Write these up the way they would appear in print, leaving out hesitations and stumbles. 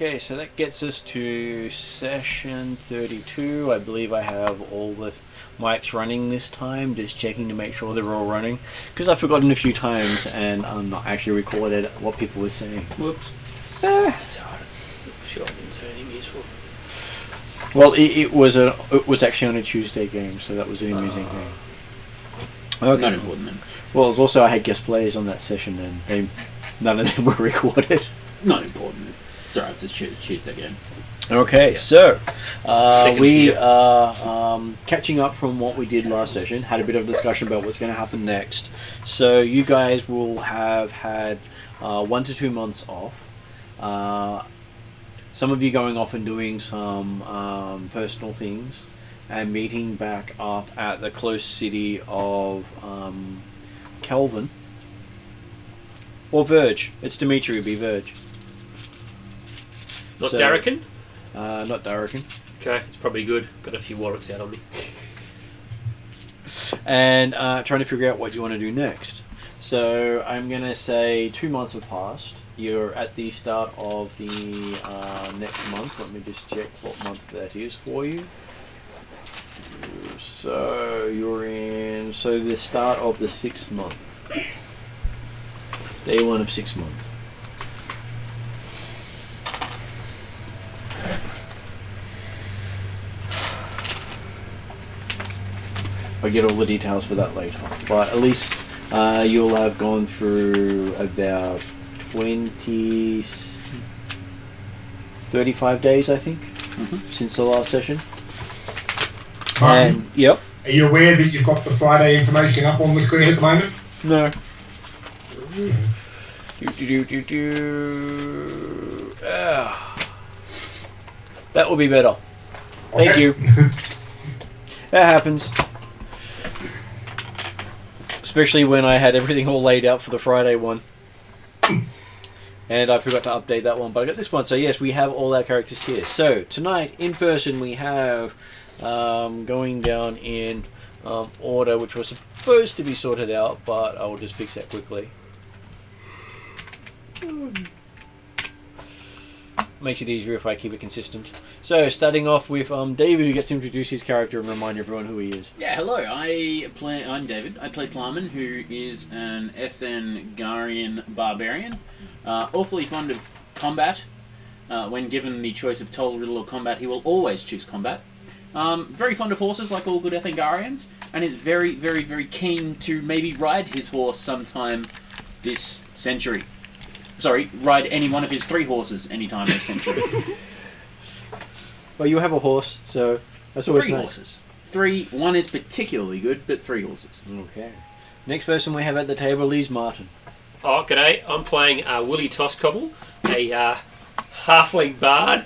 Okay, so that gets us to session 32. I believe I have all the mics running this time, just checking to make sure they're all running. Because I've forgotten a few times and I'm not actually recorded what people were saying. Whoops. That's hard. Sure, I didn't say anything useful. Well, it was actually on a Tuesday game, so that was an amusing game. Okay. Not important then. Well, it was also I had guest players on that session and none of them were recorded. Not important. It's alright, it's a Tuesday game. Okay, so we are catching up from what we did last session. Had a bit of discussion about what's going to happen next. So you guys will have had 1 to 2 months off. Some of you going off and doing some personal things and meeting back up at the close city of Kelvin. Or Verge. It's Dimitri, it'll be Verge. Not Darrakan? Not Darrakan. Okay, it's probably good. Got a few warrants out on me. And trying to figure out what you want to do next. So I'm going to say 2 months have passed. You're at the start of the next month. Let me just check what month that is for you. So you're in... So the start of the 6th month. Day 1 of 6 months. I'll get all the details for that later. But at least you'll have gone through about 35 days, I think, since the last session. Martin, And, yep. are you aware that you've got the Friday information up on the screen at the moment? No. That will be better. Thank Okay. you. That happens. Especially when I had everything all laid out for the Friday one. And I forgot to update that one, but I got this one. So yes, we have all our characters here. So tonight, in person, we have going down in order, which was supposed to be sorted out, but I will just fix that quickly. Makes it easier if I keep it consistent. So, starting off with David, who gets to introduce his character and remind everyone who he is. Yeah, hello. I'm David. I play Plarman, who is an Ethengarian barbarian. Awfully fond of combat. When given the choice of total riddle or combat, he will always choose combat. Very fond of horses, like all good Ethengarians, and is very, very, very keen to maybe ride his horse sometime this century. Sorry, ride any one of his 3 horses anytime this century. Well, you have a horse, so that's always 3 nice. horses. 3. 1 is particularly good, but 3 horses. Okay. Next person we have at the table is Martin. Oh, g'day. I'm playing Willie Toscobble, a halfling bard,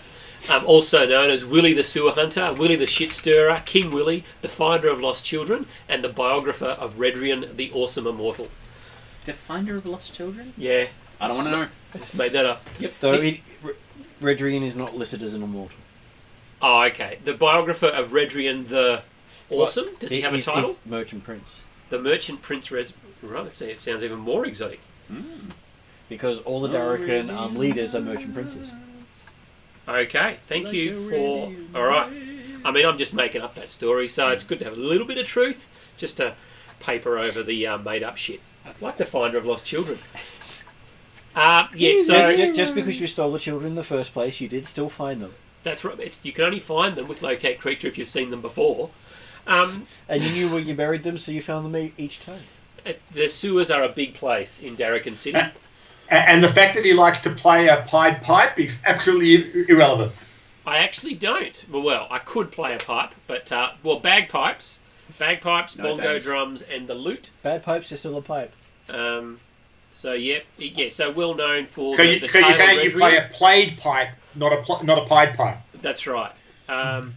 also known as Willie the Sewer Hunter, Willie the Shit Stirrer, King Willie, the Finder of Lost Children, and the biographer of Redrian, the Awesome Immortal. The Finder of Lost Children? Yeah. I don't want to know. I just made that up. Yep. Though Redrian is not listed as an immortal. Oh, okay. The biographer of Redrian the Awesome? Does he have a title? He's Merchant Prince. The Merchant Prince Right, it sounds even more exotic. Because all the Darrakan leaders are Merchant Princes. Okay, thank you for... Alright. I mean, I'm just making up that story, so it's good to have a little bit of truth, just to paper over the made-up shit. Like the Finder of Lost Children. Just because you stole the children in the first place, you did still find them. That's right. You can only find them with Locate Creature if you've seen them before. And you knew where you buried them, so you found them each time. The sewers are a big place in Darrakan City. And the fact that he likes to play a Pied Pipe is absolutely irrelevant. I actually don't. Well, I could play a pipe, but, bagpipes, No bongo thanks. drums, and the lute. Bagpipes are still a pipe. So well known for So the you're tale of saying you Redrian. play a played pipe, not a Pied Pipe. That's right. And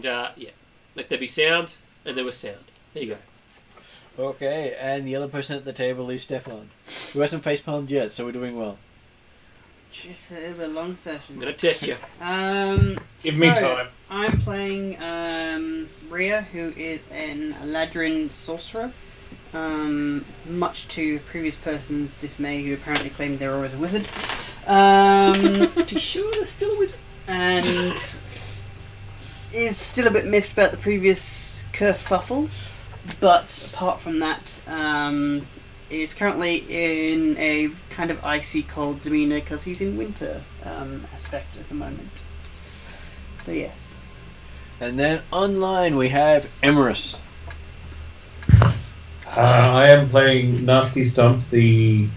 let there be sound, and there was sound. There you go. Okay, and the other person at the table is Stefan, who hasn't facepalmed yet, so we're doing well. It's a long session. I'm going to test you. Give me time. I'm playing Rhea, who is an Eladrin sorcerer. Much to previous person's dismay, who apparently claimed they were always a wizard. Pretty sure there's still a wizard. And is still a bit miffed about the previous kerfuffle. But apart from that, is currently in a kind of icy cold demeanour because he's in winter aspect at the moment. So yes. And then online we have Emerus. I am playing Nasty Stump, the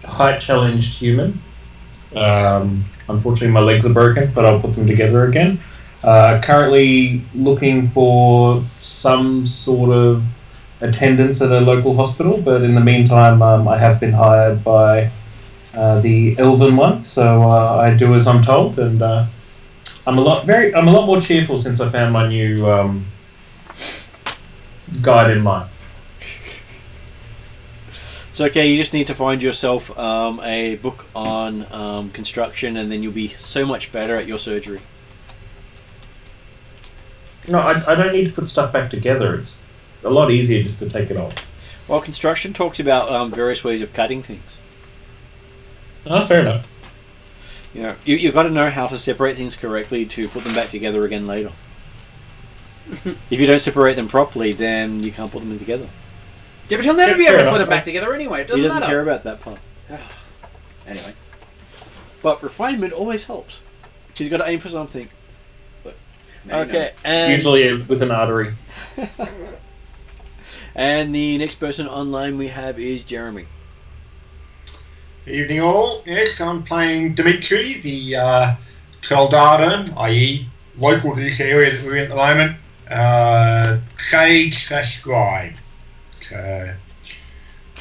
height challenged human. Unfortunately, my legs are broken, but I'll put them together again. Currently looking for some sort of attendance at a local hospital, but in the meantime, I have been hired by the Elven one, so I do as I'm told, and I'm a lot more cheerful since I found my new guide in mind. So okay, you just need to find yourself a book on construction, and then you'll be so much better at your surgery. No, I don't need to put stuff back together. It's a lot easier just to take it off. Well, construction talks about various ways of cutting things. Oh, fair enough. You know, you've got to know how to separate things correctly to put them back together again later. If you don't separate them properly, then you can't put them together. Yeah, but he'll never be Fair able to enough. put it back together anyway. It He doesn't doesn't matter. care about that part. Anyway. But refinement always helps. You've got to aim for something. No, Okay, and Usually with an artery. and the next person online we have is Jeremy. Evening all. Yes, I'm playing Dimitri, the Treldardan, i.e. local to this area that we're in at the moment. Sage/scribe. So,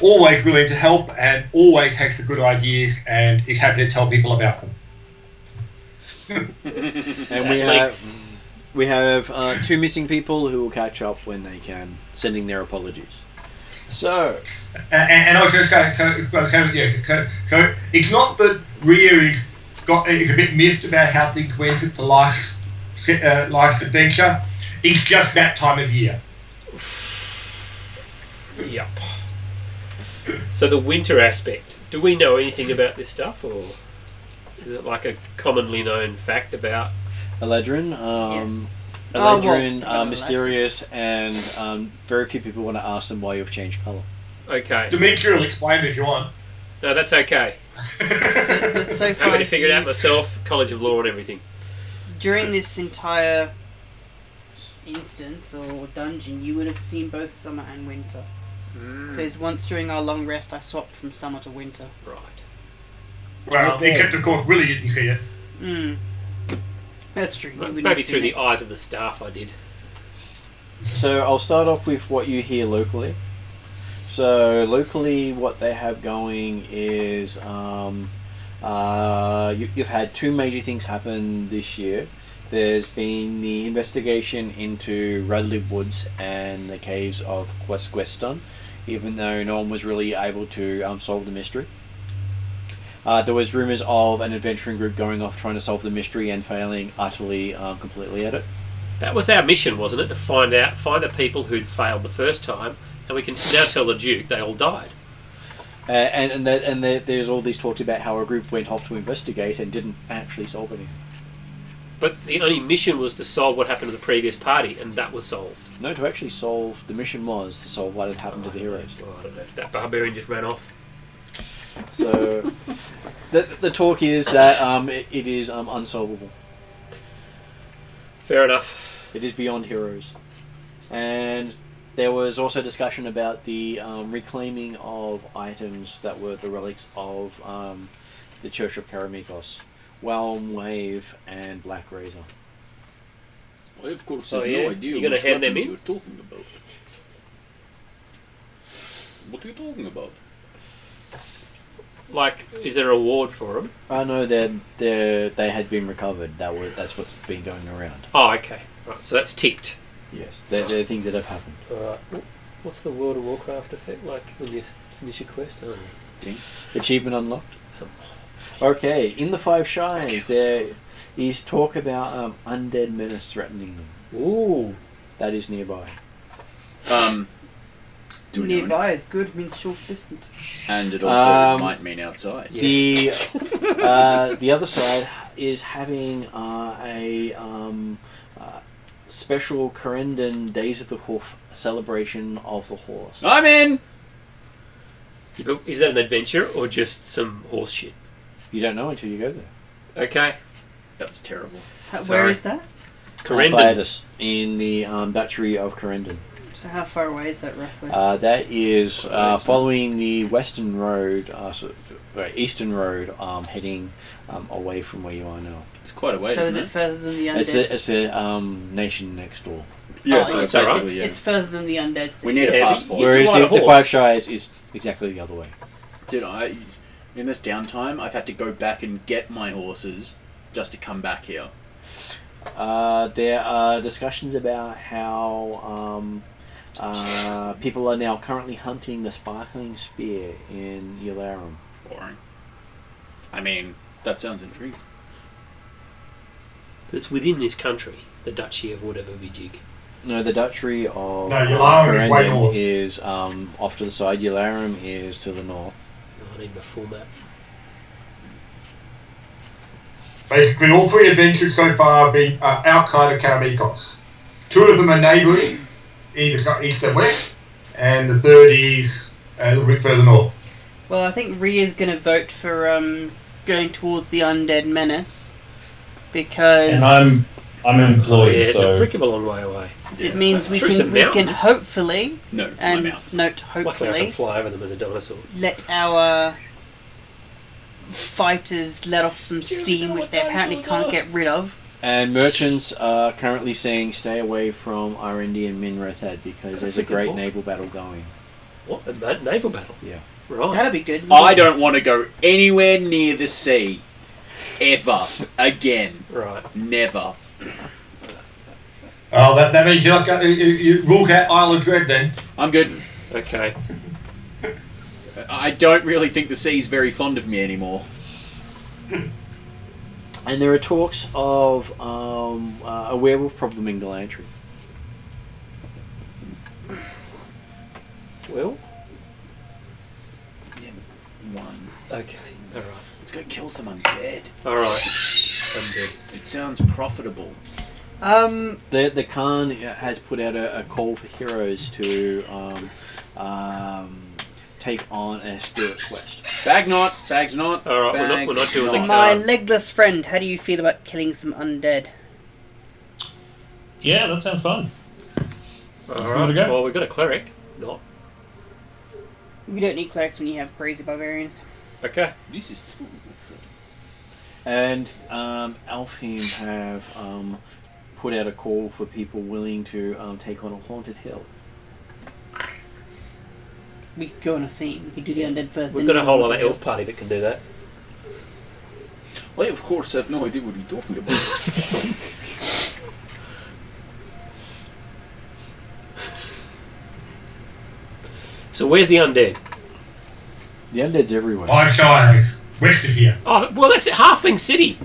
always willing to help and always has the good ideas and is happy to tell people about them. And we have two missing people who will catch up when they can, sending their apologies. So, And I was going to say, so it's not that Rhea is a bit miffed about how things went at the last adventure. It's just that time of year. Yep. So the winter aspect. Do we know anything about this stuff, or is it like a commonly known fact about? Eladrin, Yes. Eladrin, mysterious, and very few people want to ask them why you've changed colour. Okay. Dimitri will explain it if you want. No, that's okay. That's so I'm far. going to figure it out myself. College of Law and everything. During this entire instance or dungeon, you would have seen both summer and winter. Because once during our long rest, I swapped from summer to winter. Right. Well, except of course Willie didn't see it. That's true. Maybe through the eyes of the staff I did. So I'll start off with what you hear locally. So locally, what they have going is you've had two major things happen this year. There's been the investigation into Radley Woods and the caves of Queston, even though no one was really able to solve the mystery. There was rumours of an adventuring group going off trying to solve the mystery and failing utterly, completely at it. That was our mission, wasn't it? To find the people who'd failed the first time, and we can now tell the Duke they all died. There's all these talks about how a group went off to investigate and didn't actually solve anything. But the only mission was to solve what happened to the previous party, and that was solved. No, to actually solve, the mission was to solve what had happened to the heroes. Oh, I don't know. That barbarian just ran off. So, the talk is that it is unsolvable. Fair enough. It is beyond heroes. And there was also discussion about the reclaiming of items that were the relics of the Church of Karameikos. Whelm, Wave, and Black Razor. I of course So, have yeah, no idea you're gonna which hand them weapons in? you're talking about. What are you talking about? Like, is there a reward for them? I know they had been recovered. That's what's been going around. Oh, okay. Right, so that's ticked. Yes, they're things that have happened. Alright. What's the World of Warcraft effect like when you finish a quest? Oh, Ding. Achievement unlocked. some... Okay, in the Five Shires, Okay, there is talk about undead menace threatening them. Ooh. That is nearby. Do we know Nearby is good, means short distance. And it also might mean outside. The other side is having a special Corendon Days of the Hoof celebration of the horse. I'm in! Yeah, but is that an adventure or just some horse shit? You don't know until you go there. Okay. That was terrible. Where Sorry. is that? Corendon. Theatus, in the Duchy of Corendon. So how far away is that roughly? That is following the Western Road, Eastern Road, heading away from where you are now. It's quite a way, so isn't is it further than the undead? It's the nation next door. Yeah, Oh, so it's, basically, it's further than the undead thing. We need a Yeah, passport. You Whereas ride a the horse. Five Shires is exactly the other way. Dude, in this downtime, I've had to go back and get my horses just to come back here. There are discussions about how people are now currently hunting the sparkling spear in Yularum. Boring. I mean, that sounds intriguing. But it's within this country, the Duchy of whatever Vijig. No, the Duchy of No, Yularum is way Corendon north. is off to the side. Yularum is to the north. Oh, I need the full map. Basically, all three adventures so far have been outside of Karameikos. Two of them are neighbouring, either east and west, and the third is a little bit further north. Well, I think Ria's going to vote for going towards the undead menace because And I'm employed, Yeah, it's so a frick of a long way away. it means we Through can some mountains. hopefully No, and I'm out. note Luckily, I hopefully can fly over them as a dinosaur. let our fighters let off some steam which they apparently can't get rid of. And merchants are currently saying stay away from RND and Minrathad because there's a great naval battle going. What? A naval battle? Yeah. Right. That'd be good. I don't want to go anywhere near the sea. Ever. Again. Right. Never. Oh, that means you're not going you ruled out Isle of Dread then. I'm good. Okay. I don't really think the sea's very fond of me anymore. And there are talks of a werewolf problem in Galantry. Well. Yeah, one. Okay. All right. Let's go kill some undead. All right. I'm good. It sounds profitable. The Khan has put out a call for heroes to take on a spirit quest. Bag's not. All right, we're not doing the My Khan. legless friend, how do you feel about killing some undead? yeah, that sounds fun. All Let's right. give it a go. Well, we've got a cleric. Not. You don't need clerics when you have crazy barbarians. Okay. This is true. And Alfheim have put out a call for people willing to take on a haunted hill. We could go on a theme. We could do the undead first. We've then got a do whole the other haunted elf party that can do that. I, of course, have no idea what you're talking about. So where's the undead? The undead's everywhere. Five Shires, west of here. Oh, well, that's at Halfling City.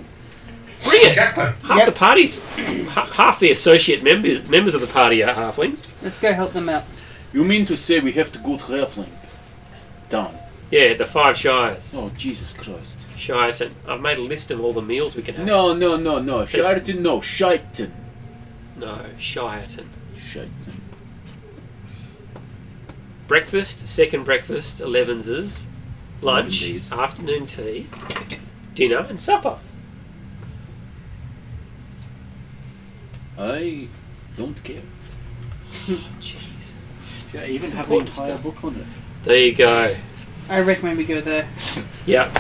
Bring it. Exactly. Half Yep. the parties, half the associate members of the party are halflings. Let's go help them out. You mean to say we have to go to Halfling? Down. Yeah, the 5 Shires. Oh, Jesus Christ. Shireton. I've made a list of all the meals we can have. No. Shireton, no. Shireton. No, Shireton. Shireton. Breakfast, second breakfast, 11s, lunch, 11s. afternoon tea, dinner, and supper. I don't care. Jeez. Yeah, I even have an an entire book on it. There you go. I recommend we go there. Yeah.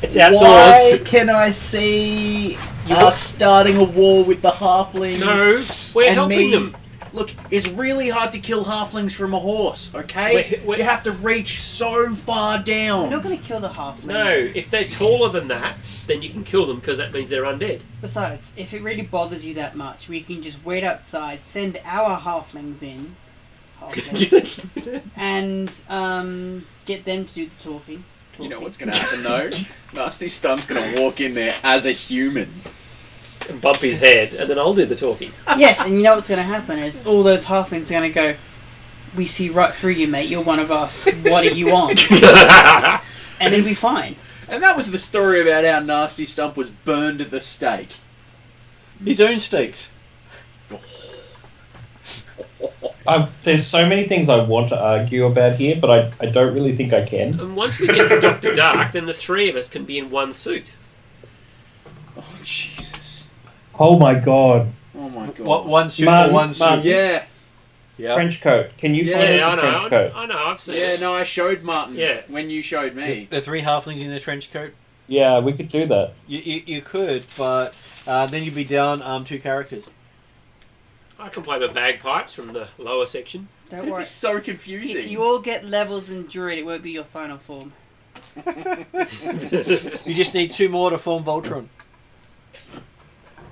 It's Why outdoors. can I see us starting a war with the halflings? No, we're and helping me? them. Look, it's really hard to kill halflings from a horse, okay? We're- You have to reach so far We're down. not going to kill the halflings. No, if they're taller than that, then you can kill them because that means they're undead. Besides, if it really bothers you that much, we can just wait outside, send our halflings in, and get them to do the talking. You know what's going to happen though? Nasty Stump's going to walk in there as a human. And bump his head, and then I'll do the talking. Yes, and you know what's going to happen is all those halflings are going to go, we see right through you, mate. You're one of us. What are you on? And it'll be fine. And that was the story about how Nasty Stump was burned at the stake. His own steaks. There's so many things I want to argue about here, but I don't really think I can. And once we get to Dr. Dark, then the three of us can be in one suit. Oh, Jesus. Oh my god. Oh, my God. What, one suit Man, or one suit? man. Yeah. Yeah. Trench coat. Can you find us a trench coat? I know, I've seen Yeah, it. no, I showed Martin Yeah. when you showed me. The three halflings in a trench coat. Yeah, we could do that. You could, but then you'd be down 2 characters. I can play the bagpipes from the lower section. Don't It'd worry. be so confusing. If you all get levels in Druid, it won't be your final form. You just need 2 more to form Voltron.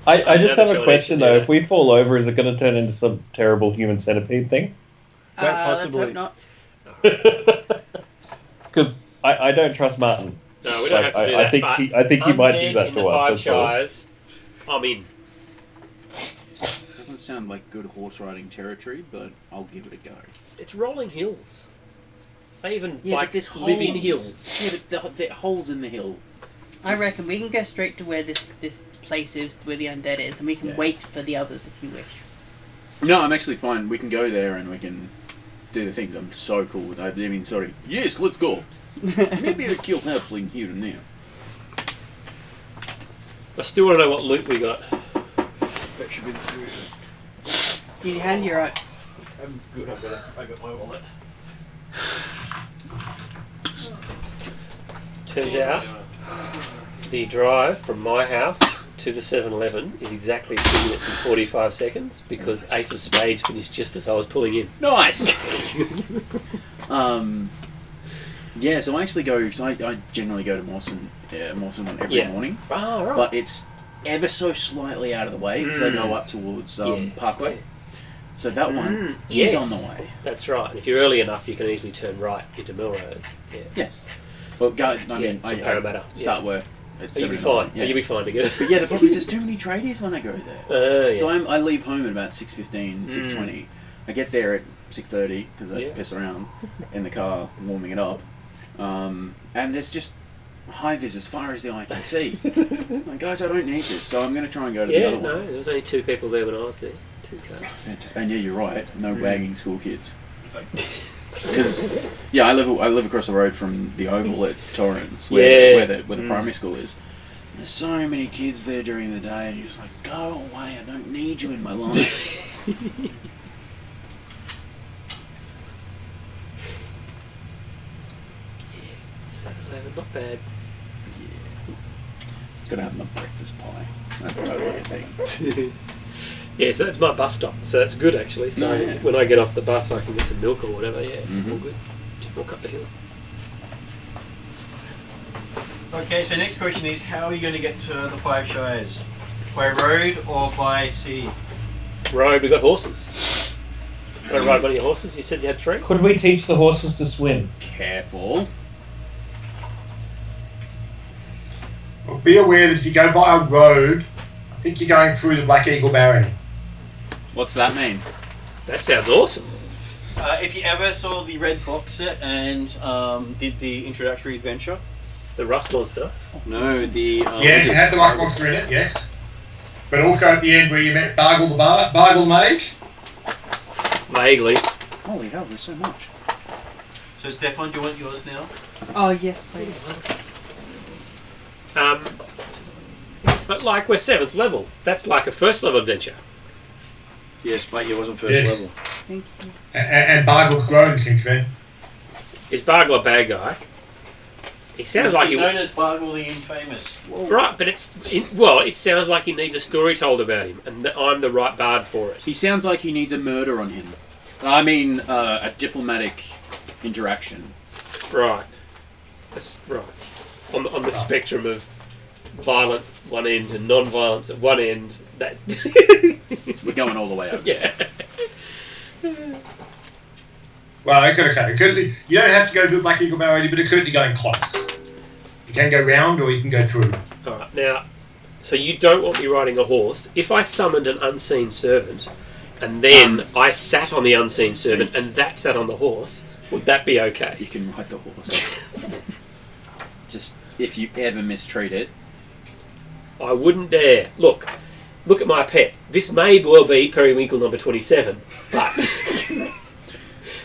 I just have a Never question shown it, though. yeah. If we fall over, is it going to turn into some terrible human centipede thing? Quite Let's possibly. hope not. Because I don't trust Martin. No, we don't Like, have to do I that. think but he- I think he might do Undead that in to the us, Five that's all. Shires, I'm in. Doesn't sound like good horse riding territory, but I'll give it a go. It's rolling hills. They even Yeah, like but there's live in holes. hills. Yeah, but there are holes in the hill. I reckon we can go straight to where this place is, where the undead is, and we can Yeah. wait for the others if you wish. No, I'm actually fine. We can go there and we can do the things. I'm so cool with that. I mean, sorry. Yes, let's go. Maybe a kill halfling here and there. I still want to know what loot we got. That should be the food. Need your hand, you're right. I'm good. I got my wallet. Turns out the drive from my house to the 7-Eleven is exactly 2 minutes and 45 seconds because Ace of Spades finished just as I was pulling in. Nice. Yeah, so I actually go because I generally go to Mawson one every Yeah. morning, Oh, right. but it's ever so slightly out of the way because I go up towards Parkway. So that one is yes. on the way. That's right. And if you're early enough, you can easily turn right into Melrose. Yeah. Yes. Well, go. I mean, from I Parramatta. start work. At You'll be 7 fine. Yeah. You'll be fine to get it. But yeah, the problem is there's too many tradies when I go there. Yeah. So I leave home at about 6:15, 6:20. I get there at 6:30 because I piss around in the car warming it up. And there's just high-vis as far as the eye can see. Like, guys, I don't need this, so I'm going to try and go to the other no, one. there was only 2 people there when I was there. 2 cars. And yeah, you're right. No wagging school kids. Because I live across the road from the Oval at Torrens, where the primary school is. There's so many kids there during the day, and you're just like, go away! I don't need you in my life. Not bad. Gotta have my breakfast pie. That's totally a thing. Yeah, so that's my bus stop. So that's good actually. So when I get off the bus, I can get some milk or whatever. Yeah, all good. Just walk up the hill. Okay, so next question is, how are you going to get to the 5 Shires? By road or by sea? Road, we got horses. Can I ride one of your horses? You said you had 3? Could we teach the horses to swim? Careful. Well, be aware that if you go via road, I think you're going through the Black Eagle Barrier. What's that mean? That sounds awesome. If you ever saw the red box set and did the introductory adventure, The Rust Monster. no, the Yes, it had the Rock Monster in it, yes. But also at the end where you met Bargle the Bargle Mage. Vaguely. Holy hell, there's so much. So Stefan, do you want yours now? Oh, yes, please. But like we're 7th level. That's like a 1st level adventure. Yes, but he wasn't first Yes. level. Thank you. And Bargle's grown since then. Is Bargle a bad guy? He sounds like He's he... known as Bargle the Infamous. Right, but it sounds like he needs a story told about him, and that I'm the right bard for it. He sounds like he needs a murder on him. I mean, a diplomatic interaction. Right. That's right. On the spectrum of violent one end and non-violence at one end, that... We're going all the way over. Yeah. Well, I was going to say, you don't have to go through the Black Eagle Barrier, but it's certainly going close. You can go round or you can go through. Alright, now, so you don't want me riding a horse. If I summoned an unseen servant, and then I sat on the unseen servant, and that sat on the horse, would that be okay? You can ride the horse. Just if you ever mistreat it. I wouldn't dare. Look at my pet. This may well be Periwinkle number 27, but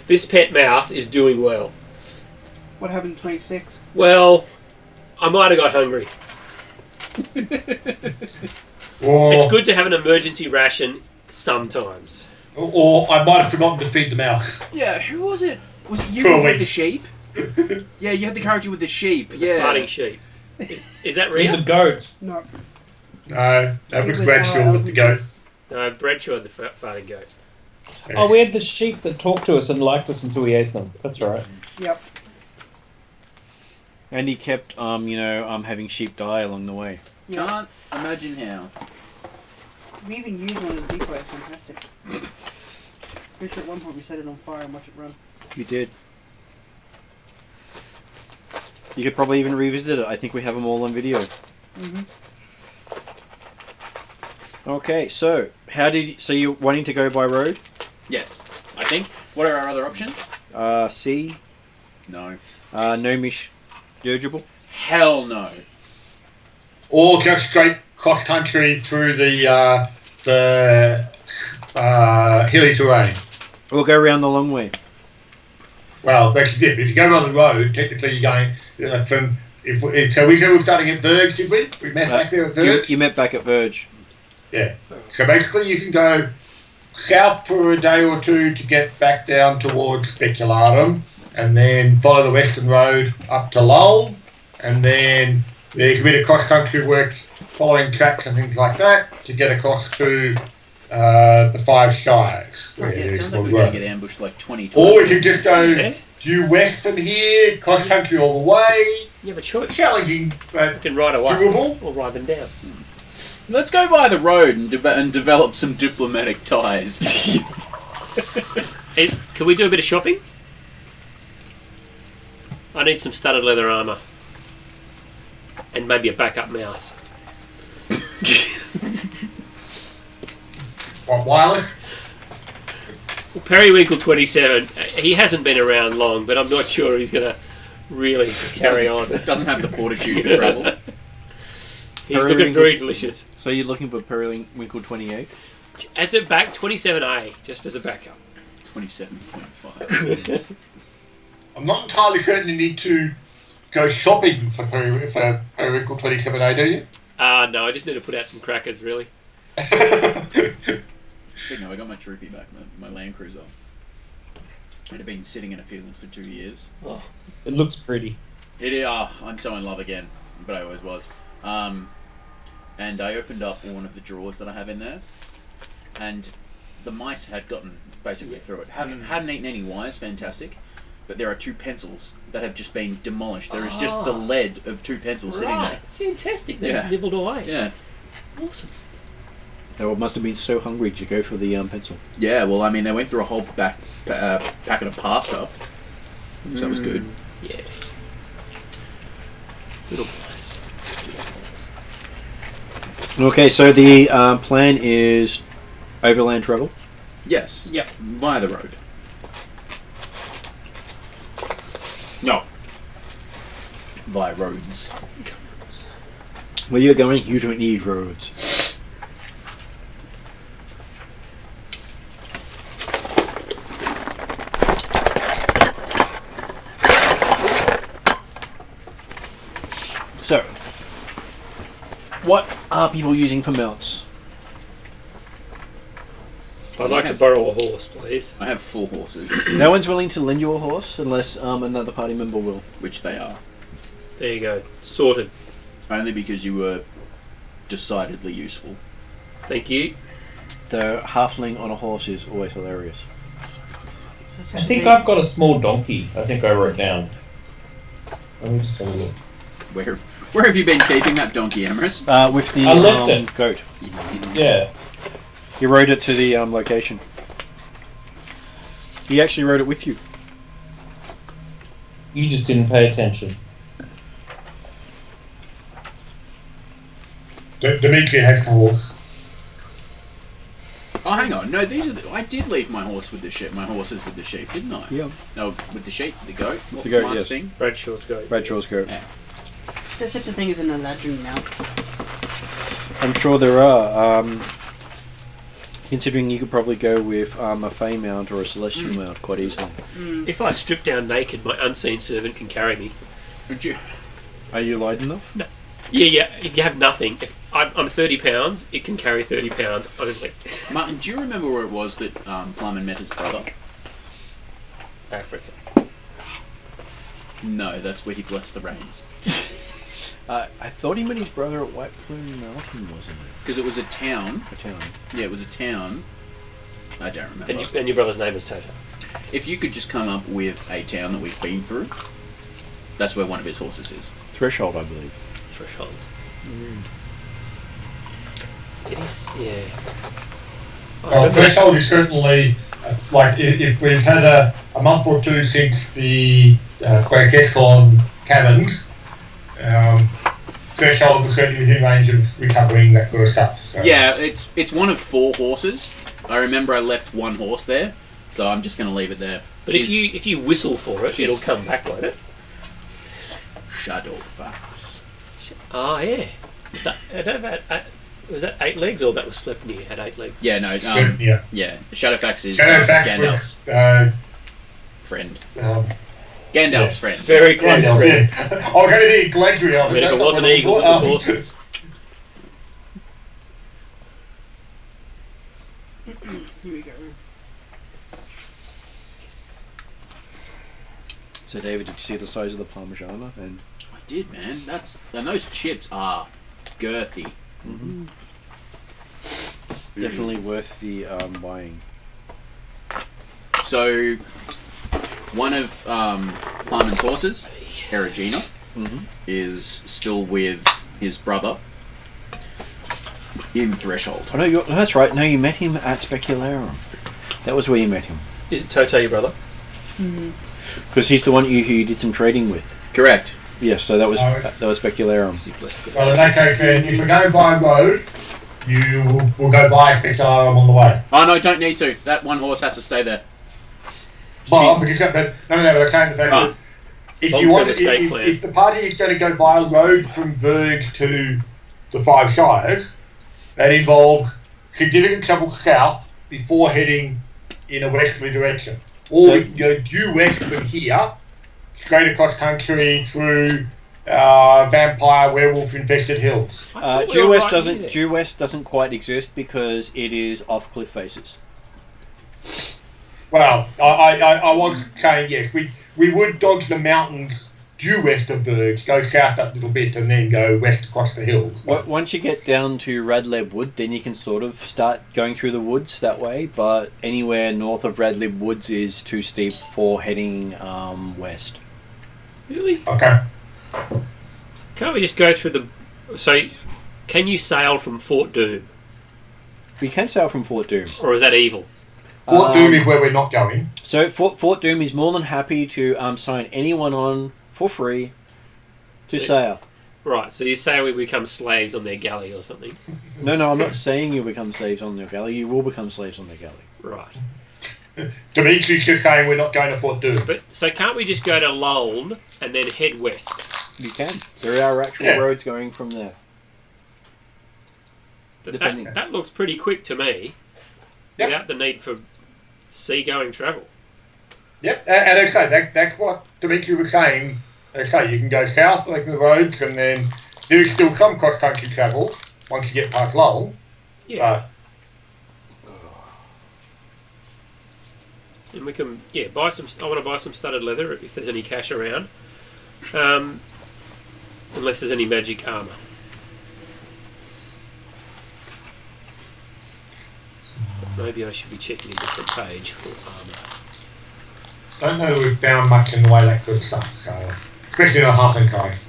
this pet mouse is doing well. What happened to 26? Well, I might have got hungry. It's good to have an emergency ration sometimes. Or I might have forgotten to feed the mouse. Yeah, who was it? Was it you Cool, who wait. had the sheep? Yeah, you had the character with the sheep. The Yeah. farting sheep. Is that real? He's a goat. No. No, that He was was Bradshaw with the goat. No, Bradshaw had the farting goat. Oh, we had the sheep that talked to us and liked us until we ate them. That's right. Yep. And he kept, having sheep die along the way. Yep. Can't imagine how. We even used one as a decoy. It's fantastic. Pretty sure at one point we set it on fire and watch it run. You did. You could probably even revisit it. I think we have them all on video. Mm-hmm. Okay, so so you're wanting to go by road? Yes. I think. What are our other options? Sea, No. Gnomish, dirigible. Hell no. Or just straight cross country through the hilly terrain. We'll go around the long way. Well, that's it. If you go on the road, technically you're going from. So we said we were starting at Verge, did we? We met back there at Verge. You met back at Verge. Yeah. So basically, you can go south for a day or two to get back down towards Speculatum, and then follow the western road up to Lowell, and then there's a bit of cross-country work following tracks and things like that to get across to the Five Shires. Yeah, where it there's sounds more like we're going road. to get ambushed like 20 times. Or we can just go Yeah. due west from here, cross-country all the way. You have a choice. Challenging, You but can ride away doable. or ride them down. Let's go by the road and, and develop some diplomatic ties. Hey, can we do a bit of shopping? I need some studded leather armour. And maybe a backup mouse. What, wireless? Well, Periwinkle 27, he hasn't been around long, but I'm not sure he's going to really carry on. Doesn't have the fortitude for travel. He's looking very delicious. So you're looking for Periwinkle 28? As a back, 27A, just as a backup. 27.5. I'm not entirely certain you need to go shopping for Periwinkle 27A, do you? No, I just need to put out some crackers, really. Speaking of, I got my trophy back, my Land Cruiser. It had been sitting in a field for 2 years. Oh. It looks pretty. I'm so in love again, but I always was. And I opened up one of the drawers that I have in there, and the mice had gotten basically through it. Hadn't eaten any wires, fantastic, but there are 2 pencils that have just been demolished. There is just the lead of 2 pencils sitting there. Fantastic. They've Yeah. nibbled away. Yeah. Awesome. They must have been so hungry to go for the pencil. Yeah, well, I mean, they went through a whole packet of pasta, so that was good. Yeah. Little mice. Okay, so the plan is overland travel. Yes. Yep. Via the road. No. Via roads. Where you're going, you don't need roads. So, what are people using for mounts? I'd like to borrow a horse, please. I have 4 horses, No one's willing to lend you a horse unless another party member will. which they are. There you go. Sorted. Only because you were decidedly useful. Thank you. The halfling on a horse is always hilarious. I think I've got a small donkey. I think I wrote down. Let me just have a look. Where have you been keeping that donkey, Amorous? With the I left it. goat. Yeah. He rode it to the location. He actually rode it with you. You just didn't pay attention. Dimitri has the horse. Oh, hang on. No, these are. I did leave my horse with the sheep. My horses with the sheep, didn't I? Yeah. No, with the sheep, the goat. What The was goat, Mark's yes. thing? Bradshaw's go. Bradshaw's go. Yeah. Is there such a thing as an Eladrin mount? I'm sure there are. Considering you could probably go with a Fey mount or a Celestial mount quite easily. If I strip down naked, my unseen servant can carry me. Would you? Are you light enough? No. Yeah. If you have nothing, if I'm 30 pounds, it can carry 30 pounds. Honestly. Martin, do you remember where it was that Plumman met his brother? Africa. No, that's where he blessed the rains. I thought he met his brother at White Plume Mountain, wasn't it? Because it was a town. A town. Yeah, it was a town. I don't remember. And your brother's name is Toto. If you could just come up with a town that we've been through, that's where one of his horses is. Threshold, I believe. Threshold. It is, yeah. Well, Threshold is certainly, like, if we've had a month or two since the Quakescon caverns, Threshold was certainly within range of recovering that sort of stuff. So. Yeah, it's one of 4 horses. I remember I left one horse there, so I'm just going to leave it there. But if you whistle for it, it'll come back, won't it? Shadowfax. Oh, yeah. Was that 8 legs or that was Sleipnir had 8 legs? Yeah, no. Yeah. Shadowfax is Shadowfax Gandalf's was, friend. yeah. Gandalf's friend. Very close Gandalf, friend. yeah. I was going to think Galadriel. I mean, if it wasn't eagles, it was horses. Here we go. So, David, did you see the size of the Parmigiana? And I did, man. And those chips are girthy. definitely worth the buying. So, one of Harmon's horses, Erigena, is still with his brother in Threshold. Oh, no, that's right. No, you met him at Specularum. That was where you met him. Is it Toto your brother? Because he's the one who you did some trading with. Correct. Yes, so that was Specularum. Well, in that case, then, if we go by road, you will go by Specularum on the way. Oh, no, don't need to. That one horse has to stay there. Well, but none of that, but I'm saying the fact that if the party is going to go by a road from Verg to the 5 Shires, that involves significant travel south before heading in a westerly direction. Or you go due west from here, straight across country through vampire, werewolf infested hills. Due West doesn't quite exist because it is off cliff faces. Well, I was saying yes, we would dodge the mountains due west of Bergs, go south that little bit, and then go west across the hills. Once you get down to Radleb Wood, then you can sort of start going through the woods that way, but anywhere north of Radleb Woods is too steep for heading west. Really? Okay. Can't we just go through the... So, can you sail from Fort Doom? We can sail from Fort Doom. Or is that evil? Fort Doom is where we're not going. So Fort Doom is more than happy to sign anyone on for free to sail. Right, so you say we become slaves on their galley or something? No, I'm not saying you become slaves on their galley. You will become slaves on their galley. Right. Dimitri's just saying we're not going to Fort Doom. But so can't we just go to Lolne and then head west? You can. There are actual roads going from there. That looks pretty quick to me. Yep. Without the need for sea-going travel. Yep, and I say that's what Dimitri was saying. They say you can go south like the roads, and then there is still some cross-country travel once you get past Lowell. Yeah. And we can, buy some. I want to buy some studded leather if there's any cash around. Unless there's any magic armour. Maybe I should be checking a different page for armour. Don't know that we've found much in the way of that sort of stuff, so especially in a halfling size.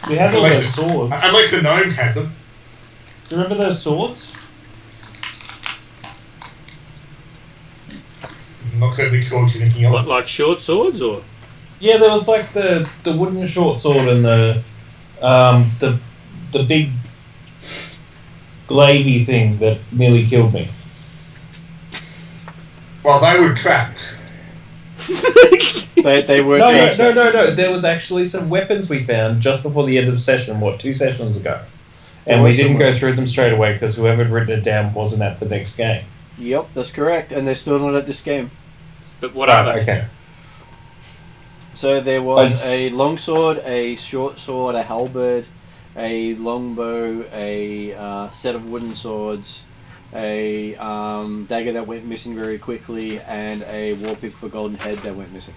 We had all those swords. Unless the gnomes had them. Do you remember those swords? I'm not certain which swords you're thinking of. Like short swords, or? Yeah, there was like the wooden short sword and the big glavy thing that nearly killed me? Well, they were traps. They were. No. There was actually some weapons we found just before the end of the session. 2 sessions ago, and we didn't go through them straight away because whoever had written it down wasn't at the next game. Yep, that's correct, and they're still not at this game. But what are they? Okay. So there was a longsword, a short sword, a halberd, a longbow, a set of wooden swords, a dagger that went missing very quickly, and a war pick for golden head that went missing.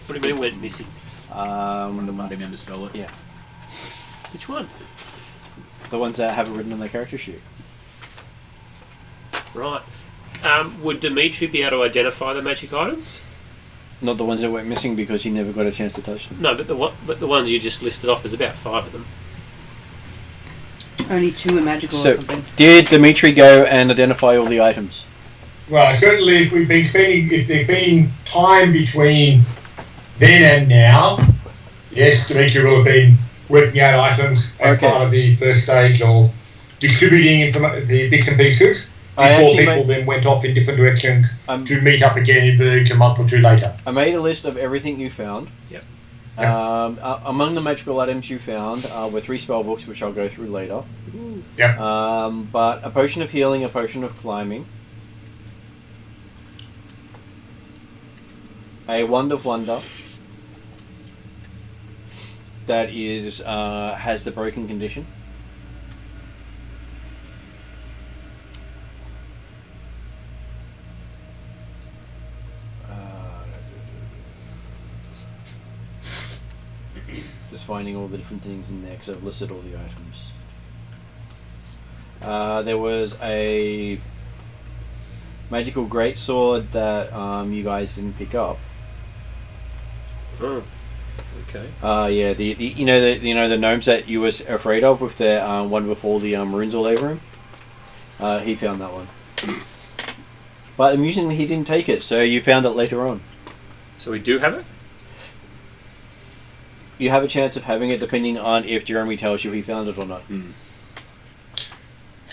What do you mean went missing? One of the party members stole it. Yeah. Which one? The ones that have it written on their character sheet. Right. Would Dimitri be able to identify the magic items? Not the ones that went missing because he never got a chance to touch them. No, but the ones you just listed off, there's about 5 of them. Only 2 are magical or something. Did Dimitri go and identify all the items? Well, certainly if there's been time between then and now, yes, Dimitri will have been working out items as part of the first stage of distributing the bits and pieces before people then went off in different directions to meet up again in Verge a month or 2 later. I made a list of everything you found. Yep. Among the magical items you found were 3 spell books, which I'll go through later. Yep. But a potion of healing, a potion of climbing, a wand of wonder that is has the broken condition. Just finding all the different things in there because I've listed all the items. There was a magical greatsword that you guys didn't pick up. Oh, okay. Yeah, the the gnomes that you were afraid of with the one with all the runes all over him. He found that one, but amusingly he didn't take it. So you found it later on. So we do have it? You have a chance of having it depending on if Jeremy tells you he found it or not.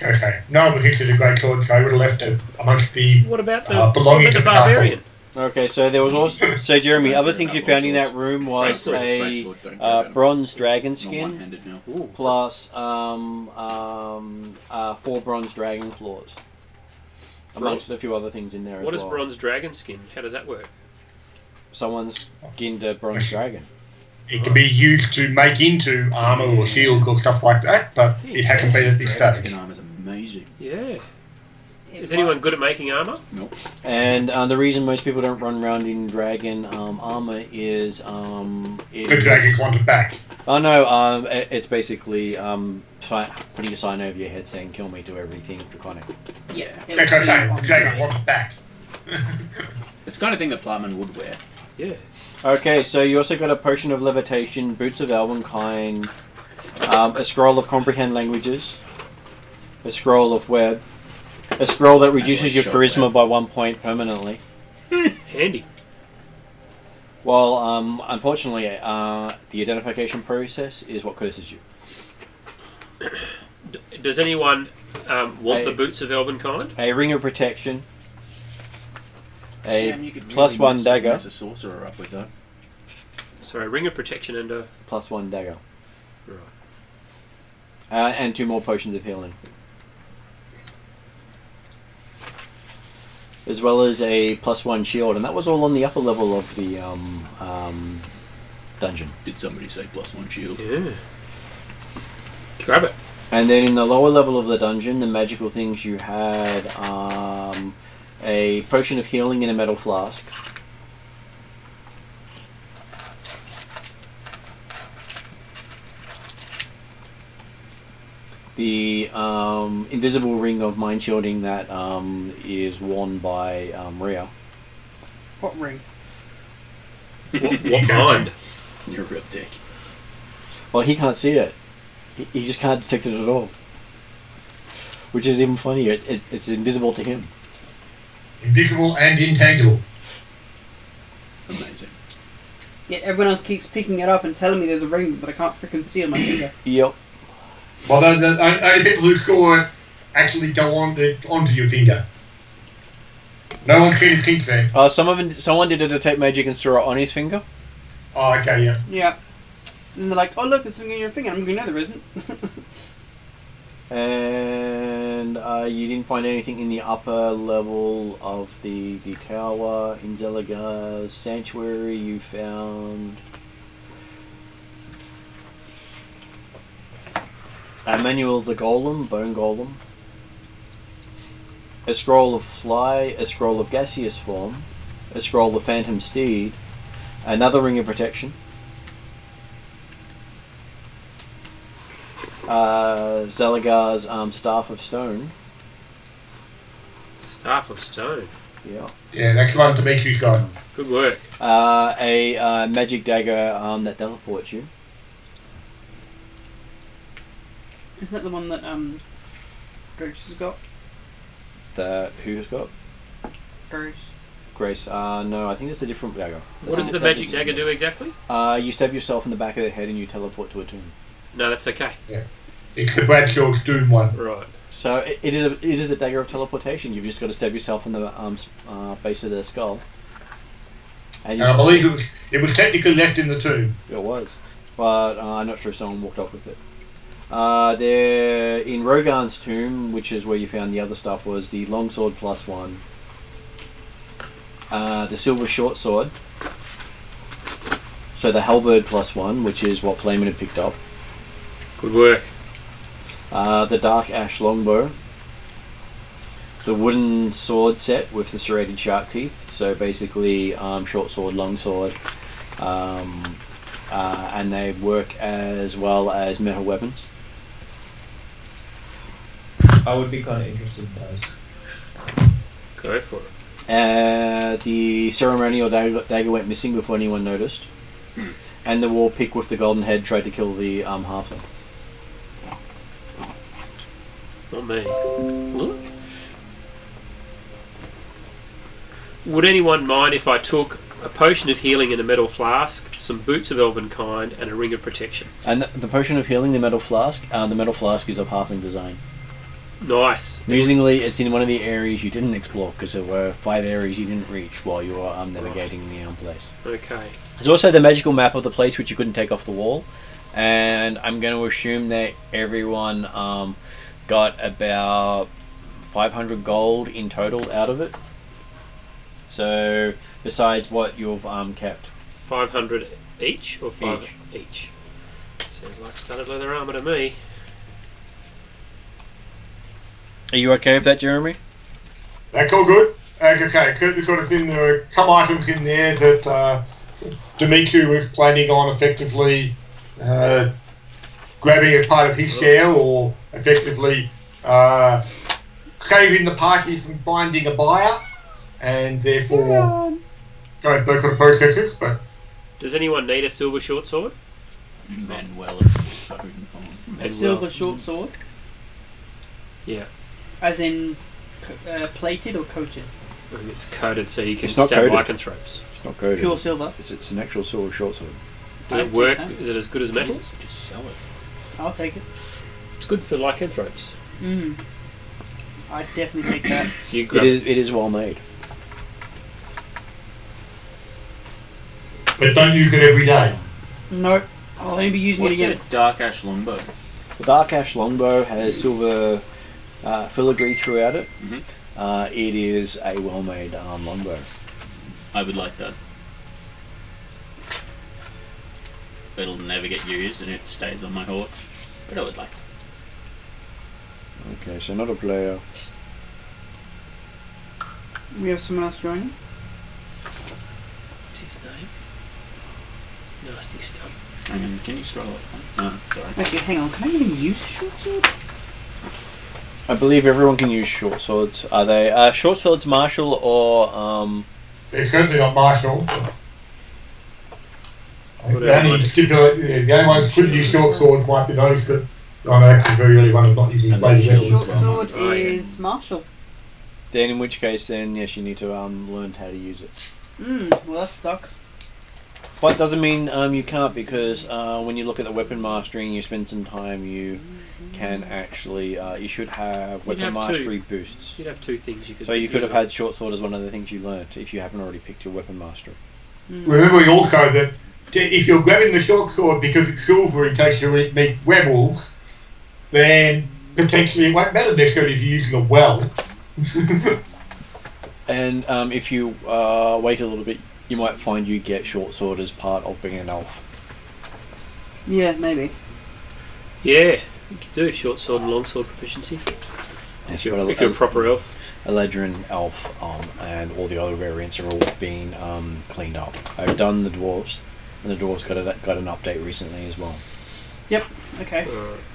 Okay. No one was interested in great sword, so I would have left it amongst the What about the belongings of the barbarian? castle. Okay, so there was also Jeremy. Other things you found in that room was a bronze dragon skin plus 4 bronze dragon claws, amongst a few other things in there as well. What is bronze dragon skin? How does that work? Someone's skinned a bronze dragon. It can be used to make into armour or shields or stuff like that, but it hasn't been at this stage. Skin armor's amazing. Yeah. Is anyone good at making armour? Nope. And the reason most people don't run around in dragon armour is The dragons want it back. Oh no, it's basically putting a sign over your head saying "Kill me" to everything draconic. Yeah. That's what I'm saying. The dragons want it back. It's the kind of thing that Plowman would wear. Yeah. Okay, so you also got a potion of levitation, boots of elvenkind, a scroll of comprehend languages, a scroll of web, a scroll that reduces your charisma by 1 point permanently. Handy. Well, unfortunately, the identification process is what curses you. Does anyone want the boots of Elvenkind? A ring of protection. Damn, you could really +1 dagger. mess a sorcerer up with that. Sorry, ring of protection and a... +1 dagger. Right. And 2 more potions of healing. As well as a +1 shield, and that was all on the upper level of the dungeon. Did somebody say +1 shield? Yeah. Grab it. And then in the lower level of the dungeon, the magical things you had a potion of healing in a metal flask. The invisible ring of mind shielding that is worn by Rhea. What ring? What kind? You're a real dick. Well, he can't see it. He just can't detect it at all. Which is even funnier. It's invisible to him. Invisible and intangible. Amazing. Yet everyone else keeps picking it up and telling me there's a ring, but I can't freaking see on my finger. Yep. Well, the only people who saw it actually go onto your finger. No one's seen it since then. Someone did a detect magic and saw it on his finger. Oh, okay, yeah. Yeah. And they're like, oh look, it's something in your finger. I'm going, no, there isn't. And you didn't find anything in the upper level of the tower. In Zelagar's sanctuary, you found a manual of the golem, bone golem, a scroll of fly, a scroll of gaseous form, a scroll of phantom steed, another ring of protection, Zelagar's staff of stone. Staff of stone. Yeah. Yeah, that's one Dimitri's got. Good work. A magic dagger that teleports you. Isn't that the one that Grace has got? Who's got? Grace. Grace. No, I think it's a different dagger. What does the magic dagger do exactly? You stab yourself in the back of the head and you teleport to a tomb. No, that's okay. Yeah. It's the Bradshaw's Doom one. Right. So it is a dagger of teleportation. You've just got to stab yourself in the base of the skull. And I believe it was technically left in the tomb. It was, but I'm not sure if someone walked off with it. There in Rogan's tomb, which is where you found the other stuff, was the longsword +1, the silver short sword, so the halberd +1, which is what Playman had picked up. Good work. The dark ash longbow, the wooden sword set with the serrated shark teeth, so basically short sword, long sword, and they work as well as metal weapons. I would be kind of interested in those. Go for it. The ceremonial dagger went missing before anyone noticed, and the war pick with the golden head tried to kill the halfling. Not me. Would anyone mind if I took a potion of healing in a metal flask, some boots of elven kind, and a ring of protection? And the potion of healing, the metal flask is of halfling design. Nice. Usually it's in one of the areas you didn't explore, because there were 5 areas you didn't reach while you were navigating the place. Okay. There's also the magical map of the place which you couldn't take off the wall, and I'm going to assume that everyone got about 500 gold in total out of it. So besides what you've kept. 500 each or 5 each? Sounds like studded leather armour to me. Are you okay with that, Jeremy? That's all good. As I say, the sort of thing, there are some items in there that Dimitri was planning on effectively grabbing as part of his share, or effectively saving the party from finding a buyer, and therefore going those sort of processes. But does anyone need a silver short sword? Manuel. A silver short sword? Yeah. As in plated or coated? I think it's coated so you can It's not stab coated. lycanthropes. It's not coated. Pure silver? It's an actual silver short sword. Does it work? Is it as good as metal? Jesus, just sell it. I'll take it. It's good for lycanthropes. I'd definitely take that. You grab It is well made. but don't use it every day. Nope. I'll only be using What's it a against... dark ash longbow? The dark ash longbow has silver filigree throughout it. It is a well-made longbow. I would like that. It'll never get used and it stays on my horse. But I would like it. Okay, so not a player. We have someone else joining? What's his name? Nasty stuff. Hang on, can you scroll up? Oh, sorry. Actually, hang on. Can I even use short sword? I believe everyone can use short swords. Are they short swords martial or They're certainly not martial. What The only ones who couldn't use short sword might be those that I'm actually very early one of not using And blade that's weapons. Short sword is martial. then in which case then yes you need to learn how to use it. Well that sucks. But doesn't mean you can't, because when you look at the weapon mastering, you spend some time, you can actually you should have weapon mastery boosts. You'd have 2 things you could. So you could have had short sword as one of the things you learnt if you haven't already picked your weapon mastery. Remembering also that if you're grabbing the short sword because it's silver in case you meet werewolves, then potentially it won't matter necessarily if you're using it well. And if you wait a little bit, you might find you get short sword as part of being an elf. Yeah, maybe. Yeah, you could do short sword and long sword proficiency. If you're a proper elf. Eladrin elf, and all the other variants are all being cleaned up. I've done the dwarves, and the dwarves got an update recently as well. Yep. Okay.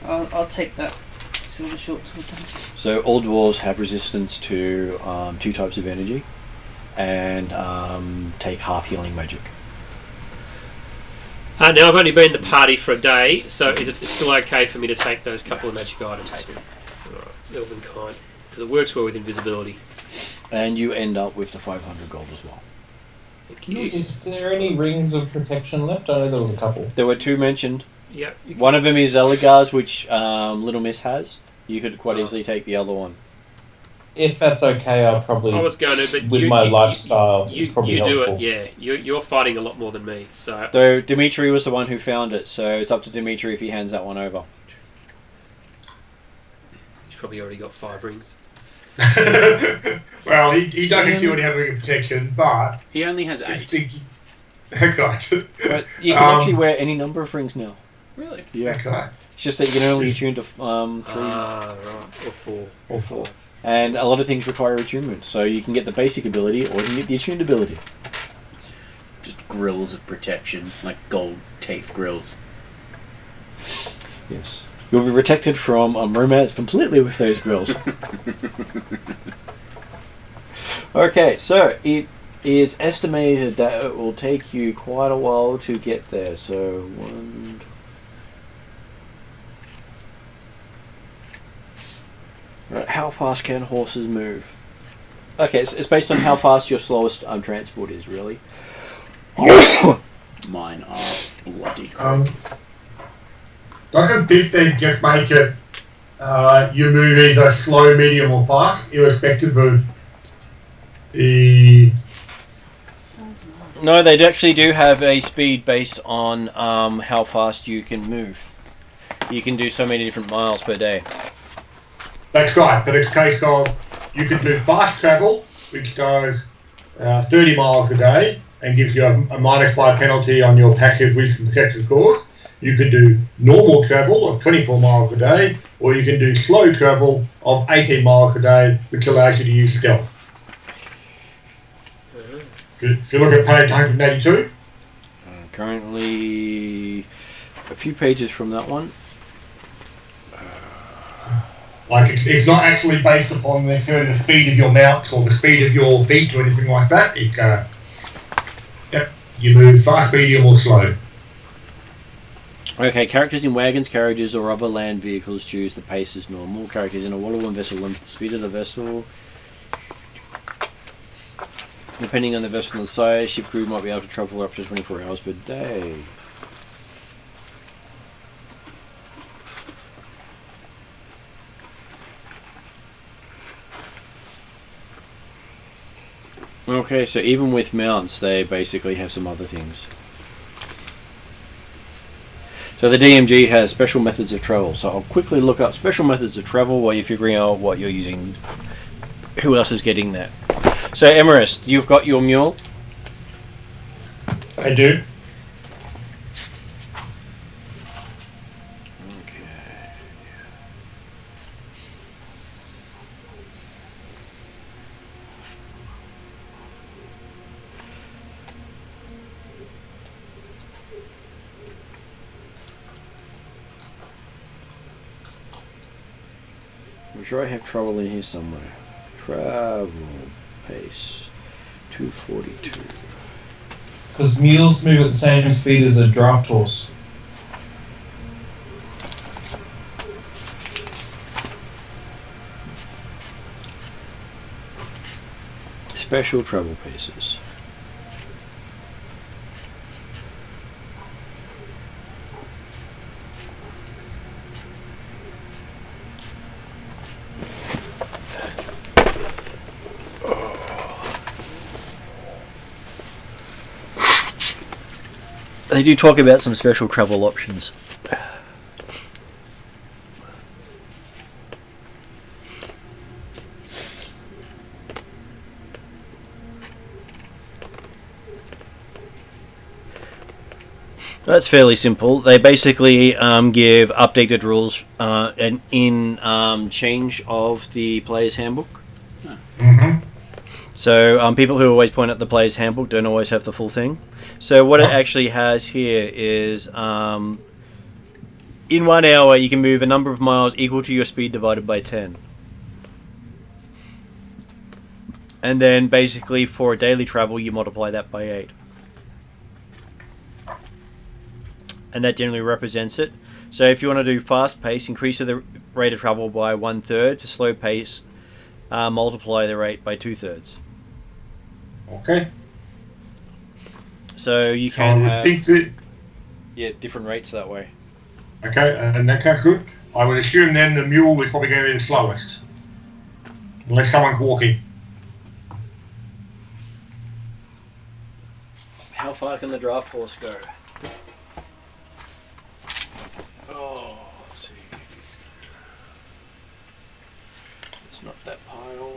I'll take that silver short sword then. So all dwarves have resistance to 2 types of energy, and take half healing magic. Now I've only been in the party for a day, so is it still okay for me to take those couple of magic items? Alright, Elven kind. Because it works well with invisibility. And you end up with the 500 gold as well. Thank you. Is there any rings of protection left? I know there was a couple. There were 2 mentioned. Yep. One of them is Eligar's, which Little Miss has. You could quite easily take the other one. If that's okay, I'll probably. I was going to, but with my lifestyle, it's probably you do helpful. it. Yeah, you're fighting a lot more than me. So. Though Dimitri was the one who found it, so it's up to Dimitri if he hands that one over. He's probably already got 5 rings. Well, he does actually already have a ring of protection, but He only has just 8. thinking. Excellent. But you can actually wear any number of rings now. Really? Yeah. Excellent. It's just that you can only attune to 3 Right. Or 4. or 4. And a lot of things require attunement, so you can get the basic ability or you can get the attuned ability. Just grills of protection, like gold teeth grills. Yes. You'll be protected from romance completely with those grills. Okay, so it is estimated that it will take you quite a while to get there. So, 1... Right, how fast can horses move? Okay, it's based on how fast your slowest transport is, really. Mine are bloody quick. Doesn't this then just make it you move either slow, medium, or fast, irrespective of the... No, they actually do have a speed based on how fast you can move. You can do so many different miles per day. That's right, but it's a case of you could do fast travel, which does 30 miles a day and gives you a -5 penalty on your passive wisdom perception scores. You could do normal travel of 24 miles a day, or you can do slow travel of 18 miles a day, which allows you to use stealth. If you look at page 182. Currently a few pages from that one. Like, it's not actually based upon necessarily the speed of your mount or the speed of your feet or anything like that. It's, yep, you move fast, medium, or slow. Okay, characters in wagons, carriages, or other land vehicles choose the pace as normal. Characters in a waterborne vessel limit the speed of the vessel. Depending on the vessel and the size, ship crew might be able to travel up to 24 hours per day. Okay, so even with mounts, they basically have some other things. So the DMG has special methods of travel. So I'll quickly look up special methods of travel while you're figuring out what you're using. Who else is getting that? So Emerist, you've got your mule. I do. I'm sure I have trouble in here somewhere. Travel pace 242. Because mules move at the same speed as a draft horse. Special travel paces. They do talk about some special travel options. That's fairly simple. They basically give updated rules and in change of the player's handbook. Mm-hmm. So people who always point at the player's handbook don't always have the full thing. So what it actually has here is in 1 hour you can move a number of miles equal to your speed divided by 10. And then basically for daily travel you multiply that by 8. And that generally represents it. So if you want to do fast pace, increase the rate of travel by 1/3. To slow pace, multiply the rate by 2/3. Okay. So you So can I would have think that. different rates that way. Okay, and that sounds good. I would assume then the mule is probably going to be the slowest, unless someone's walking. How far can the draft horse go? Oh, let's see. It's not that pile.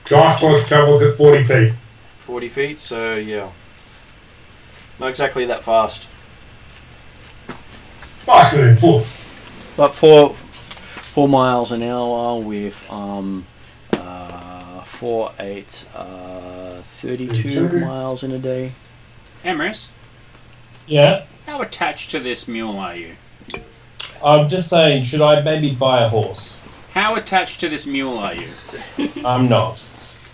Draft horse travels at 40 feet. 40 feet, so yeah. Not exactly that fast. Faster than foot. But 4 miles an hour with 4, 8, 32 miles in a day. Emrys, Yeah. how attached to this mule are you? I'm just saying, should I maybe buy a horse? How attached to this mule are you? I'm not.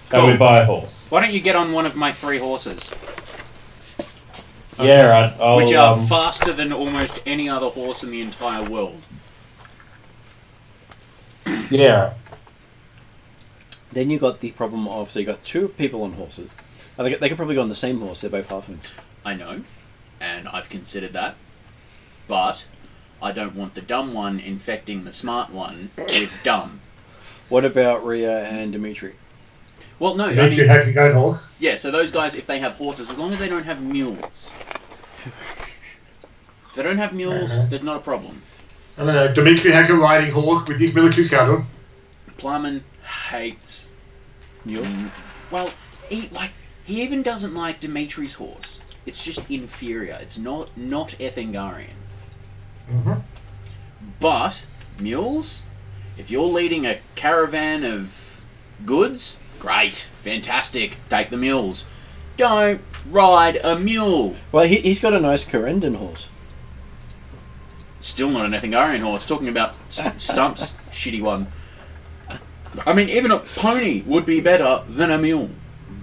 Cool. Can we buy a horse? Why don't you get on one of my 3 horses? Yeah, right. I'll, Which are faster than almost any other horse in the entire world. yeah. Then you got the problem of, so you got 2 people on horses. They could probably go on the same horse, they're both halflings. I know, and I've considered that. But I don't want the dumb one infecting the smart one with dumb. What about Rhea and Dimitri? Well, no, I Dimitri mean, has his own horse. yeah, so those guys, if they have horses, as long as they don't have mules. If they don't have mules, there's not a problem. I don't know. Dimitri has a riding horse with his military saddle. Plumman hates... Mule? Well, he even doesn't like Dimitri's horse. It's just inferior. It's not Ethengarian. Mm-hmm. But mules, if you're leading a caravan of goods, great, fantastic, take the mules. Don't ride a mule. Well, he's got a nice Corendon horse. Still not an Ethengarian horse. Talking about Stump's shitty one. I mean, even a pony would be better than a mule.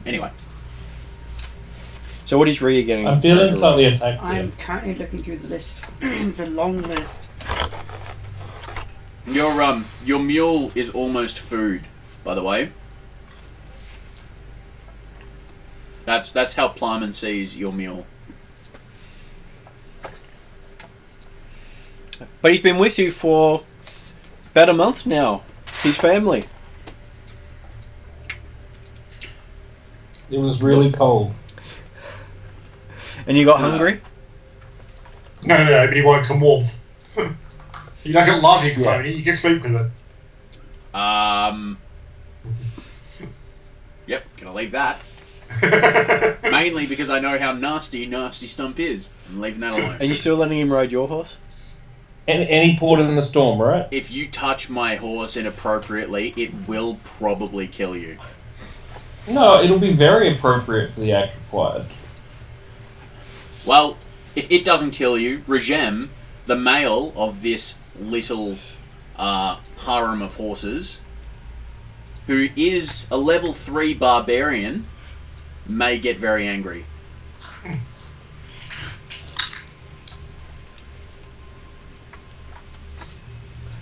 Anyway. So what is Rhea getting? I'm feeling slightly attacked here. I'm currently looking through the list, the long list. Your mule is almost food, by the way. That's how Plyman sees your mule. But he's been with you for about a month now. His family. It was really cold. And you got hungry? No, but he wanted some warmth. He doesn't love his pony, he can sleep with it. Yep, gonna leave that. Mainly because I know how nasty Stump is. I'm leaving that alone. Are you still letting him ride your horse? Any port in the storm, right? If you touch my horse inappropriately, it will probably kill you. No, it'll be very appropriate for the act required. Well, if it doesn't kill you, Regem, the male of this little harem of horses, who is a level 3 barbarian, may get very angry.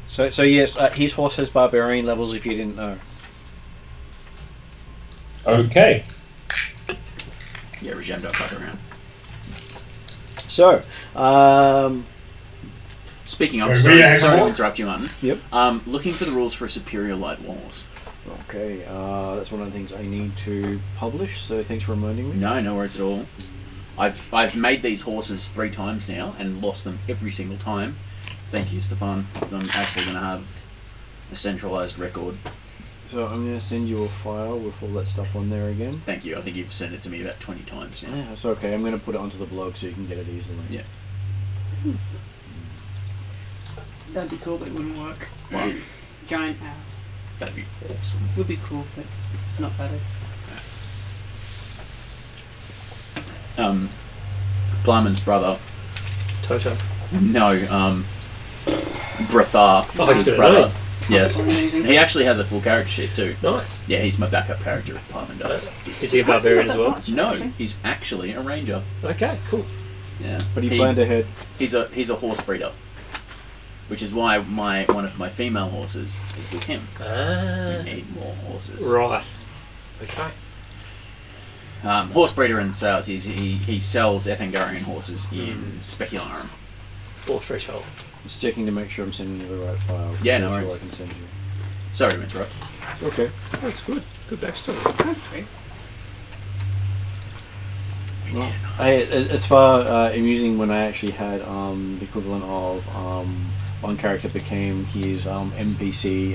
So yes, his horse has barbarian levels if you didn't know. Okay. Yeah, Regem, don't fuck around. So, Speaking of, Wait, sorry Rhea has a to horse? interrupt you, Martin. Yep. Looking for the rules for a superior light horse. Okay, that's one of the things I need to publish, so thanks for reminding me. No worries at all. I've made these horses 3 times now and lost them every single time. Thank you, Stefan. I'm actually going to have a centralised record. So I'm going to send you a file with all that stuff on there again. Thank you. I think you've sent it to me about 20 times now. Yeah, it's okay. I'm going to put it onto the blog so you can get it easily. Yeah. That'd be cool, but it wouldn't work. Wow. Giant owl. That'd be awesome. Would be cool, but it's not better. Plyman's brother. Toto. No, Brethar. Oh, he's his got a brother. name. Yes. He actually has a full character sheet too. Nice. Yeah, he's my backup character if Plyman does. Is he a barbarian as well? No, he's actually a ranger. Okay, cool. Yeah. But he planned ahead. He's a horse breeder. Which is why one of my female horses is with him. Ah. We need more horses. Right. Okay. Horse breeder and sales. He sells Ethangarian horses in Specularum. Or threshold. Just checking to make sure I'm sending you the right file. Yeah, no That's all worries. I can send you. Sorry to interrupt. It's okay. That's good. Good backstory. Okay. Well, it's far amusing when I actually had the equivalent of one character became his NPC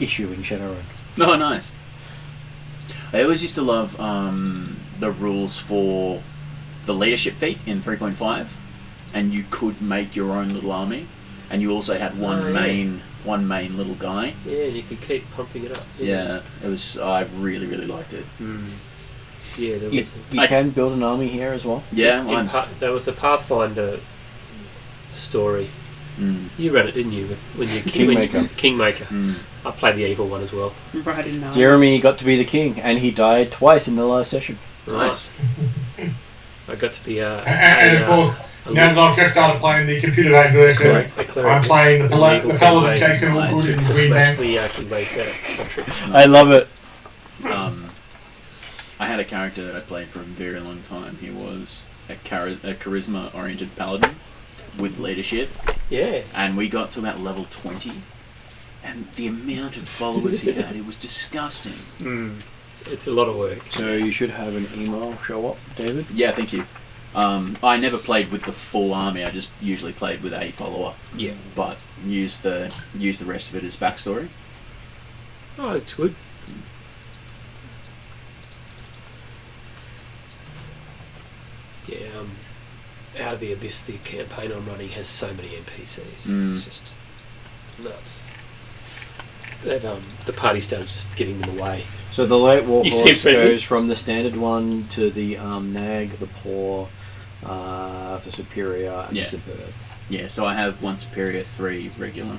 issue in Shadowrun. Oh, nice. I always used to love the rules for the leadership feat in 3.5, and you could make your own little army, and you also had one main little guy. Yeah, and you could keep pumping it up. Yeah, it was. I really liked it. Yeah, there You, was. you can build an army here as well. Yeah, There was the Pathfinder story. You read it, didn't you? When you Kingmaker. Kingmaker. Mm. I played the evil one as well. Right in now. Jeremy got to be the king, and he died twice in the last session. Nice. I got to be And of course, now that I've just started playing the computer-made version, I'm playing the Paladin Jason Woodward in the Green smash Man. the Kingmaker country. I love it. I had a character that I played for a very long time. He was a charisma-oriented paladin with leadership. Yeah. And we got to about level 20. And the amount of followers he had, it was disgusting. It's a lot of work. So you should have an email show up, David. Yeah, thank you. I never played with the full army. I just usually played with a follower. Yeah. But used the rest of it as backstory. Oh, it's good. Yeah, Out of the Abyss, the campaign I'm running has so many NPCs. It's just nuts. They've the party started just giving them away. So the light war You seem horse friendly. goes from the standard one to the nag, the poor, the superior, and Yeah. the superb. Yeah, so I have 1 superior, 3 regular.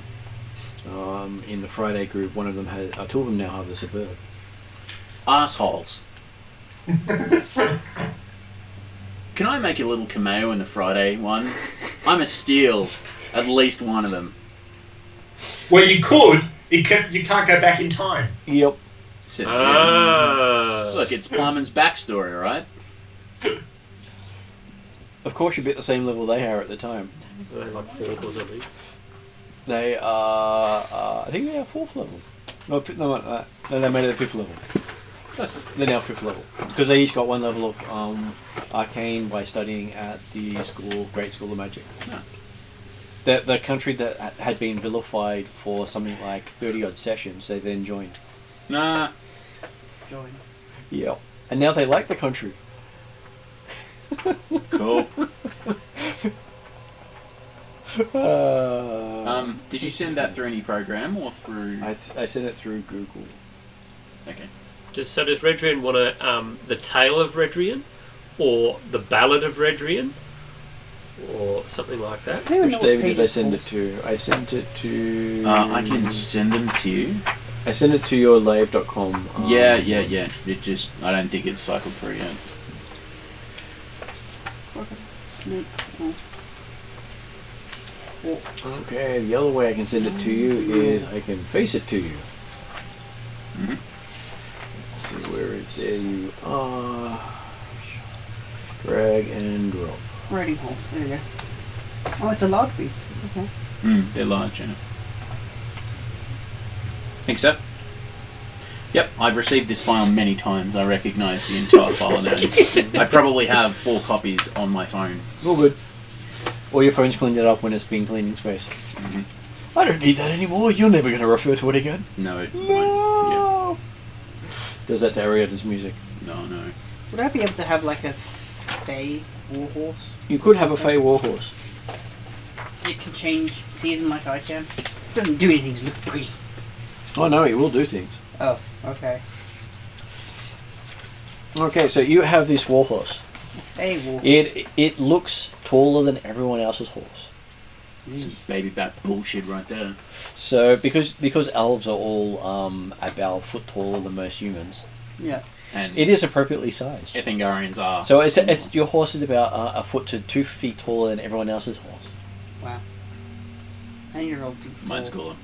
In the Friday group, one of them had, two of them now have the superb. Assholes. Can I make a little cameo in the Friday one? I'm a steal at least one of them. Well, you could, except you can't go back in time. Yep. Says Ah. Look, it's Plumman's backstory, right? Of course, you'd be at the same level they are at the time. They're like 4th or something. They are, I think they are 4th level. No, no, they made it the 5th level. They're now 5th level. Because they each got 1 level of arcane by studying at the school, Great School of Magic. Ah. The country that had been vilified for something like 30 odd sessions, they then joined. Nah. Join. Yeah. And now they like the country. Cool. Uh, Did you send that through any program or through... I sent it through Google. Okay. Does Redrian want the Tale of Redrian? Or the Ballad of Redrian? Or something like that? Which David did I send it to? I sent it to... I can send them to you. I sent it to your live.com. Yeah. It just... I don't think it's cycled through yet. Snake. Okay, the other way I can send it to you is I can face it to you. Mm-hmm. Let's see, where is there you are. Drag and drop. Riding horse. There you go. Oh, it's a large beast. Okay. They're large, yeah. Except, yep, I've received this file many times. I recognise the entire file now. I probably have 4 copies on my phone. All good. Or your phone's cleaned it up when it's been cleaning space. Mm-hmm. I don't need that anymore. You're never going to refer to it again. No, it won't. No. Does that to Arietta's music? Yeah. No. Would I be able to have like a Fey warhorse? You could have a Fey warhorse. It can change season like I can. It doesn't do anything to look pretty. Oh no, it will do things. Oh, okay. Okay, so you have this warhorse. Fey warhorse. It looks taller than everyone else's horse. Some baby back bullshit right there. So because elves are all about a foot taller than most humans, Yeah. And it is appropriately sized. Ethengarians are. So similar. it's your horse is about a foot to 2 feet taller than everyone else's horse. Wow. And you're old too. Mine's cooler.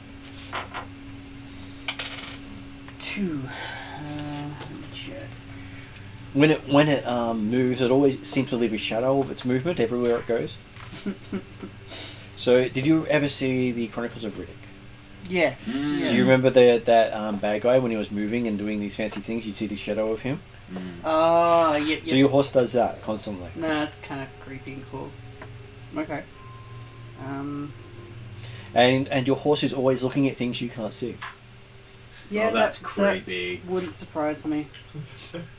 2. Let me check. When it moves, it always seems to leave a shadow of its movement everywhere it goes. So, did you ever see the Chronicles of Riddick? Yeah. Do you remember that bad guy when he was moving and doing these fancy things? You'd see the shadow of him. Oh, yeah. So your horse does that constantly. No, that's kind of creepy and cool. Okay. And your horse is always looking at things you can't see. Yeah, Oh, that's that creepy. wouldn't surprise me.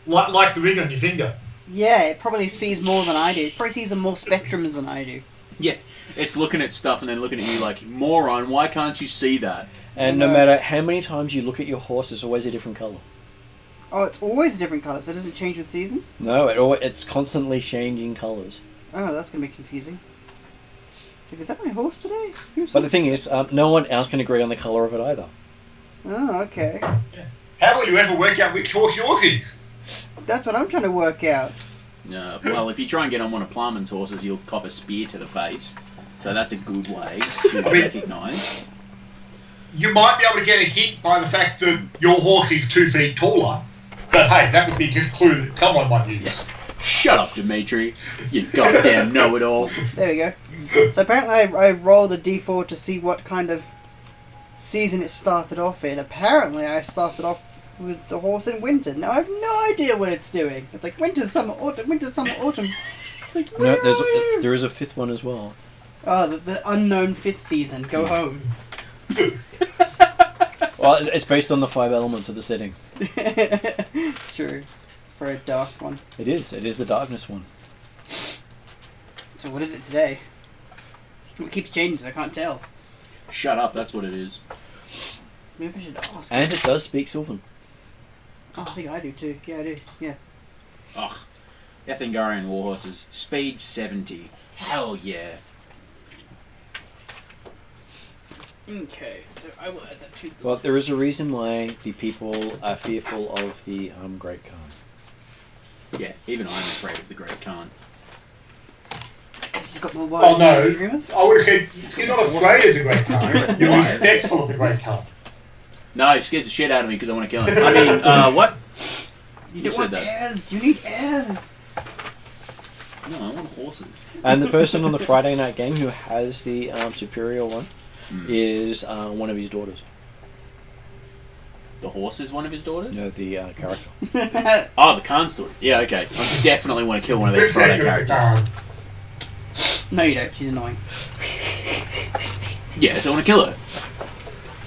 Like the ring on your finger. Yeah, it probably sees more than I do. It probably sees more spectrums than I do. Yeah, it's looking at stuff and then looking at you like, moron, why can't you see that? And no matter how many times you look at your horse, it's always a different colour. Oh, it's always a different colour, so it doesn't change with seasons? No, it's constantly changing colours. Oh, that's going to be confusing. Like, is that my horse today? But the thing is, no one else can agree on the colour of it either. Oh, okay. How will you ever work out which horse yours is? That's what I'm trying to work out. Well, if you try and get on one of Plumman's horses, you'll cop a spear to the face. So that's a good way to recognise. You might be able to get a hint by the fact that your horse is 2 feet taller. But hey, that would be just a clue that someone might use. Yeah. Shut up, Dimitri. You goddamn know-it-all. There we go. So apparently I rolled a d4 to see what kind of season it started off in. Apparently I started off with the horse in winter. Now I have no idea what it's doing. It's like winter, summer, autumn, winter, summer, autumn. It's like, No, where are you? there is a 5th one as well. Oh, the unknown 5th season. Go home. Well, it's based on the 5 elements of the setting. True. It's probably a dark one. It is the darkness one. So what is it today? It keeps changing, so I can't tell. Shut up, that's what it is. Maybe I should ask. And it does speak Sylvan. Oh, I think I do too. Yeah, I do. Yeah. Ugh. Ethengarian warhorses. Speed 70. Hell yeah. Okay, so I will add that to the Well, there is a reason why the people are fearful of the Great Khan. Yeah, even I'm afraid of the Great Khan. This has got more Oh wires no, than you dream of. I would have said you're not afraid of the Great Khan. You're respectful of the Great Khan. No, he scares the shit out of me because I want to kill him. I mean, what? You Who don't said want that? heirs. You need heirs. No, I want horses. And the person on the Friday night game who has the superior one is one of his daughters. The horse is one of his daughters? No, the character. Oh, the Khan's daughter. Yeah, okay. I definitely want to kill one of these Friday characters. No, you don't. She's annoying. Yeah, so I want to kill her.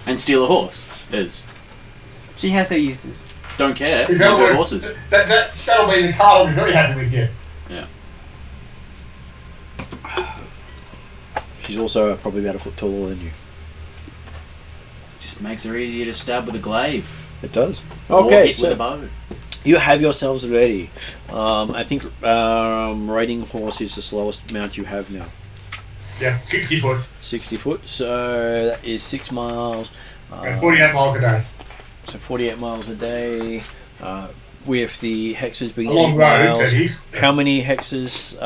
And steal a horse. She has her uses. Don't care. Is Not that good what- horses. That'll be the card I'll be very happy with you. Yeah. She's also probably about a foot taller than you. Just makes her easier to stab with a glaive. It does. Or Okay, hit with a so bow. you have yourselves ready. I think riding horse is the slowest mount you have now. Yeah, 60 foot 60 foot, so that is 6 miles. and 48 miles a day. So 48 miles a day. With the hexes being A long 8 road, miles. that is. How many hexes,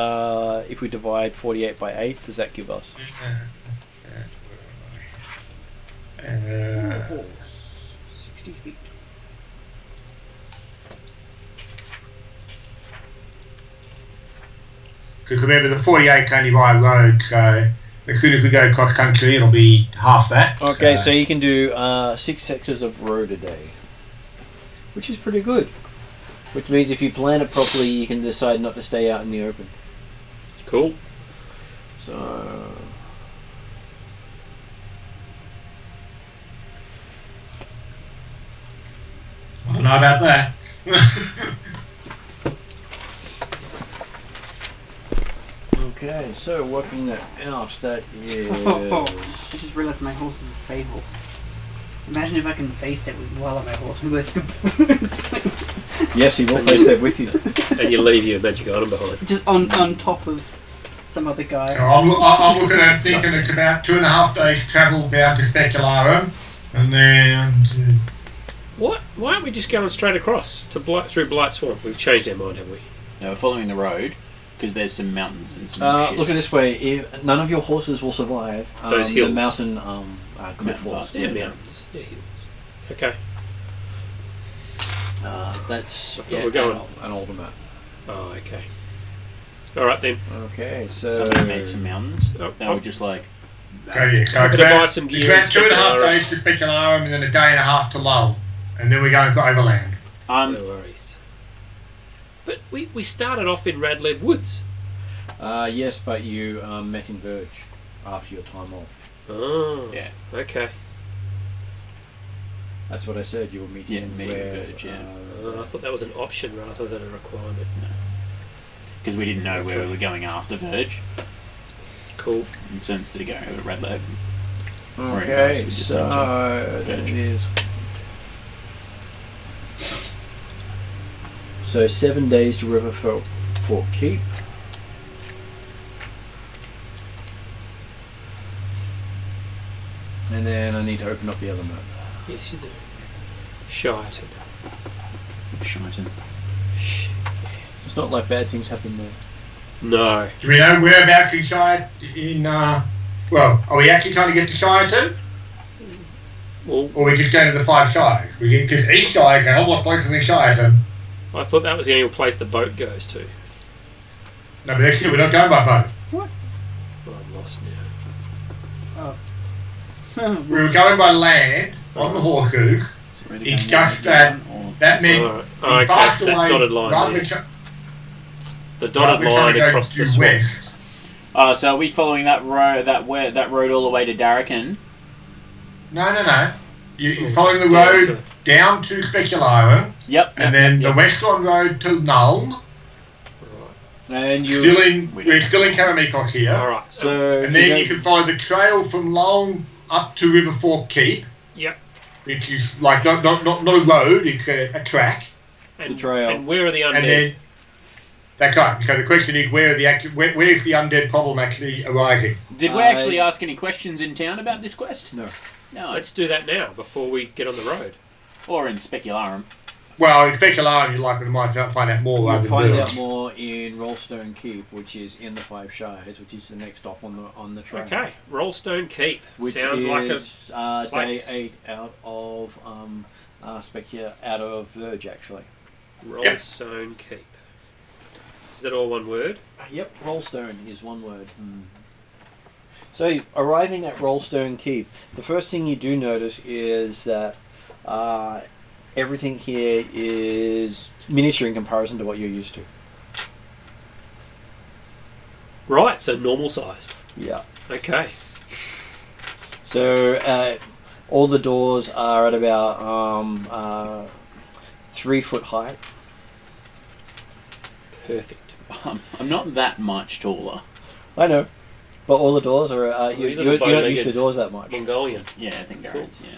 if we divide 48 by 8, does that give us? 60 feet. Because remember, the 48's only by road, so as soon as we go cross country, it'll be half that. Okay, so you can do 6 hectares of road a day, which is pretty good. Which means if you plan it properly, you can decide not to stay out in the open. Cool. So... I don't know about that. Okay, so working that out, that is... I just realised my horse is a fey horse. Imagine if I can face step while I'm a horse. We both Yes, he will face step with you. And you leave your magic item behind. just on top of some other guy. So I'm looking at thinking it's about 2.5 days travel down to Specularum, and then just... What? Why aren't we just going straight across to through Blight Swamp? We've changed our mind, have we? No, we're following the road because there's some mountains and some shit. Look at it this way: if none of your horses will survive Those hills. the mountain cliff Mountain walls. pass, Yeah, Yeah. mountains. Yeah, hills. Okay. That's I thought we're going- an older map. Oh, okay. All right then. Okay, so Somebody made some mountains. Oh, They were just like, Okay, yeah, so I'm it's gonna buy about, some it's gear. about in 2.5 Specularum. days to Specularum, and then a day and a half to Lull, and then we're going to overland. No worries. But we started off in Radleb Woods. yes, but you met in Verge after your time off. Oh. Yeah. Okay. That's what I said. You were meeting Yeah, meeting where, Verge, yeah. I thought that was an option rather than a requirement. because we didn't know where we were going after Verge. Cool. And so instead of going over to Red Lab. Okay, Ringrise, we just so went to that Verge. is. So 7 days to Riverfort Keep. And then I need to open up the other map. Yes, you do. Shite. Shiton. It's not like bad things happen there. No. Do we know whereabouts in Shire? Well, are we actually trying to get to Shireton, Well, or are we just going to the 5 Shires? Because East Shire is a whole lot closer than Shireton. I thought that was the only place the boat goes to. No, but actually we're not going by boat. Oh, I'm lost now. We were going by land on the horses. So where It's just that that meant Alright. the Okay, faster that way dotted line rather there. than The dotted line trying to across go the due swamp. west. So are we following that road all the way to Darrakan? No. You're Oh, following the just down road down to Specularum, Yep. and then the western road to Nuln. And you. We're still in Karameikos here. Alright. So And then you can follow the trail from Nuln up to River Fork Keep, Yep. which is like not a road, it's a track. And, trail. and where are the undead? And then that's right. So the question is, where's the undead problem actually arising? Did we actually ask any questions in town about this quest? No. No. Let's do that now before we get on the road. Or in Specularum. Well, in Specularum, you're likely to might find out more You'll rather than find Verge. out more in Rollstone Keep, which is in the 5 Shires, which is the next stop on the trail. Okay. Rollstone Keep. Which Sounds is like a day place. 8 out of out of Verge actually. Rollstone Keep. Is that all one word? Yep, Rollstone is one word. So arriving at Rollstone Keep, the first thing you do notice is that everything here is miniature in comparison to what you're used to. Right, so normal sized. Yeah. Okay. So all the doors are at about 3 foot height. Perfect. I'm not that much taller. I know, but all the doors are. you You little don't use bow-legged the doors that much. Mongolian. Yeah, I think Cool. Garrett's, yeah.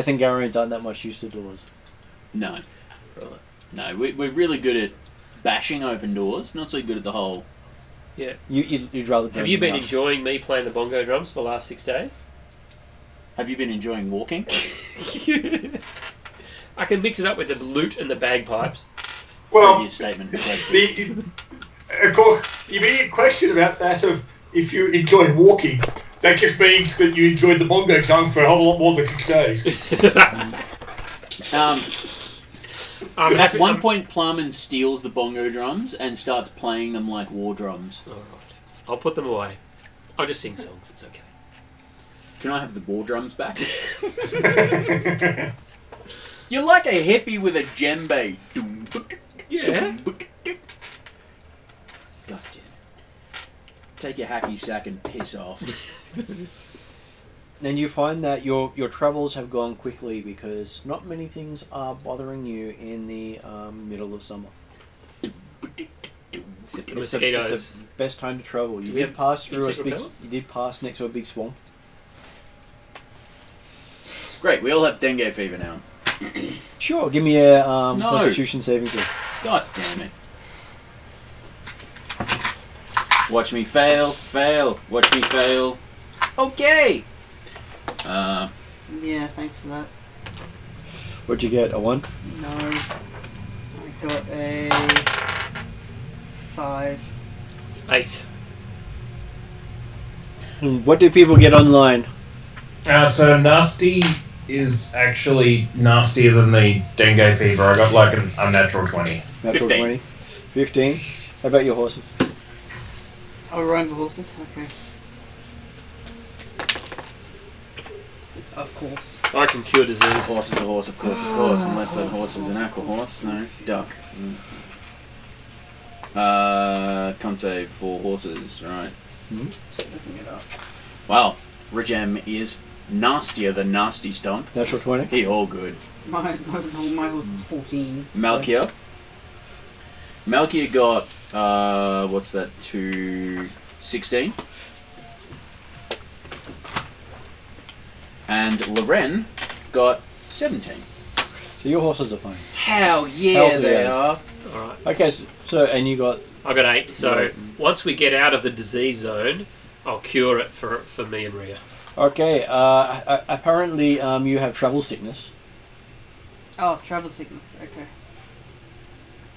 I think Garians aren't that much used to doors. No. Right. No, we're really good at bashing open doors, not so good at the whole... Yeah. You'd rather. Have you been enjoying me playing the bongo drums for the last 6 days? Have you been enjoying walking? I can mix it up with the lute and the bagpipes. Well, Previous statement. of course, the immediate question about that of if you enjoy walking, that just means that you enjoyed the bongo drums for a whole lot more than 6 days. At one point, Plumman steals the bongo drums and starts playing them like war drums. Alright. I'll put them away. I'll just sing songs. It's okay. Can I have the war drums back? You're like a hippie with a djembe. Yeah. God damn it. Take your hacky sack and piss off. And you find that your travels have gone quickly because not many things are bothering you in the middle of summer. Except the It's mosquitoes. the best time to travel. You Do we did have pass through a insect big. repellent? You did pass next to a big swamp. Great, we all have dengue fever now. Sure, give me a No. Constitution saving throw. God damn it. Watch me fail, watch me fail. Okay! Yeah, thanks for that. What'd you get? A 1? No. I got a 5. 8. What do people get online? So nasty is actually nastier than the dengue fever. I got like an unnatural 20. Natural 15. 20. 15. How about your horses? I'll run the horses. Okay. Of course. I can cure disease. A horse is a horse, of course, unless that horse is an aqua horse. No, duck. Con save for horses, right. Just looking it up. Wow, Regem is nastier than Nasty Stomp. Natural 20. He all good. My horse is 14. Malkia. Malkia got, what's that, to 16. And Loren got 17. So your horses are fine. Hell yeah, Healthy they as. are. Alright. Okay, so and you got I got 8. So once we get out of the disease zone, I'll cure it for me and Rhea. okay. Apparently, you have travel sickness. Oh, travel sickness. Okay.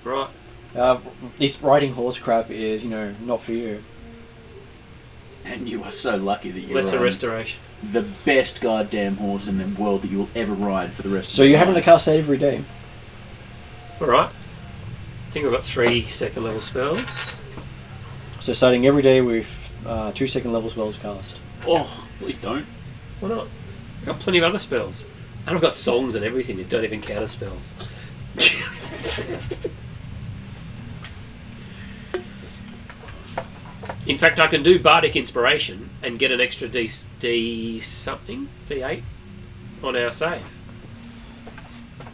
Right. This riding horse crap is, not for you. And you are so lucky that you're Lesser on restoration. the best goddamn horse in the world that you will ever ride for the rest of So your you're having to life. cast that every day. Alright. I think I've got 3 second level spells. So starting every day with 2 second level spells cast. Oh, please don't. Why not? I've got plenty of other spells. And I've got songs and everything that don't even count as spells. In fact, I can do Bardic Inspiration and get an extra D something, D8 on our save.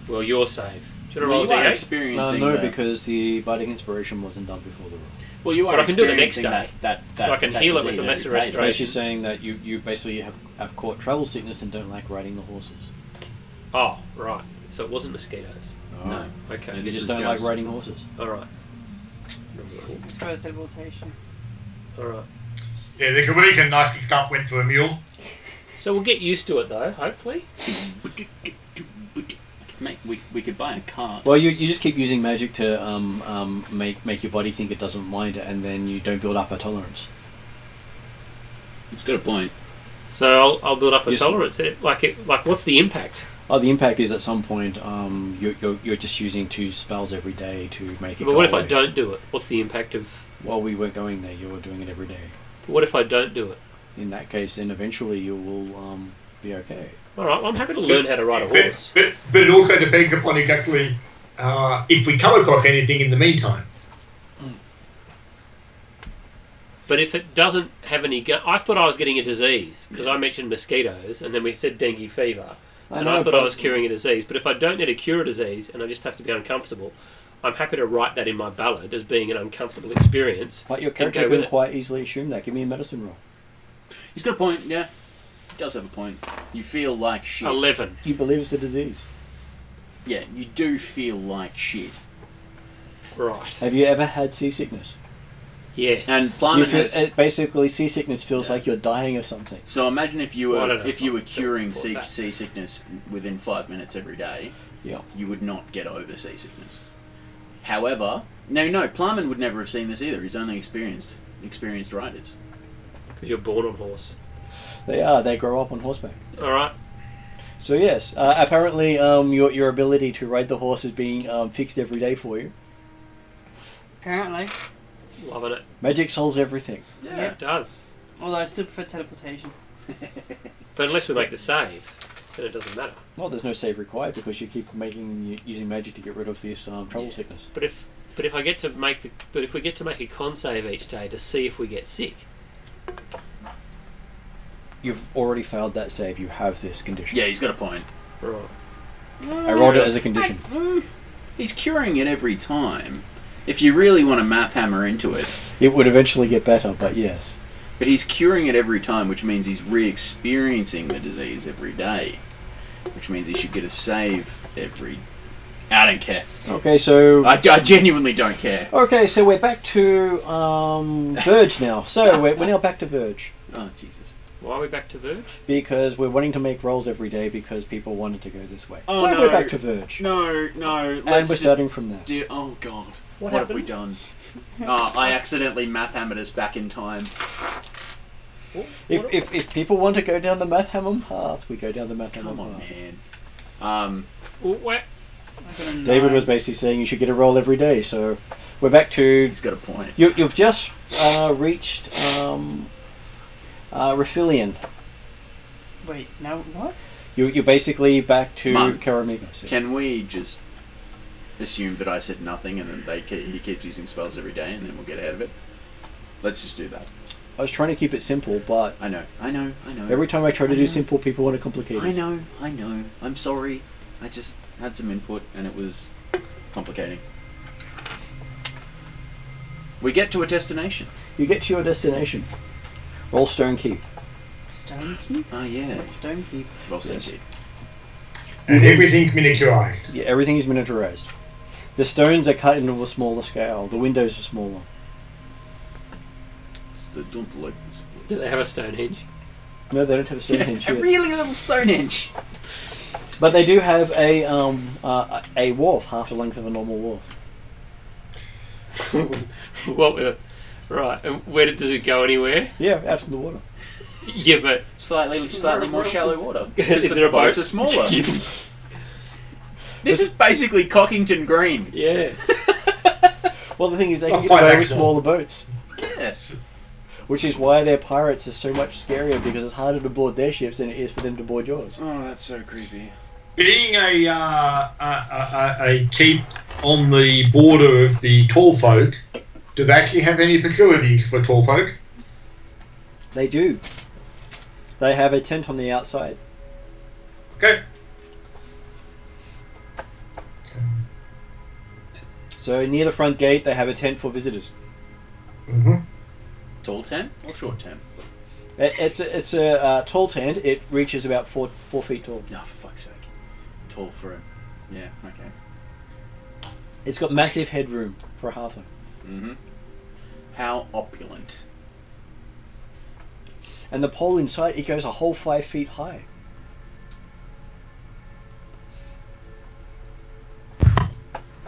Well, your save. Do you want to roll you are a D8? experiencing No, that. because the Bardic Inspiration wasn't done before the roll. Well, you are But I can do it the next experiencing day. That So I can that heal it with disease the lesser every day. So restoration. she's saying that you basically have caught travel sickness and don't like riding the horses. Oh, right. So it wasn't mosquitoes. No. Okay. No, You this just was don't like riding horses. Alright. Try teleportation. Alright. Yeah, there's a reason Nasty Stump went for a mule. So we'll get used to it though, hopefully. Mate, we could buy a car. Well, you just keep using magic to make your body think it doesn't mind it, and then you don't build up a tolerance. It's got a point. So I'll build up a Yes. tolerance. Like what's the impact? Oh, the impact is at some point you're just using 2 spells every day to make it. But go what if I away. don't do it? What's the impact of... While we weren't going there, you were doing it every day. But what if I don't do it? In that case, then eventually you will be okay. Alright, I'm happy to learn how to ride a horse. But it also depends upon exactly if we come across anything in the meantime. But if it doesn't have any... I thought I was getting a disease, because I mentioned mosquitoes, and then we said dengue fever. And I thought I was curing a disease. But if I don't need to cure a disease, and I just have to be uncomfortable, I'm happy to write that in my ballad as being an uncomfortable experience. But your and character go with can it. quite easily assume that. Give me a medicine roll. He's got a point, yeah. He does have a point. You feel like shit. 11. He believes the disease. Yeah, you do feel like shit. Right. Have you ever had seasickness? Yes. And You Plummet feel, has... basically, seasickness feels Yeah. like you're dying of something. So imagine if you Well, I were don't know if you were if I curing thought that. seasickness within 5 minutes every day, Yeah. you would not get over seasickness. However, no, Plummet would never have seen this either. He's only experienced riders. Because you're born on horse. They grow up on horseback. Alright. So yes, apparently your ability to ride the horse is being fixed every day for you. Apparently. Loving it. Magic solves everything. Yeah, it does. Although I still prefer teleportation. But unless we make the save, then it doesn't matter. Well, there's no save required because you keep using magic to get rid of this trouble Yeah. sickness. But if I get to make if we get to make a con save each day to see if we get sick. You've already failed that save. You have this condition. Yeah, he's got a point. Right. I rolled it as a condition. He's curing it every time. If you really want to math hammer into it. It would eventually get better, but yes. But he's curing it every time, which means he's re-experiencing the disease every day. Which means he should get a save every... I don't care. Okay, so... I genuinely don't care. Okay, so we're back to Verge now. So we're now back to Verge. Oh, Jesus. Why are we back to Verge? Because we're wanting to make rolls every day because people wanted to go this way. Oh, so no. we're back to Verge. No. And we're starting from there. Oh, God. What What have we happened? done? I accidentally math hammered us back in time. If people want to go down the math hammer path, we go down the math hammer Come on, path. man. What? David was basically saying you should get a roll every day, so we're back to... He's got a point. You've just reached Refillion. Wait, now what? You're basically back to Mum, Karameikos. Can we just assume that I said nothing and then he keeps using spells every day and then we'll get out of it? Let's just do that. I was trying to keep it simple, but I know. every time I try to do simple, people want to complicate it. I know. I'm sorry. I just had some input and it was complicating. We get to a destination. You get to your destination. Roll Stone Keep. Stone Keep? Oh, yeah. What's Stone Keep? Well, said, Yes. Keith. And everything's miniaturized. Yeah, everything is miniaturized. The stones are cut into a smaller scale. The windows are smaller. Still don't like this place. Do they have a Stonehenge? No, they don't have a Stonehenge A yet. really little Stonehenge. But they do have a wharf half the length of a normal wharf. Right, and does it go anywhere? Yeah, out in the water. Yeah, but Slightly more shallow water. Is Because there a boat? boats are smaller. This is basically Cockington Green. yeah. Well, the thing is, they Not can get quite away that with small. smaller boats. Yeah. Which is why their pirates are so much scarier, because it's harder to board their ships than it is for them to board yours. Oh, that's so creepy. Being a keep on the border of the tall folk, do they actually have any facilities for tall folk? They do. They have a tent on the outside. Okay. So near the front gate, they have a tent for visitors. Mm-hmm. Tall tent or short tent? It's a tall tent. It reaches about 4 feet tall. Oh, for fuck's sake. Tall for it. Yeah, okay. It's got massive headroom for a halfling. Mm-hmm. How opulent. And the pole inside, it goes a whole 5 feet high.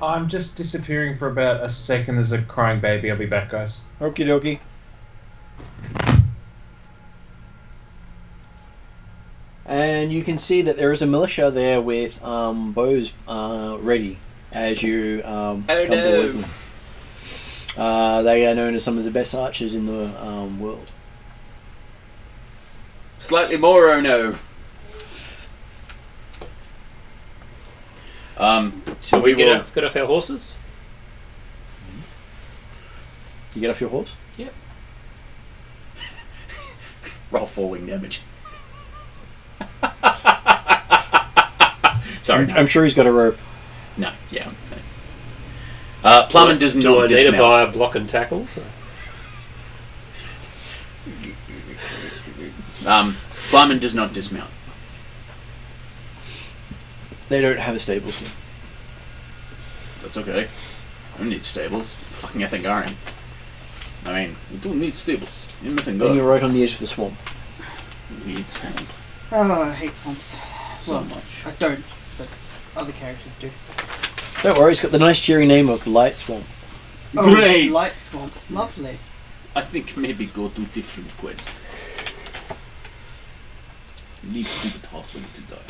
I'm just disappearing for about a second. There's a crying baby. I'll be back, guys. Okie dokie. And you can see that there is a militia there with bows ready as you come towards them. They are known as some of the best archers in the world. Slightly more, oh no. So we will get off our horses? You get off your horse? roll falling damage. Sorry, I'm sure he's got a rope. no, yeah. Plummet does Do not I need to dismount. buy a block and tackle? Plummet does not dismount. They don't have a stables here. That's okay. I don't need stables. Fucking Ethangarian. I mean, we don't need stables. In And you're Ethangarian. right on the edge of the swamp. We need swamp Oh, I hate swamps. so Well, much. I don't, but other characters do. Don't worry, it's got the nice cheery name of Light Swamp. Great! Light swamp. Lovely. I think maybe go to different quests. Leave stupid halfling to die.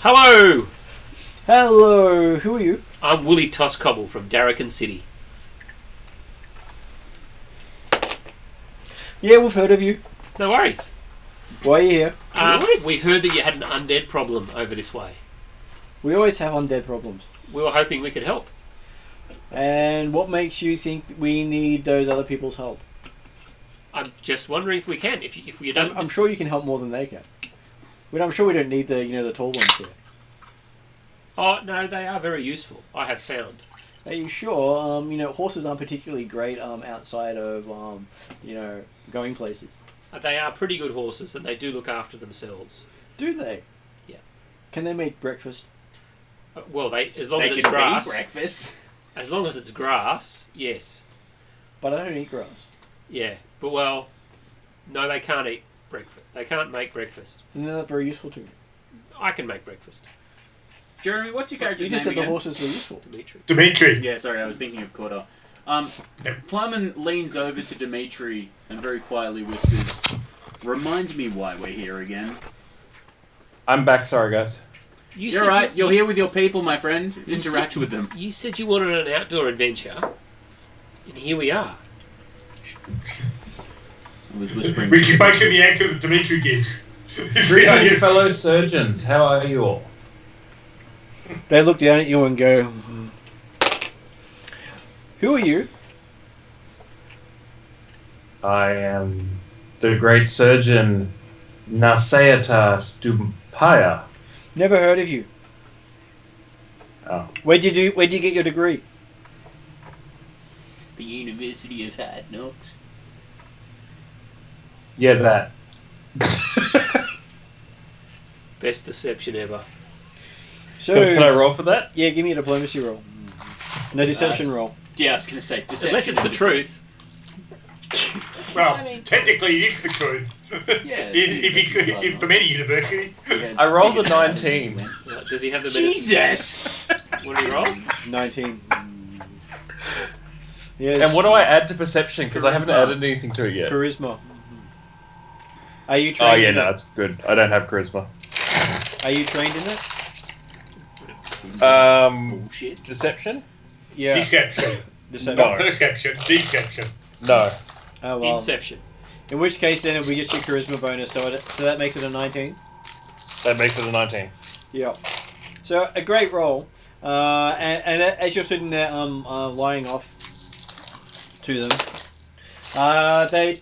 Hello! Hello, who are you? I'm Willie Toscobble from Darrakan City. Yeah, we've heard of you. No worries. Why are you here? We heard that you had an undead problem over this way. We always have undead problems. We were hoping we could help. And what makes you think we need those other people's help? I'm just wondering if we can. If we don't, I'm sure you can help more than they can. But I'm sure we don't need the tall ones here. Oh no, they are very useful. I have found. Are you sure? Horses aren't particularly great outside of going places. They are pretty good horses, and they do look after themselves. Do they? Yeah. Can they make breakfast? Well, as long They as it's can grass. eat breakfast. As long as it's grass, yes. But I don't eat grass. Yeah, but no, they can't eat breakfast. They can't make breakfast. And they're not very useful to me. I can make breakfast. Jeremy, what's your character's You just name said again? the horses were useful. Dimitri. Yeah, sorry, I was thinking of Cordar. Plumman leans over to Dimitri and very quietly whispers, "Remind me why we're here again." I'm back, sorry guys. You're right. You're here with your people, my friend. Interact with them. You said you wanted an outdoor adventure, and here we are. I was whispering. Which is basically the answer that Dimitri gives. Greetings, fellow surgeons. How are you all? They look down at you and go, "Who are you?" I am the great surgeon Naseata Stumpaya. Never heard of you. Oh. Where'd you get your degree? The University of Hard Knocks. Yeah, that. Best deception ever. So Can I roll for that? yeah, give me a diplomacy roll. No deception roll. Yeah, I was going to say deception. Unless it's the truth. Well, I mean- technically it is the truth. Yeah, if from any university. I rolled a 19. Does he have the medicine? Jesus! What did he roll? 19. Yes. And what do I add to perception? Because I haven't Charisma. added anything to it yet. Charisma. Are you trained Oh yeah, in no, it? that's good. I don't have charisma. Are you trained in it? Bullshit. Deception? Yeah. Deception. Deception. No. Not perception. Deception. No. Oh, well. Inception. In which case, then we just do charisma bonus, so that makes it a 19. That makes it a 19. Yeah. So a great roll, and as you're sitting there, lying off to them,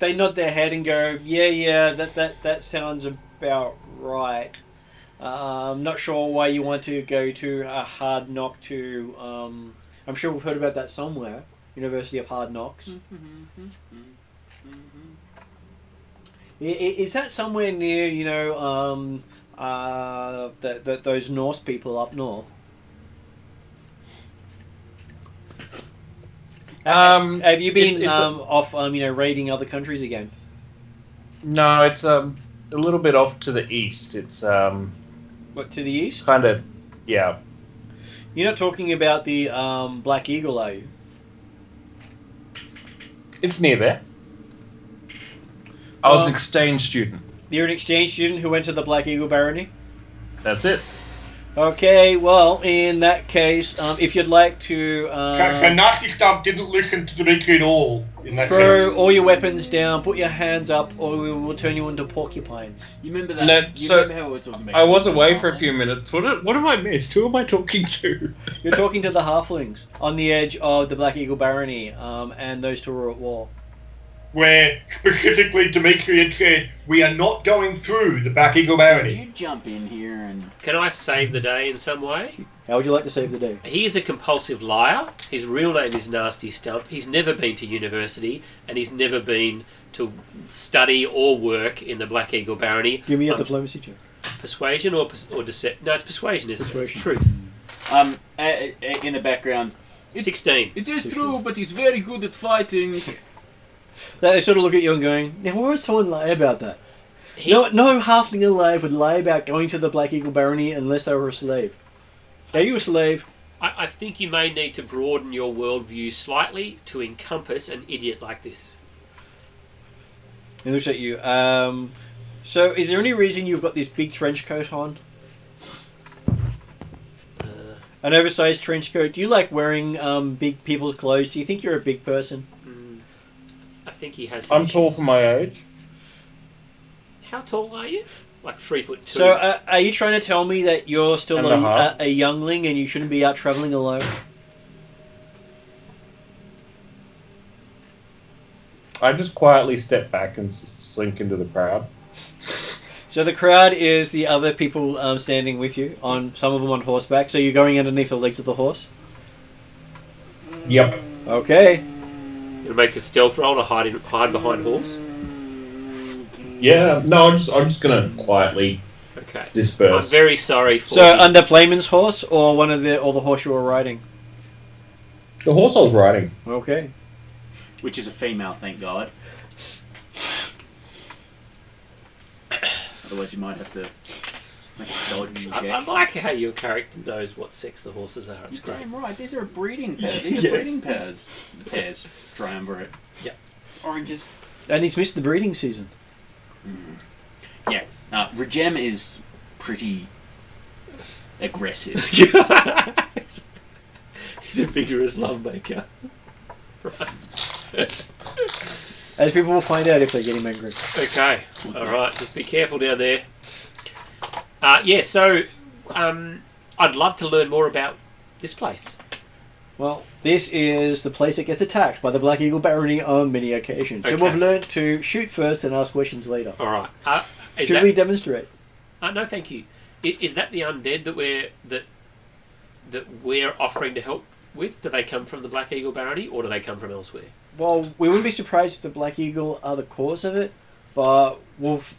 they nod their head and go, yeah, that sounds about right. Not sure why you want to go to a Hard Knock to. I'm sure we've heard about that somewhere. University of Hard Knocks. Is that somewhere near, those Norse people up north? Have you been it's off, raiding other countries again? No, it's a little bit off to the east. It's What, to the east? kind of, yeah. You're not talking about the Black Eagle, are you? It's near there. I was an exchange student. You're an exchange student who went to the Black Eagle Barony? That's it. Okay, well, in that case, if you'd like to So Nasty Stump didn't listen to Dimitri at all in that throw sense. all your weapons down, put your hands up, or we will turn you into porcupines. You remember that? No, you so remember how we were talking about I was away for a few minutes. What have I missed? Who am I talking to? You're talking to the halflings on the edge of the Black Eagle Barony, and those two are at war. Where specifically Dimitri had said, we are not going through the Black Eagle Barony. You jump in here and... Can I save the day in some way? How would you like to save the day? He is a compulsive liar. His real name is Nasty Stump. He's never been to university, and he's never been to study or work in the Black Eagle Barony. Give me a diplomacy check. Persuasion or deception? No, it's persuasion, isn't it? It's Persuasion. truth. In the background... 16. It is true, but he's very good at fighting. They sort of look at you and going, now why would someone lie about that? He- No halfling alive would lie about going to the Black Eagle Barony unless they were a slave. Are you a slave? I think you may need to broaden your worldview slightly to encompass an idiot like this. He looks at you. So is there any reason you've got this big trench coat on? An oversized trench coat? Do you like wearing big people's clothes? Do you think you're a big person? I think he has some I'm tall issues. for my age. How tall are you? Like 3'2". So, are you trying to tell me that you're still And a half. a youngling and you shouldn't be out traveling alone? I just quietly step back and slink into the crowd. So the crowd is the other people standing with you, on some of them on horseback. So you're going underneath the legs of the horse? Yep. Okay. You'll make a stealth roll to hide behind horse. Yeah. No, I'm just gonna quietly Okay. I'm disperse. very sorry for So you. under Playman's horse or the horse you were riding? The horse I was riding. Okay. Which is a female, thank God. Otherwise, you might have to make a dodge check. I like how your character knows what sex the horses are. It's You're great. damn right. These are a breeding pair. These are Yes. breeding pairs. Pairs. Triumvirate. Oranges. And he's missed the breeding season. Yeah. Regem is pretty aggressive. He's a vigorous lovemaker. Right. As people will find out if they get him angry. Okay. Alright, just be careful down there. So I'd love to learn more about this place. Well, this is the place that gets attacked by the Black Eagle Barony on many occasions. So Okay. we've learned to shoot first and ask questions later. Alright. Should we demonstrate? No, thank you. Is that the undead that we're offering to help with? Do they come from the Black Eagle Barony or do they come from elsewhere? Well, we wouldn't be surprised if the Black Eagle are the cause of it, but we've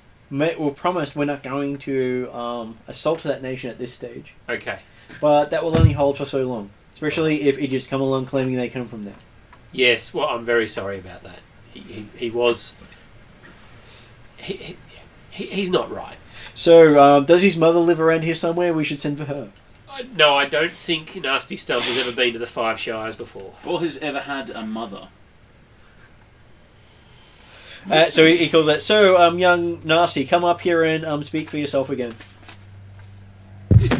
promised we're not going to assault that nation at this stage. Okay. But that will only hold for so long, especially if idiots come along claiming they come from there. Yes, well, I'm very sorry about that. He was... He's not right. So, does his mother live around here somewhere? We should send for her. No, I don't think Nasty Stump has ever been to the Five Shires before. Or has ever had a mother. So he calls it. So, young Nasty, come up here and speak for yourself again. It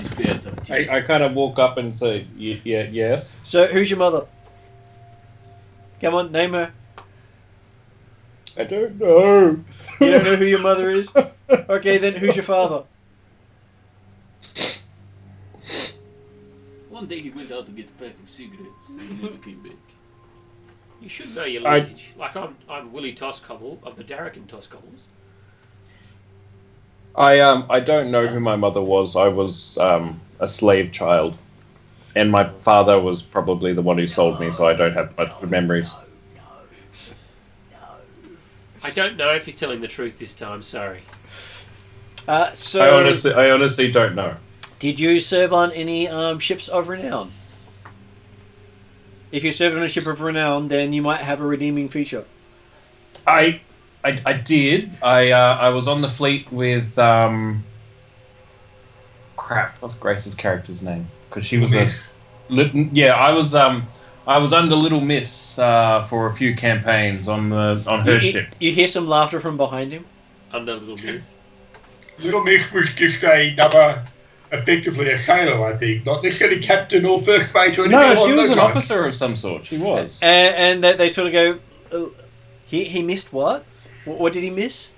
is better. I kind of walk up and say, yes. So, who's your mother? Come on, name her. I don't know. You don't know who your mother is? Okay, then who's your father? One day he went out to get a pack of cigarettes and never came back. You should know your lineage. Like, I'm Willie Toscobble of the Darrican Toscobbles. I don't know who my mother was. I was a slave child, and my father was probably the one who sold me, so I don't have much good memories. I don't know if he's telling the truth this time, sorry. So, I honestly don't know. did you serve on any ships of renown? If you served on a ship of renown, then you might have a redeeming feature. I did. I was on the fleet with crap. What's Grace's character's name? Because she was Miss. I was under Little Miss for a few campaigns on her ship. You hear some laughter from behind him. Under Little Miss. Little Miss was just another, effectively a sailor, I think. Not necessarily captain or first mate or anything. No, along she was those an lines. officer of some sort. She was. And they sort of go, he missed what? What did he miss?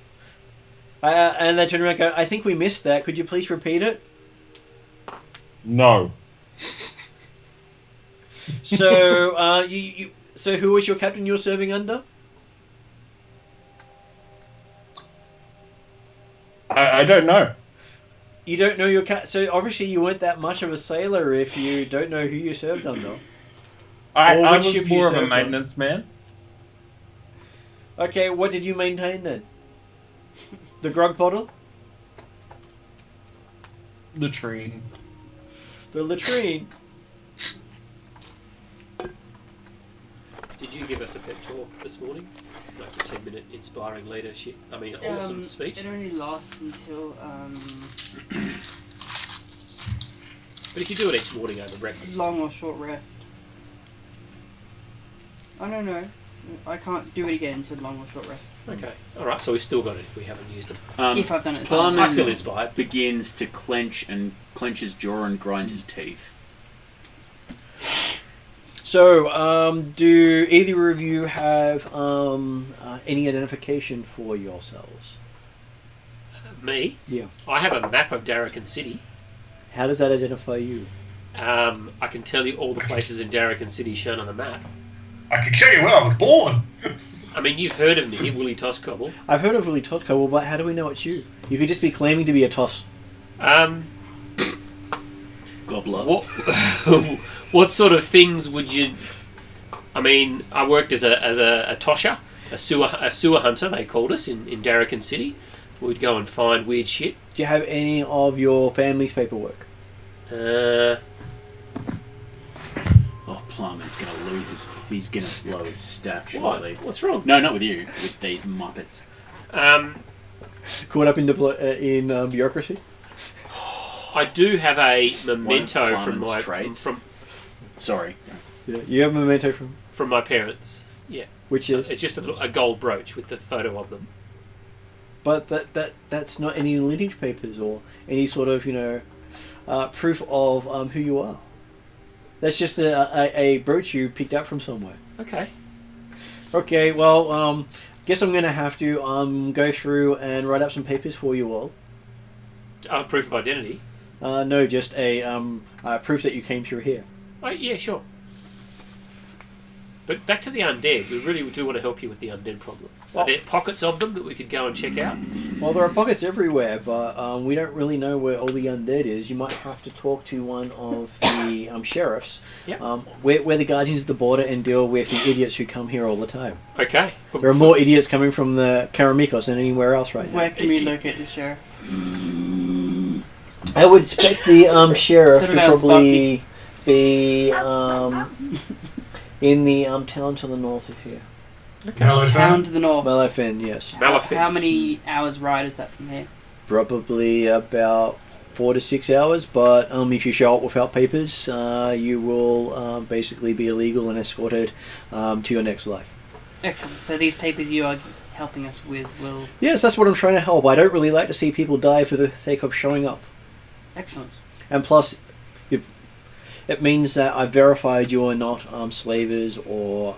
And they turn around and go, I think we missed that. Could you please repeat it? No. So, so who was your captain you were serving under? I don't know. You don't know your so obviously you weren't that much of a sailor if you don't know who you served under. I which ship was you more of a served on? maintenance man. Okay, what did you maintain then? The grog bottle? Latrine. The latrine? Did you give us a pep talk this morning? Like a 10-minute inspiring leadership? I mean, awesome speech. It only lasts until But if you do it each morning over breakfast. long or short rest. I don't know. I can't do it again until long or short rest. Okay. Alright, so we've still got it if we haven't used it. If I've done it. Plum I feel inspired. begins to clench his jaw and grind his teeth. So, do either of you have any identification for yourselves? Me? Yeah. I have a map of Darrakan City. How does that identify you? I can tell you all the places in Darrakan City shown on the map. I can tell you where I was born. I mean, you've heard of me, Willie Toscobble. I've heard of Willie Totco, but how do we know it's you? You could just be claiming to be a toss. Gobbler. What sort of things would you... I mean, I worked as a tosher, a sewer hunter, they called us, in Darrakan City. We'd go and find weird shit. Do you have any of your family's paperwork? Oh, Plumman's going to lose his... He's going to blow his stack shortly. What's wrong? No, not with you. With these muppets. Caught up in bureaucracy? I do have a memento One of from my... traits. Sorry. Yeah, you have a memento From my parents. Yeah. which is... It's just a gold brooch with the photo of them. But that's not any lineage papers or any sort of, proof of who you are. That's just a brooch you picked up from somewhere. Okay. Okay, well, guess I'm going to have to go through and write up some papers for you all. Proof of identity? No, just a proof that you came through here. Oh, yeah, sure. But back to the undead. We really do want to help you with the undead problem. Are there pockets of them that we could go and check out? Well, there are pockets everywhere, but we don't really know where all the undead is. You might have to talk to one of the sheriffs. Yep. We're the guardians of the border and deal with the idiots who come here all the time. Okay. There are more idiots coming from the Karameikos than anywhere else right now. Where can we locate the sheriff? I would expect the sheriff Sit to down, probably be in the town to the north of here. Okay. Town to the north. Malafin, yes. Malafin. How many hours ride is that from here? Probably about 4 to 6 hours, but if you show up without papers, you will basically be illegal and escorted to your next life. Excellent. So these papers you are helping us with will... Yes, that's what I'm trying to help. I don't really like to see people die for the sake of showing up. Excellent. And plus, it means that I've verified you are not slavers or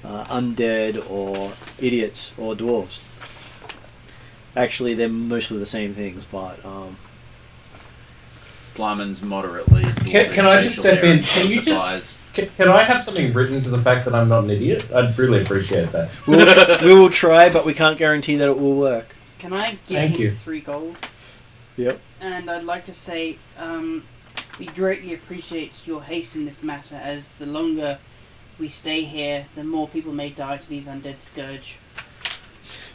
undead or idiots or dwarves. Actually, they're mostly the same things, but... Plumman's moderately... Can I just step in? Can you surprise. Can I have something written to the fact that I'm not an idiot? I'd really appreciate that. we will try, but we can't guarantee that it will work. Can I give Thank him you. 3 gold? Yep. And I'd like to say, we greatly appreciate your haste in this matter, as the longer we stay here, the more people may die to these undead scourge.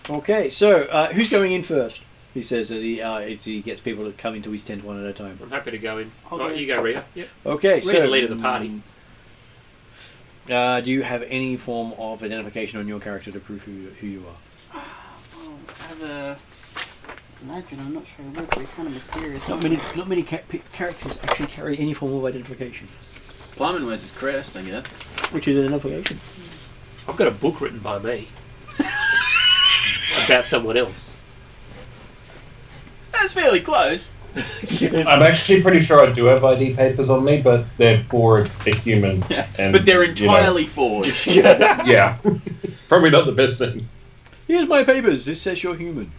Okay, so who's going in first? He says as he gets people to come into his tent one at a time. I'm happy to go in. I'll Right, go you go, Rhea. Yep. Okay, Rhea's so the leader of the party. do you have any form of identification on your character to prove who you are? Well, as a legend, I'm not sure it would, but it's kind of mysterious. Not many characters actually carry any form of identification. Plumman wears his crest, I guess. Which is an identification. I've got a book written by me about someone else. That's fairly close. I'm actually pretty sure I do have ID papers on me, but they're for a human. And, But they're entirely forged. Yeah. Probably not the best thing. Here's my papers. This says you're human.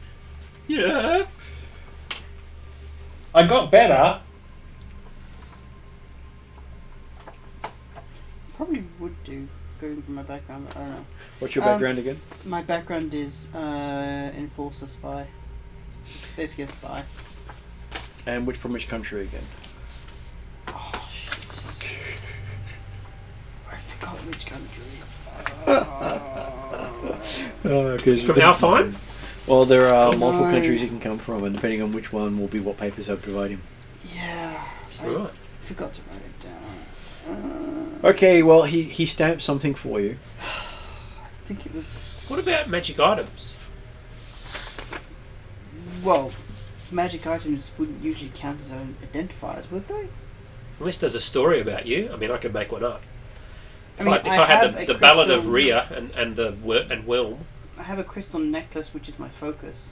Yeah. I got better. Probably would do, going from my background, but I don't know. What's your background again? My background is enforcer spy. Basically a spy. And from which country again? Oh shit. I forgot which country. From our fine? Well, there are multiple Fine. countries you can come from, and depending on which one will be what papers I provide him. Yeah. Right. I forgot to write it down. Okay, well, he stamped something for you. I think it was... What about magic items? Well, magic items wouldn't usually count as own identifiers, would they? Unless there's a story about you. I mean, I could make one up. I mean, If I had have the a Ballad of crystal- Rhea and Whelm. I have a crystal necklace, which is my focus,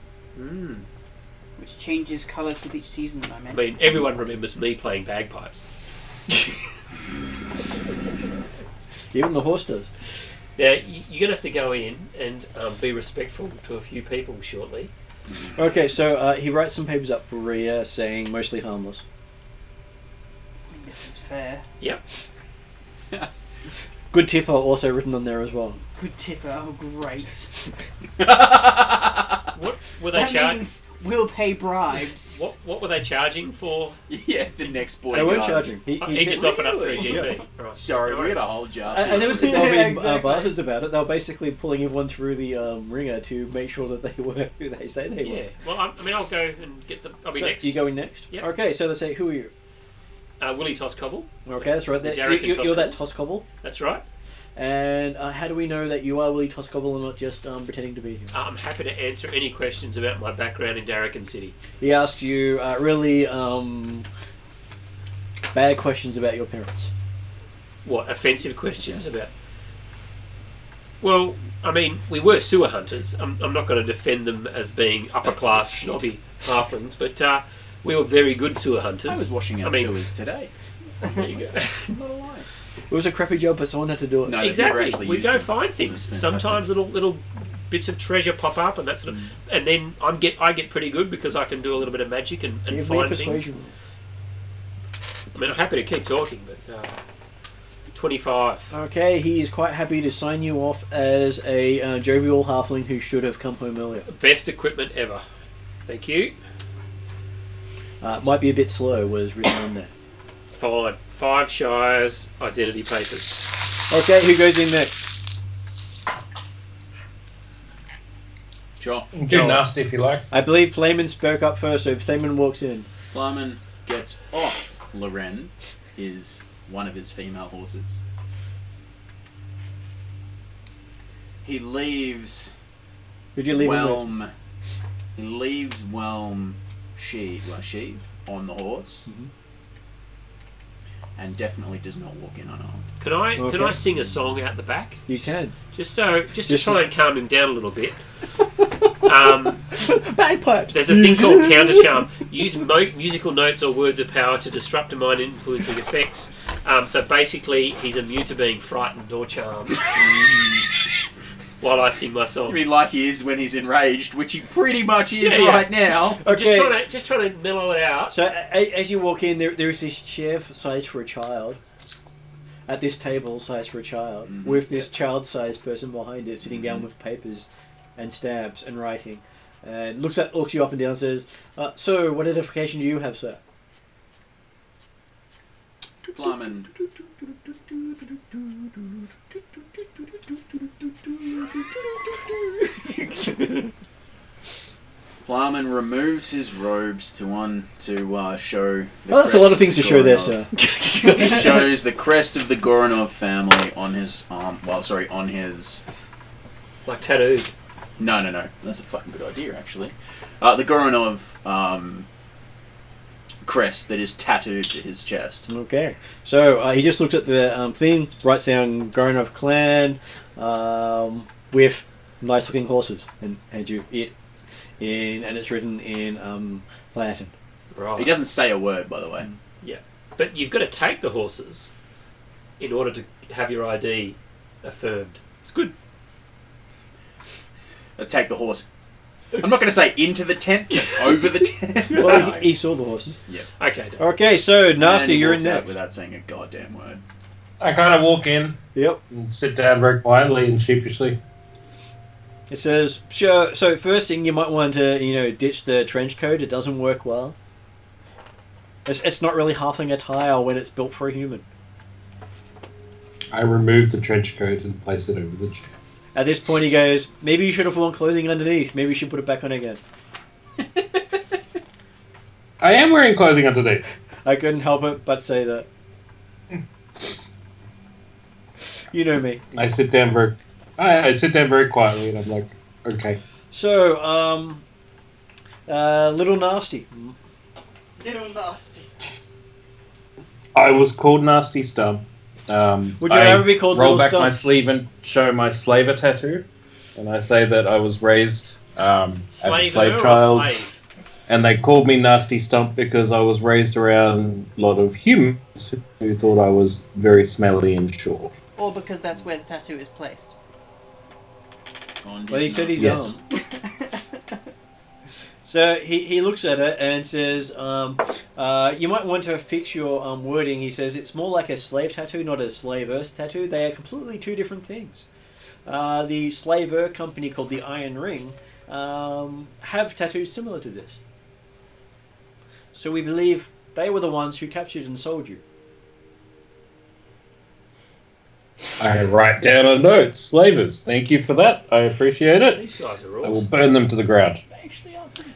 which changes colours with each season that I'm I in. mean, everyone remembers me playing bagpipes. Even the horse does. Now, you're going to have to go in and be respectful to a few people shortly. Okay, so he writes some papers up for Rhea saying mostly harmless. I think this is fair. Yep. Good tipper also written on there as well. Good tipper. Oh, great. What were they That charging? means we'll pay bribes. What were they charging for? Yeah, the next boy. They weren't charging. He just offered up 3 Really? GP. Right. Sorry, No we had worries. a whole job. And there was people Yeah, being exactly. bastards about it. They were basically pulling everyone through the ringer to make sure that they were who they say they Yeah. were. Well, I mean, I'll go and get the. I'll be So next. you going next? Yep. Okay, so let's say, who are you? Willie Toss Cobble. Okay, that's right. The That, Derek and you're that Toss Toss Cobble. That's right. And how do we know that you are Willie Toss Cobble and not just pretending to be him? I'm happy to answer any questions about my background in Darrakan City. He asks you really bad questions about your parents. What offensive questions about? Well, I mean, we were sewer hunters. I'm not going to defend them as being upper class snobby halflings, but we were very good sewer hunters. I was washing our sewers today. There you go. Not a lie. It was a crappy job, but someone had to do it. No, they've never Exactly. actually We used go them. find things. That's Sometimes little bits of treasure pop up, and that sort of. And then I get pretty good because I can do a little bit of magic and Give me a find things. persuasion. I mean, I'm happy to keep talking, but 25. Okay, he is quite happy to sign you off as a jovial halfling who should have come home earlier. Best equipment ever. Thank you. Might be a bit slow, was written on there. Fine. 5 Shires identity papers. Okay, who goes in next? Sure. Do nasty if you like. I believe Playman spoke up first, so Playman walks in. Flyman gets off Loren, is one of his female horses. He leaves Who'd you leave him with? Whelm. He leaves Whelm sheathed on the horse, and definitely does not walk in unarmed. Can I Okay. sing a song out the back? You can. Just to Just- try and calm him down a little bit. Bagpipes! There's a thing called counter charm. Use musical notes or words of power to disrupt a mind influencing effects. So basically, he's immune to being frightened or charmed. While I sing my I song. mean, like he is when he's enraged, which he pretty much is Yeah, yeah. right now. I'm Okay. just trying to mellow it out. So as you walk in, there's this chair sized for a child. At this table sized for a child, with this child-sized person behind it, sitting down with papers and stamps and writing, and looks you up and down and says, "So, what identification do you have, sir?" Flyman. Flyman removes his robes to show. The Well, that's a crest lot of things to the show there, Goranov. sir. He shows the crest of the Goranov family on his on his. Like tattooed. No. That's a fucking good idea, actually. The Goranov crest that is tattooed to his chest. Okay, so he just looks at the thing, writes down Goranov clan with nice-looking horses, and hands you it and it's written in Latin. Right. He doesn't say a word, by the way. Yeah. But you've got to take the horses in order to have your ID affirmed. It's good. Take the horse. I'm not going to say into the tent, but over the tent. Well, he saw the horses. Yeah. Okay. Done. Okay, so Nasty, And he you're in walks out next. without saying a goddamn word. I kind of walk in Yep. and sit down very quietly and sheepishly. It says, sure. So first thing, you might want to, ditch the trench coat. It doesn't work well. It's not really halfling attire when it's built for a human. I remove the trench coat and place it over the chair. At this point, he goes, maybe you should have worn clothing underneath. Maybe you should put it back on again. I am wearing clothing underneath. I couldn't help it but say that. You know me. I sit down very quietly and I'm like, okay. So, Little Nasty. Little nasty. I was called Nasty Stump. Would you ever be called roll Little back Stump? my sleeve and show my slaver tattoo, and I say that I was raised as a Slaver slave or child, slave? and they called me Nasty Stump because I was raised around a lot of humans who thought I was very smelly and short. Or because that's where the tattoo is placed. On Well, he his said nose. he's Yes. So he looks at it and says, you might want to fix your wording. He says it's more like a slave tattoo, not a slaver tattoo. They are completely two different things. The slaver company called the Iron Ring have tattoos similar to this. So we believe they were the ones who captured and sold you. I write down a note. Slavers, thank you for that. I appreciate it. These guys are I will awesome. burn them to the ground.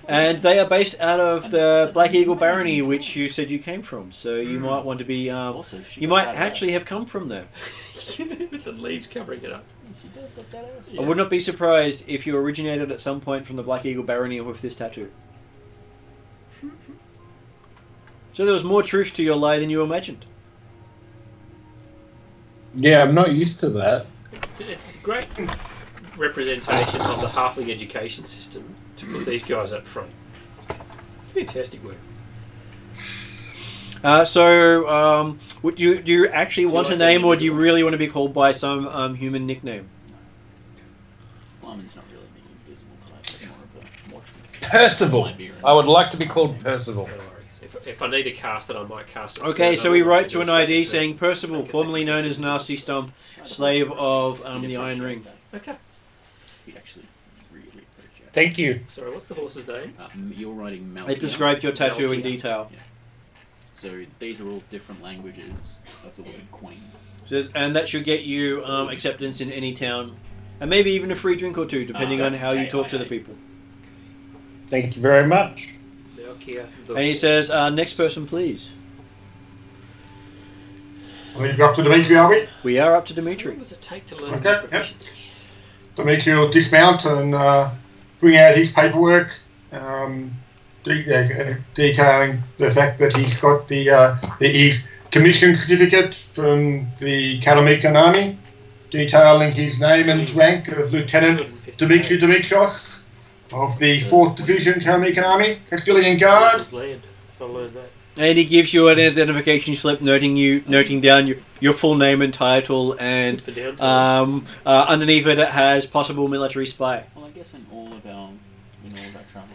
And they are based out of the Black Eagle Barony, which you said you came from. So you might want to be. You might actually have come from there. With the leaves covering it up. I would not be surprised if you originated at some point from the Black Eagle Barony with this tattoo. So there was more truth to your lie than you imagined. Yeah, I'm not used to that. It's a great representation of the halfling education system to put these guys up front. Fantastic work. Do you actually want a name, or do you really want to be called by some human nickname? Flyman's not really the invisible type. It's more of a Percival. I would like to be called Percival. No worries. If I need to cast it, I might cast it. Okay, so we write to an ID saying Percival, formerly known as Nasty Stump, slave of the Iron Ring. Okay. You'd actually really appreciate it. Thank you. Sorry, what's the horse's name? You're writing Malkia. It describes your tattoo in Malkia. detail. Yeah. So these are all different languages of the word queen. Says, and that should get you acceptance in any town, and maybe even a free drink or two, depending on how you talk to the people. Thank you very much. Malkia. And he says, next person, please. I think we're up to Dimitri, are we? We are up to Dimitri. What does it take to learn Okay, yep. proficiency? Dimitri will dismount and bring out his paperwork, detailing the fact that he's got his commission certificate from the Karameikos army, detailing his name and rank of Lieutenant Dimitri Dimitrios of the 4th Division Karameikos Army, Castilian Guard. Land, if I learn that. And he gives you an identification slip noting down your full name and title, and For downtime. underneath it has possible military spy. Well, I guess in all of our travels.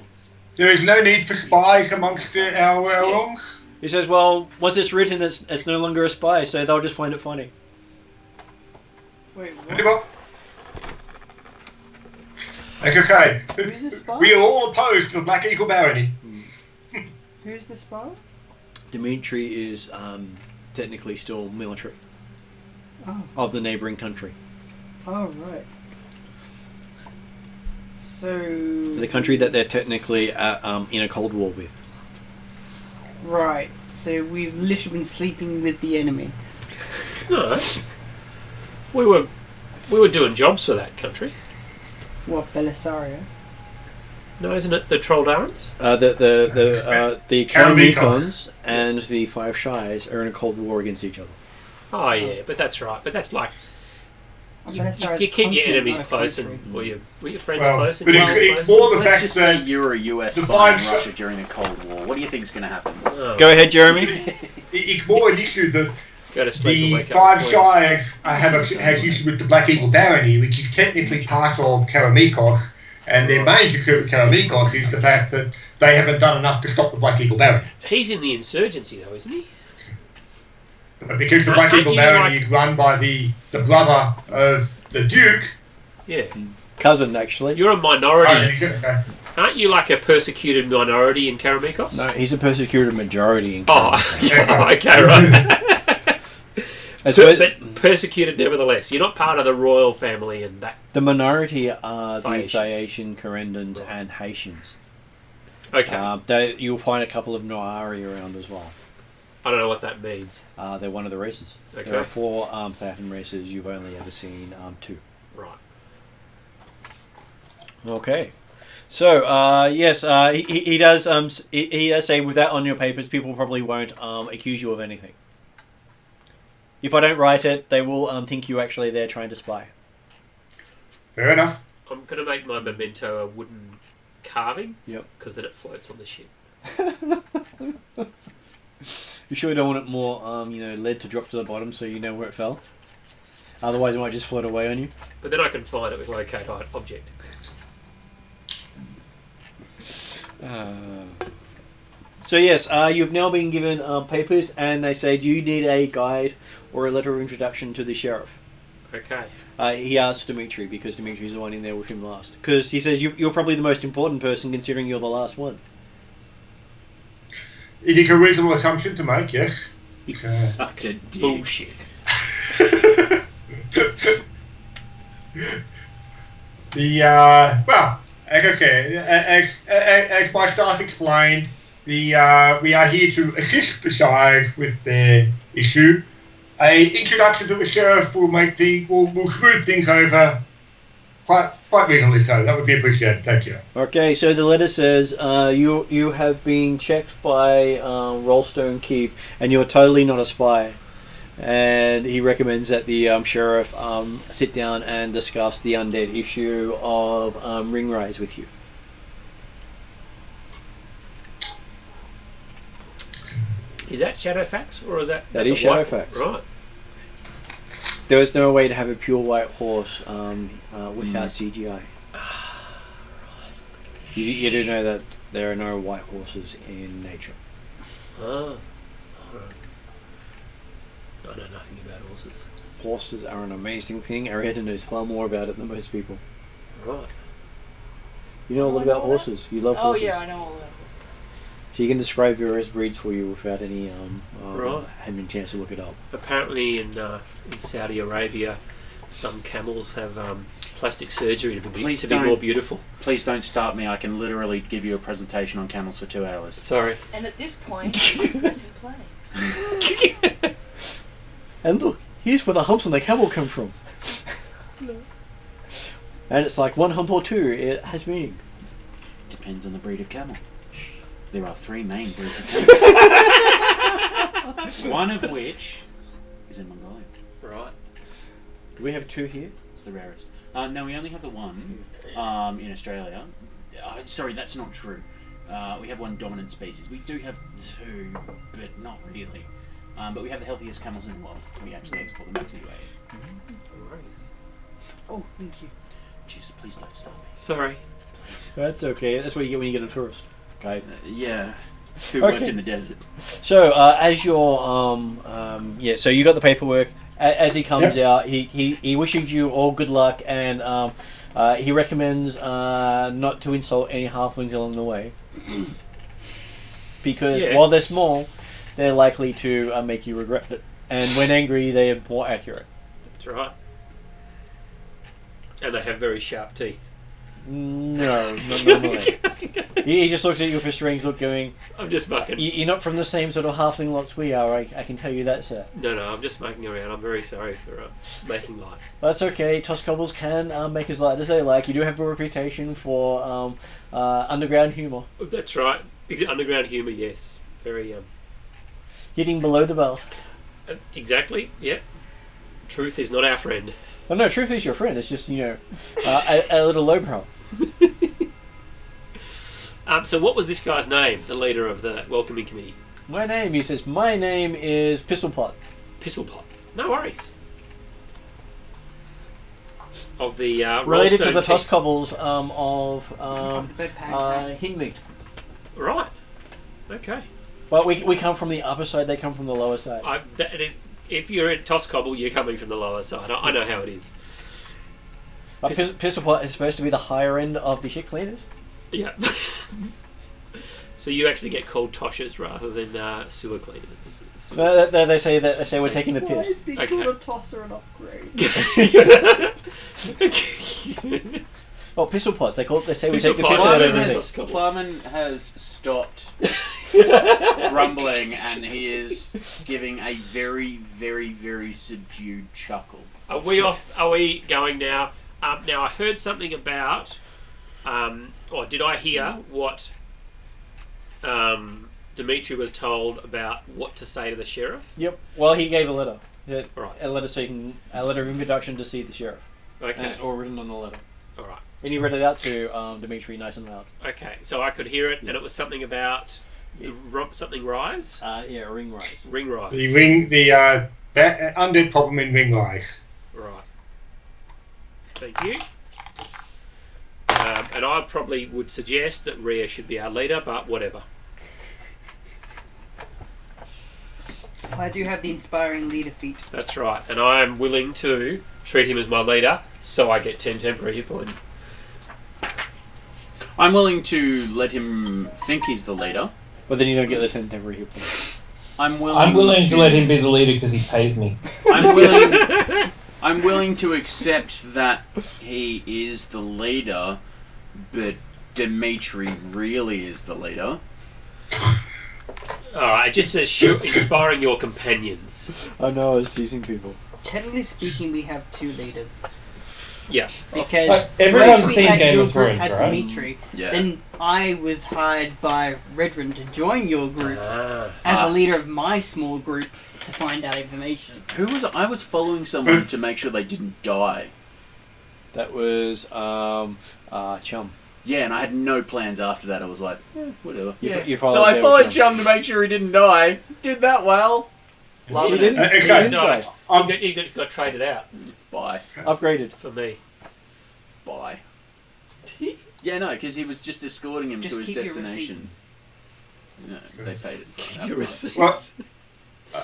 There is no need for spies amongst our realms. He says, well, once it's written, it's no longer a spy, so they'll just find it funny. Wait, Very what? well. As I say, Who's the spy? we are all opposed to the Black Eagle Barony. Who's the spy? Dimitri is technically still military Oh, of the neighbouring country. oh right. So. The country that they're technically in a Cold War with. Right. So we've literally been sleeping with the enemy. No. We were doing jobs for that country. What, Belisaria? No, isn't it the Trolldarans? The Karameikos. Karameikos and the Five Shires are in a Cold War against each other. Oh yeah, but that's right. But that's like you Belisaria's keep your continent, enemies not a close, country. and were your friends Well, close? and but your it's close? more the Let's fact just say that you were a US the spy in five- Russia during the Cold War. What do you think is going to happen? Oh, Go ahead, Jeremy. it's more an issue that go to sleep and the wake up. Five before you- Shires has issue with the Black Eagle Barony, which is technically part of Karameikos, and their main concern with Karameikos is the fact that they haven't done enough to stop the Black Eagle Barony. He's in the insurgency though, isn't he? But because the Black Aren't Eagle you Barony like- is run by the brother of the Duke, Yeah. Cousin, actually. You're a minority. okay. Aren't you like a persecuted minority in Karameikos? No, he's a persecuted majority in Oh, Karameikos. okay, right. That's what- but persecuted nevertheless. You're not part of the royal family and that. the minority are the Phaeacian. Phaeacian, Corendans, Right. and Haitians. Okay. You'll find a couple of Noari around as well. I don't know what that means. They're one of the races. Okay. There are 4 Phaeton races. You've only ever seen 2. Right. Okay. So, yes, he does. He does say, with that on your papers, people probably won't accuse you of anything. If I don't write it, they will think you actually there trying to spy. Fair enough. I'm going to make my memento a wooden carving. Yep. Because then it floats on the ship. You sure don't want it more, lead to drop to the bottom so you know where it fell? Otherwise, it might just float away on you. But then I can find it with locate object. So yes, you've now been given papers, and they said you need a guide or a letter of introduction to the sheriff. Okay. He asked Dimitri because Dimitri's the one in there with him last. Because he says you're probably the most important person considering you're the last one. It is a reasonable assumption to make, yes. Such a dick. Bullshit. Well, as I said, as my staff explained, we are here to assist the Shires with their issue. A introduction to the sheriff will will smooth things over quite reasonably so. That would be appreciated. Thank you. Okay, so the letter says you have been checked by Rollstone Keep, and you're totally not a spy. And he recommends that the sheriff sit down and discuss the undead issue of Ringrise with you. Is that Shadowfax or is that? That is Shadowfax. Right. There was no way to have a pure white horse without CGI. You do know that there are no white horses in nature. Ah. I know nothing about horses. Horses are an amazing thing. Arietta knows far more about it than most people. Right. You know a lot about horses. You love horses. Oh yeah, I know all about horses. So you can describe various breeds for you without any Right. having a chance to look it up. Apparently in Saudi Arabia, some camels have plastic surgery to be more beautiful. Please don't start me. I can literally give you a presentation on camels for 2 hours. Sorry. And at this point, I'm pressing play. And look, here's where the humps on the camel come from. No. And it's like one hump or two, it has meaning. Depends on the breed of camel. There are 3 main breeds of camel. One of which is in Mongolia. Right. Do we have 2 here? It's the rarest. No, we only have the one in Australia. Sorry, that's not true. We have 1 dominant species. We do have 2, but not really. But we have the healthiest camels in the world. We actually export them back to the UAE. No worries. Oh, thank you. Jesus, please don't stop me. Sorry. Please. That's okay. That's what you get when you get a tourist. Okay. Yeah. Who worked in the desert. So, as you're, so you got the paperwork. As he comes out, he wishes you all good luck, and he recommends not to insult any halflings along the way. Because while they're small, they're likely to make you regret it. And when angry, they are more accurate. That's right. And they have very sharp teeth. No, not normally. He just looks at you with a strange look going, I'm just mucking. You're not from the same sort of halfling lots we are, I can tell you that, sir. No, I'm just mucking around. I'm very sorry for making light. That's okay. Toskobbles can make as light as they like. You do have a reputation for underground humour. That's right. Is it underground humour? Yes. Very, Getting below the belt. Exactly, yep. Truth is not our friend. Well, no, truth is your friend. It's just, a little lowbrow. So what was this guy's name, the leader of the welcoming committee? My name is Pistolpot. Pistolpot. No worries. Of the related to the team. Toskobbles of Hindmead. Right. Okay. Well, we come from the upper side, they come from the lower side. If you're at Toskobble, you're coming from the lower side. I know how it is. Pistolpot is supposed to be the higher end of the shit cleaners. Yeah. So you actually get called Toshers rather than sewer cleaners. No, they say we're taking the piss. Why is being Okay. called a tosser an upgrade? Well, Pistolpots, they say we Pistol take the pots. piss out of Plumman everything. has stopped grumbling, and he is giving a very, very, very subdued chuckle. Are we off? Are we going now? Now I heard something about, or did I hear what Dimitri was told about what to say to the sheriff? Yep. Well, he gave a letter. Yeah, Right. a letter of introduction to see the sheriff. And Okay. it's all written on the letter. All right. And he read it out to Dimitri nice and loud. Okay. So I could hear it, and it was something about something rise. Yeah, Ringrise. Ringrise. The undead problem in Ringrise. Right. Thank you. And I probably would suggest that Rhea should be our leader, but whatever. I do have the inspiring leader feat. That's right. And I am willing to treat him as my leader, so I get 10 temporary hit points. I'm willing to let him think he's the leader. But then you don't get the 10 temporary hit points. I'm willing to let him be the leader because he pays me. I'm willing to accept that he is the leader, but Dimitri really is the leader. Alright, it just says inspiring your companions. I know, I was teasing people. Technically speaking, we have 2 leaders. Yeah. Because everyone's first seen we had Game your of group Thrones, had right? Dimitri, Yeah. then I was hired by Redrin to join your group as the leader of my small group to find out information. Who was I was following someone to make sure they didn't die. That was Chum. Yeah, and I had no plans after that. I was like, whatever. You So I followed Chum to make sure he didn't die. Did that well. Love You it. didn't? Okay. You didn't No, die. you got traded out Bye. Upgraded. for me. Bye. Yeah, no, because he was just escorting him Just to his keep your destination. receipts. No, they paid it. For Your it. receipts. Well,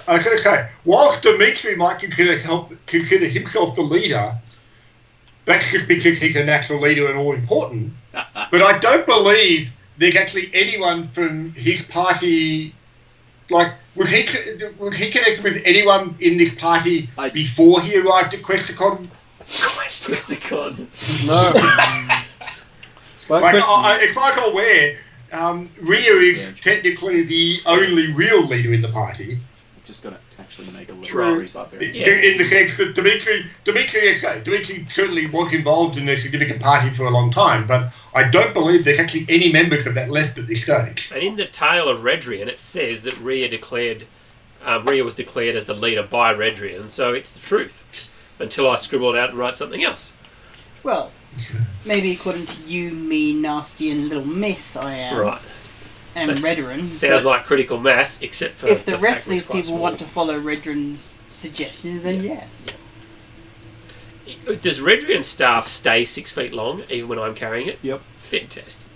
I was going to say, whilst Dimitri might consider himself the leader, that's just because he's a natural leader and all important. But I don't believe there's actually anyone from his party. Like, was he connected with anyone in this party before he arrived at Questacon? Questacon. No. But Like, question- as far as I'm aware, Rhea is technically the only real leader in the party. Just got to actually make a True. literary barbarian. In the sense that Dimitri certainly was involved in a significant party for a long time, but I don't believe there's actually any members of that left at this stage. And in the Tale of Redrian, it says that Rhea was declared as the leader by Redrian, so it's the truth. Until I scribble it out and write something else. Well, maybe according to you, me, Nasty, and Little Miss, I am. Right. And That's- Redrin. Sounds but like critical mass, except for if the fact rest of that it's these quite people small. want to follow Redrin's suggestions, then yes. Does Redrian's staff stay 6 feet long, even when I'm carrying it? Yep. Fantastic.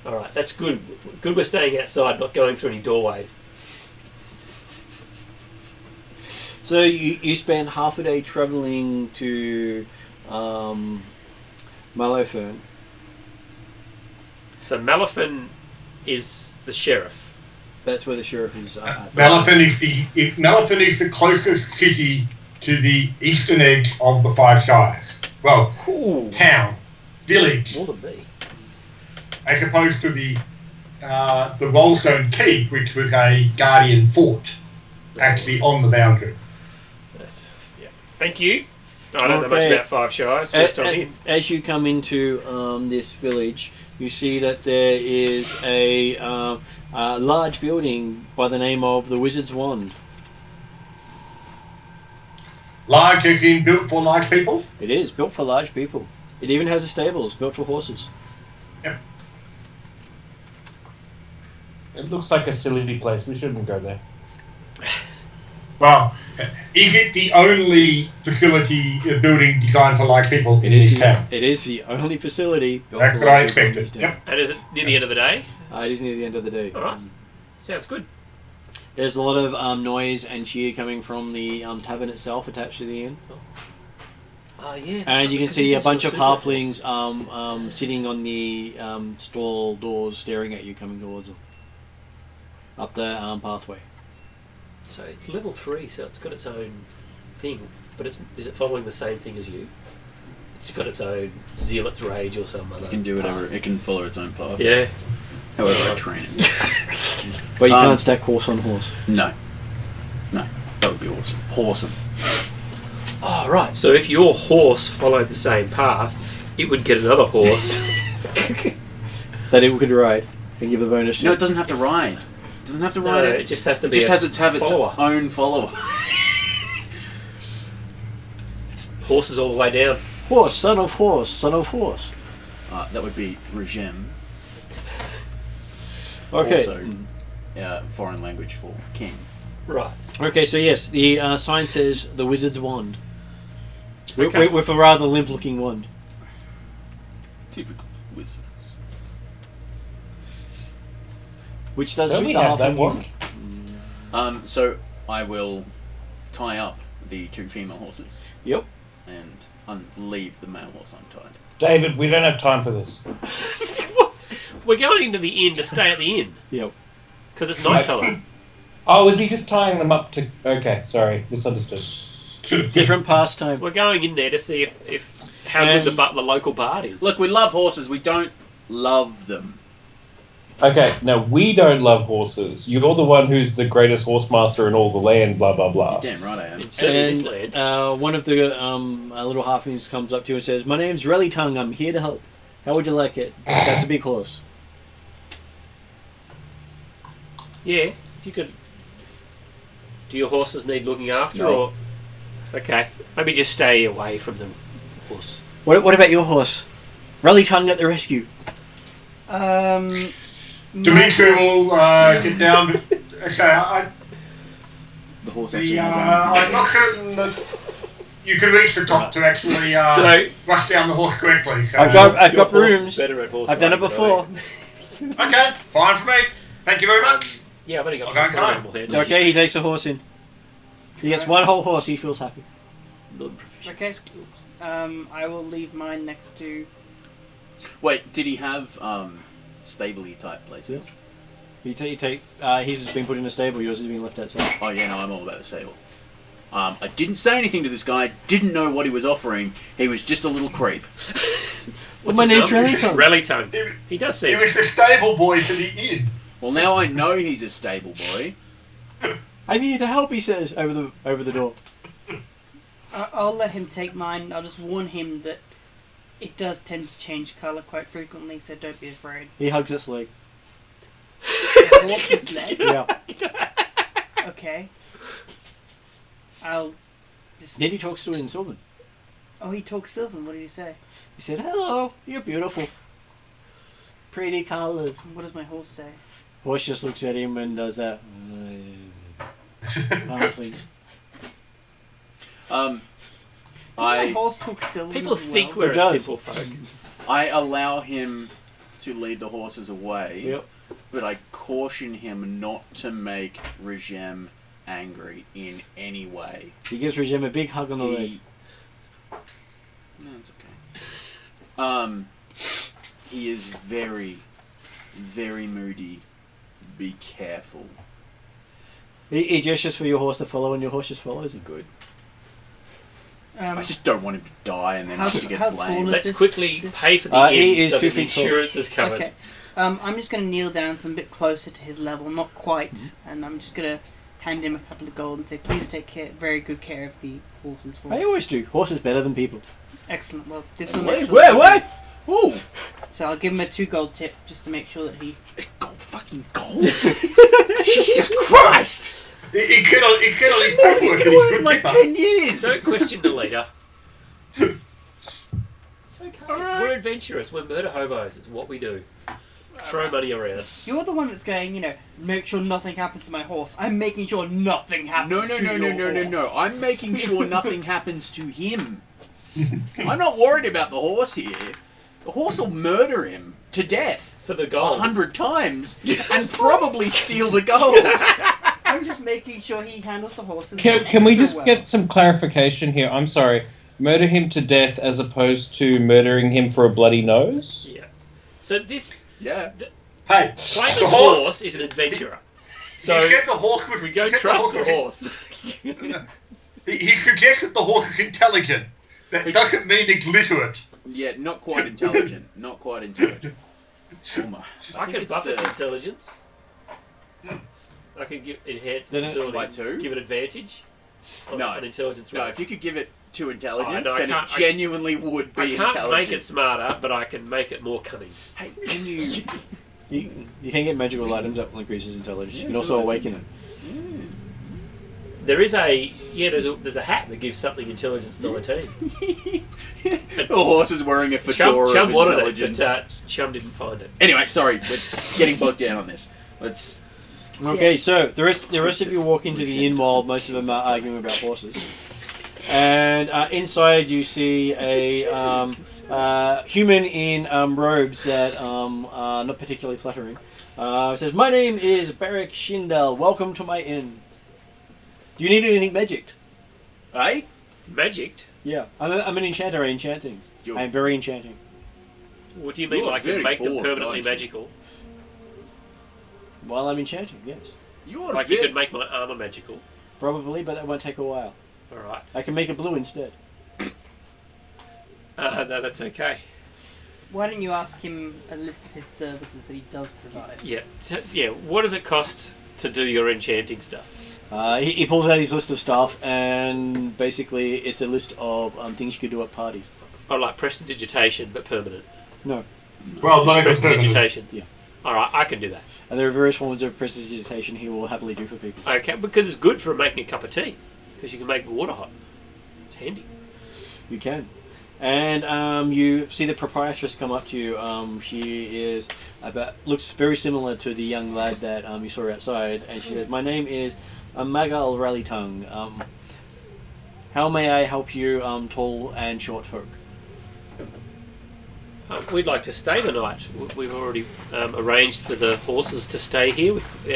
Alright, that's good. Good we're staying outside, not going through any doorways. So you spend half a day travelling to Malofern. So Malifin is the sheriff. That's where the sheriff is at. Malifin is the closest city to the eastern edge of the Five Shires. Well, Ooh, town, village, more than me. as opposed to the Rollstone Keep, which was a guardian fort, actually on the boundary. Yeah. Thank you. I don't know much Okay. about Five Shires. First time here. As you come into this village, you see that there is a large building by the name of the Wizard's Wand. Large as in built for large people? It is built for large people. It even has a stables built for horses. Yep. It looks like a silly place. We shouldn't go there. Well, is it the only facility building designed for large people in this town? It is the only facility built That's for what I large people in expected. this town. And is it near the end of the day? It is near the end of the day. Alright. Sounds good. There's a lot of noise and cheer coming from the tavern itself attached to the inn. Yeah. And you can see a bunch of halflings sitting on the stall doors staring at you coming towards them. Up the pathway. So it's level 3, so it's got its own thing. But is it following the same thing as you? It's got its own zealot's rage or some other. It can do whatever. path. It can follow its own path. Yeah. However, I train it. But you can't stack horse on horse. No. That would be awesome. Awesome. Oh, right. So if your horse followed the same path, it would get another horse. That it could ride and give a bonus to. No, it doesn't have to ride. It doesn't have to ride it just has to It be just has its follower. own follower. Horses all the way down. Horse, son of horse, son of horse. That would be regime. Okay. Also, foreign language for king. Right. Okay, so yes, the sign says the Wizard's Wand. Okay. With a rather limp looking wand. Typical wizards. Which does Don't suit we the have that halfling. one? So I will tie up the 2 female horses Yep. and leave the male horse untied. David, we don't have time for this. We're going into the inn to stay at the inn Yep. because it's night time. Oh, is he just tying them up to... Okay, sorry, misunderstood. Different pastime. We're going in there to see if how good the local bard is. Look, we love horses. We don't love them. Okay, now we don't love horses. You're the one who's the greatest horsemaster in all the land, blah, blah, blah. You're damn right I am. It's certainly this land. And one of the little halflings comes up to you and says, "My name's Relly Tongue. I'm here to help. How would you like it?" That's a big horse. Yeah, if you could. Do your horses need looking after, No. or okay, maybe just stay away from the horse. What about your horse? Relly Tongue at the rescue. Dimitri will get down. Okay, The horse actually has arms. I'm not certain that you can reach the top to actually So rush down the horse correctly. So. I've got your horse rooms. is better at horse I've done it riding, before. Okay, fine for me. Thank you very much. Yeah, I've only got I'll go one inside. animal head. Okay, he takes a horse in. He gets one whole horse. He feels happy. Non-proficient Okay. skills. I will leave mine next to. Wait, did he have stably type places? His has been put in a stable. Yours has been left outside. Oh yeah, no, I'm all about the stable. I didn't say anything to this guy. Didn't know what he was offering. He was just a little creep. What's My his name's name? Relly Tongue. Relly Tongue. He, He does he seem. was the stable boy for the inn. Well, now I know he's a stable boy. I'm here to help. He says over the door. I'll let him take mine. I'll just warn him that it does tend to change colour quite frequently, so don't be afraid. He hugs its leg. The horse's leg. Yeah. Okay. I'll just. Then he talks to it in Sylvan. Oh, he talks Sylvan. What did he say? He said, "Hello, you're beautiful. Pretty colours." What does my horse say? Horse just looks at him and does that. Halflings. Does my I horse talk Sylvan? People as think well? we're It a does. simple folk. I allow him to lead the horses away, Yep. but I caution him not to make Rejem angry in any way. He gives Regem a big hug on the leg. No, it's okay. He is very, very moody. Be careful. He gestures for your horse to follow, and your horse just follows him. Good. Um, I just don't want him to die and then How- have to get how tall blamed. is Let's this- quickly this- pay for the He inn is so 2 that the feet tall. insurance is covered. Okay. I'm just going to kneel down so I'm a bit closer to his level, not quite, and I'm just going to hand him a couple of gold and say, please take very good care of the horses for I us. always do. Horse is better than people. Excellent. Well, this will Wait, make wait, sure. wait! Ooh! So I'll give him a 2 gold tip just to make sure that he. Gold, fucking gold! Jesus Christ! He cannot leave He's paperwork been and he's going good like tipper. 10 years! Don't question the leader. It's okay. We're adventurers. We're murder hobos. It's what we do. Throw money around. You're the one that's going, make sure nothing happens to my horse. I'm making sure nothing happens No, to your horse. I'm making sure nothing happens to him. I'm not worried about the horse here. The horse will murder him to death For the gold. 100 times and probably steal the gold. I'm just making sure he handles the horses. Can we extra just well. get some clarification here? I'm sorry. Murder him to death as opposed to murdering him for a bloody nose? Yeah. So this Yeah. Hey, Claimer's the horse. horse is an adventurer. He So said the horse was. we go he said trust the the horse. horse. He suggested the horse is intelligent. That doesn't mean it's literate. Yeah, not quite intelligent. Not quite intelligent. Oh my. I think can it's buff its the- intelligence. I can enhance Then its it- ability. by 2? Give it advantage. On No. an intelligence No, roll. if you could give it 2 intelligence, Oh, no, I then it can't- genuinely would be I can't intelligent. make it smarter, but I can make it more cunning. Hey, can you... You can get magical items that will increase his intelligence. You Yeah, can so also that's- awaken it. There is there's a hat that gives something intelligence 19. The horse is wearing a fedora Chum of wanted it, intelligence. but Chum didn't find it. Anyway, sorry, we're getting bogged down on this. Let's... Okay, so the rest of you walk into the inn while most of them are arguing about horses. And inside you see a human in robes that are not particularly flattering. It says, "My name is Beric Shindel. Welcome to my inn. Do you need anything magicked?" Eh? Magicked? Yeah, I'm an enchanter. I enchant things. You're- I'm very enchanting. What do you mean, You're like very to make them bored, permanently aren't you? magical? While I'm enchanting, yes. You're Like you could make my armor magical. Probably, but that won't take a while. Alright. I can make it blue instead. No, that's okay. Why don't you ask him a list of his services that he does provide? Yeah. So, yeah, what does it cost to do your enchanting stuff? He pulls out his list of stuff, and basically it's a list of things you could do at parties. Oh, like prestidigitation, but permanent. No. Well, not even permanent. Prestidigitation. Yeah. Alright, I can do that. And there are various forms of prestidigitation he will happily do for people. Okay, because it's good for making a cup of tea. Because you can make the water hot. It's handy. You can. And you see the proprietress come up to you. She is looks very similar to the young lad that you saw outside, and she said, "My name is Magal Rallytongue. How may I help you, tall and short folk?" We'd like to stay the night. We've already arranged for the horses to stay here with.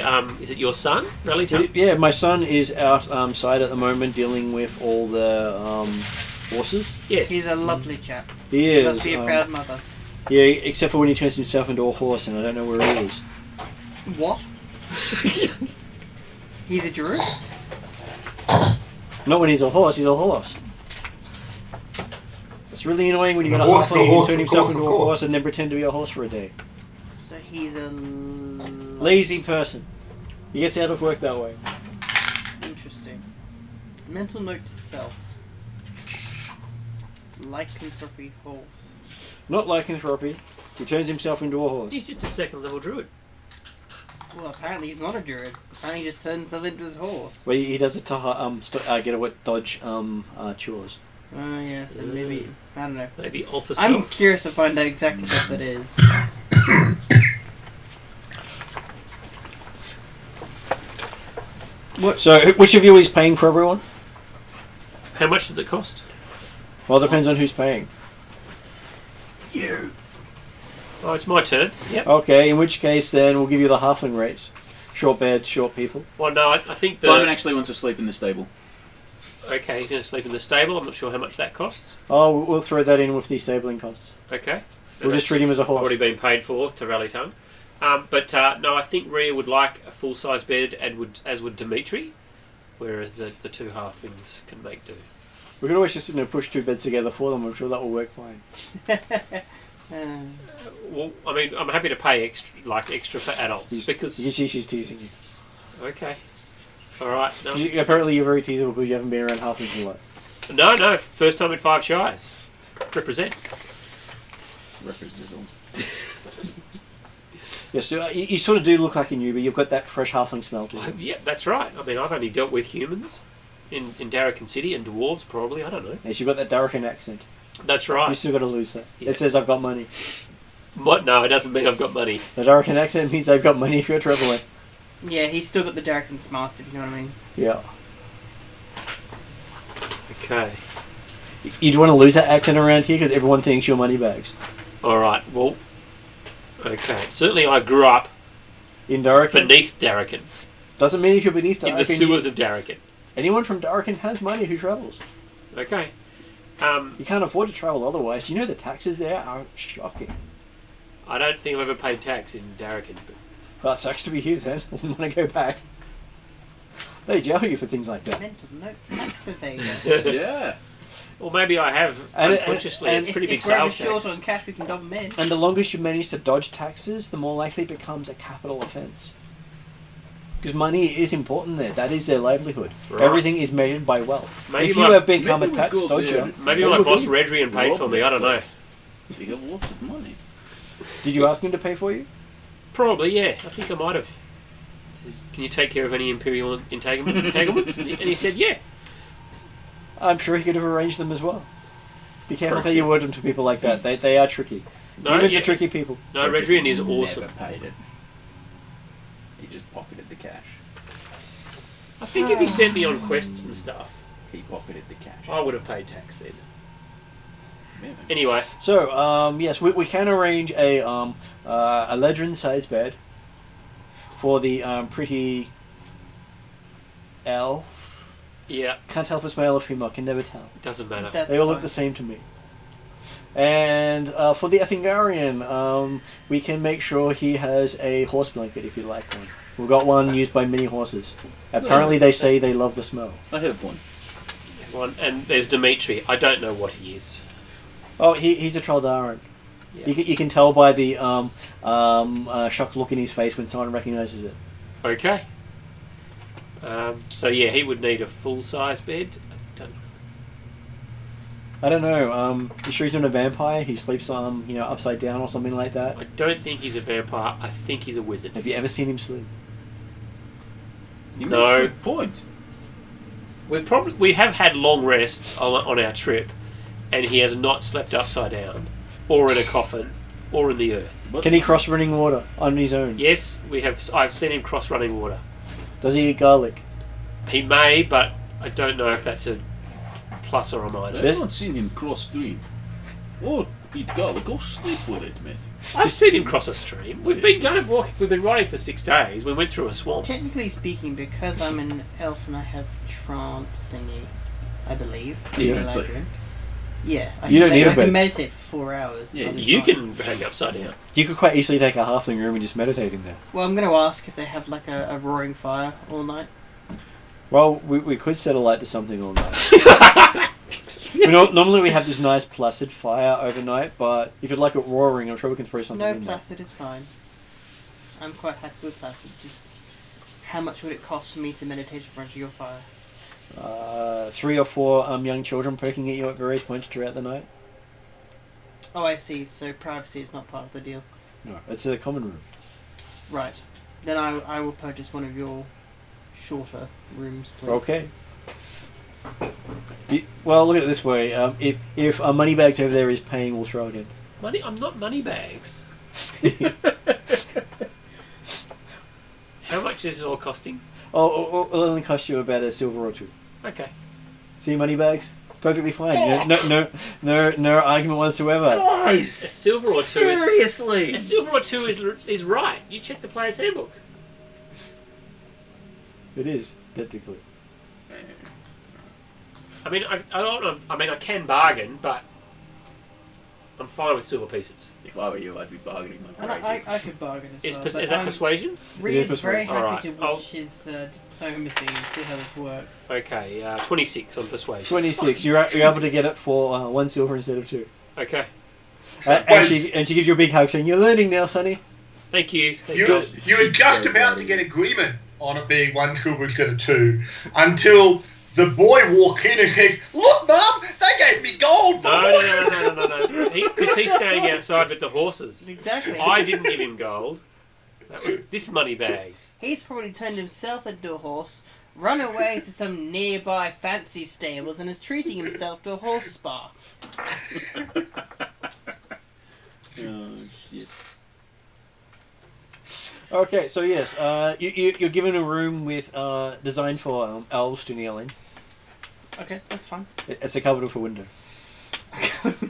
Is it your son, Rallytongue? Yeah, my son is outside at the moment dealing with all the horses. Yes. He's a lovely chap. He is. Must be a proud mother. Yeah, except for when he turns himself into a horse, and I don't know where he is. What? He's a druid? Not when he's a horse. He's a horse. It's really annoying when you get a Horse, halfling who horse, turn of himself course, into of a course. horse and then pretend to be a horse for a day. So he's a... Lazy person. He gets out of work that way. Interesting. Mental note to self. Lycanthropy horse. Not lycanthropy. He turns himself into a horse. He's just a second level druid. Well, apparently he's not a druid. Apparently he just turns himself into his horse. Well, he does it to get away, dodge chores. Oh, yes, and maybe... I don't know. Maybe alter I'm self. curious to find out exactly what that is. So, which of you is paying for everyone? How much does it cost? Well, it depends on who's paying. You. Oh, it's my turn. Yep. Okay, in which case then we'll give you the halfling rates. Short beds, short people. Well, no, I think Simon actually wants to sleep in the stable. Okay, he's going to sleep in the stable. I'm not sure how much that costs. Oh, we'll throw that in with the stabling costs. Okay. We'll just treat him as a horse. Already been paid for to Rallytongue. But no, I think Rhea would like a full-size bed, as would Dimitri, whereas the two halflings can make do. We could always just push two beds together for them. I'm sure that will work fine. Well, I mean, I'm happy to pay extra for adults because. You can see she's teasing you. Okay. All right. No, Apparently you're very teasable because you haven't been around halflings a lot. no. First time in 5 Shires. Represent. Represent. Yeah, so you sort of do look like a newbie. You've got that fresh halfling smell to you. Yeah, that's right. I mean, I've only dealt with humans in Darrakan City and dwarves, probably. I don't know. Yes, you've got that Darrakan accent. That's You right. still got to lose that. Yeah. It says I've got money. What? No, it doesn't mean I've got money. The Darrakan accent means I've got money if you're traveling. Yeah, he's still got the Dark and Smarts, if you know what I mean. Yeah. Okay. You'd want to lose that accent around here because everyone thinks you're money bags. All right. Well. Okay. Certainly, I grew up In Darrakan. beneath Darrakan, Doesn't mean if you're beneath in the Darrakan. sewers of Darrakan. Anyone from Darrakan has money who travels. Okay. You can't afford to travel otherwise. You know the taxes there are shocking. I don't think I've ever paid tax in Darrakan, but Well, it sucks to be here then. I wouldn't want to go back. They jail you for things like that. Mental note tax evader. Yeah. or maybe I have And- unconsciously. and It's pretty big if we're ever sales short tax. on cash, we can dob them in. And the longest you manage to dodge taxes, the more likely it becomes a capital offence. Because money is important there. That is their livelihood. Right. Everything is measured by wealth. Maybe if you my- have become a maybe we tax go dodger, there. Maybe then my we'll boss do. Redrian paid for me. I don't know. You have lots of money. Did you ask him to pay for you? Probably, yeah. I think I might have. Can you take care of any imperial entanglements? And he said, yeah. I'm sure he could have arranged them as well. Be careful how Tricky. you word them to people like that. They are tricky. No, Humans yeah. are tricky people. No, Redrian is awesome. Never paid it. He just pocketed the cash. I think if he sent me on quests and stuff, He pocketed the cash. I would have paid tax then. Yeah. Anyway, So, yes, we can arrange a Ledrin-sized bed for the pretty elf. Yeah, Can't tell if it's male or female. Can never tell. doesn't matter. That's They all look fine. the same to me. And for the Ethingarian, we can make sure he has a horse blanket if you'd like one. We've got one used by many horses. Apparently, they say they love the smell. I have one. One, and there's Dimitri. I don't know what he is. Oh, he's a Troldaran. Yeah. You can tell by the shocked look in his face when someone recognises it. Okay. So yeah, he would need a full-size bed. I don't know. You sure he's not a vampire? He sleeps upside down or something like that. I don't think he's a vampire. I think he's a wizard. Have you ever seen him sleep? You No. make a good point. We have had long rests on our trip, and he has not slept upside down, or in a coffin, or in the earth. But Can he cross running water on his own? Yes, we have. I've seen him cross running water. Does he eat garlic? He may, but I don't know if that's a plus or a minus. I've not seen him cross stream. Or eat garlic or sleep with it, Matthew. I've seen him cross a stream. We've been walking. We've been riding for 6 days. We went through a swamp. Technically speaking, because I'm an elf and I have trance thingy, I believe. You so don't I sleep. can- Yeah, I You can don't need a I bed. can meditate for 4 hours. Yeah, on the You trance. can hang upside down. You could quite easily take a halfling room and just meditate in there. Well, I'm going to ask if they have like a roaring fire all night. Well, we could set a light to something all night. Normally we have this nice placid fire overnight, but if you'd like it roaring, I'm sure we can throw something No, in there. placid is fine. I'm quite happy with placid. Just how much would it cost for me to meditate in front of your fire? 3 or 4 young children poking at you at various points throughout the night. Oh, I see. So privacy is not part of the deal. No, it's a common room. Right. Then I will purchase one of your shorter rooms, please. Okay. Well, look at it this way. If Moneybags over there is paying, we'll throw it in. Money? I'm not money bags. How much is it all costing? It'll only cost you about a silver or 2. Okay. See, Moneybags? Perfectly fine. No argument whatsoever. A Guys! silver or 2 Seriously! A silver or 2 is right. You check the player's handbook. It is, technically. I mean, I don't know. I mean, I can bargain, but I'm fine with silver pieces. If I were you, I'd be bargaining like And crazy. I could bargain as well. but Is that I'm persuasion? Reed's very happy Alright, to I'll- watch his diplomacy and see how this works. Okay, 26 on persuasion. 26. You're able to get it for 1 silver instead of 2. Okay. And she gives you a big hug saying, "You're learning now, Sonny." Thank you. You were just about to get agreement on it being 1 silver instead of 2 until the boy walked in and says, "Look, Mum, they gave me gold for No. Because he's standing outside with the horses. Exactly. I didn't give him gold. That was this money bags. He's probably turned himself into a horse, run away to some nearby fancy stables, and is treating himself to a horse spa. Oh, shit. Okay, so yes, you're given a room with designed for elves to kneel in. Okay, that's fine. It's a cupboard with a window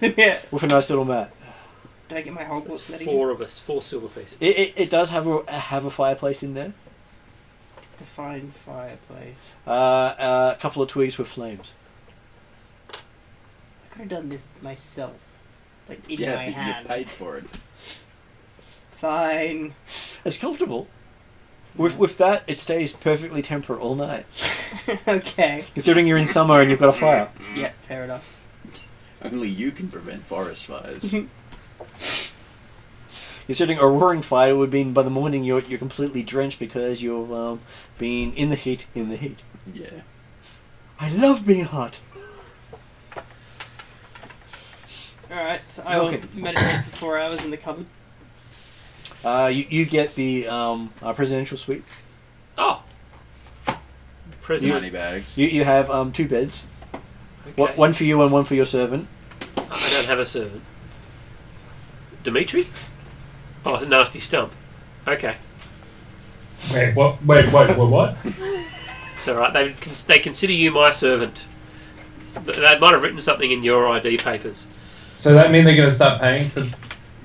Yeah. with a nice little mat. Do I get my Hogwarts It's ready? 4 of us, 4 silver pieces. It does have a fireplace in there. Define fireplace. A couple of twigs with flames. I could have done this myself. Like, in Yeah, my but hand. you paid for it. Fine. It's comfortable. With that, it stays perfectly temperate all night. Okay. Considering you're in summer and you've got a fire. Yeah, fair enough. Only you can prevent forest fires. Considering a roaring fire would mean by the morning you're completely drenched because you've been in the heat. Yeah. I love being hot. Alright, so I will Okay. meditate for 4 hours in the cupboard. You get the presidential suite. Oh! President. Money bags. You have 2 beds. Okay. One for you and one for your servant. I don't have a servant. Dimitri? Oh, a nasty stump. Okay. Wait, what? What? It's alright. They consider you my servant. They might have written something in your ID papers. So that mean they're going to start paying for...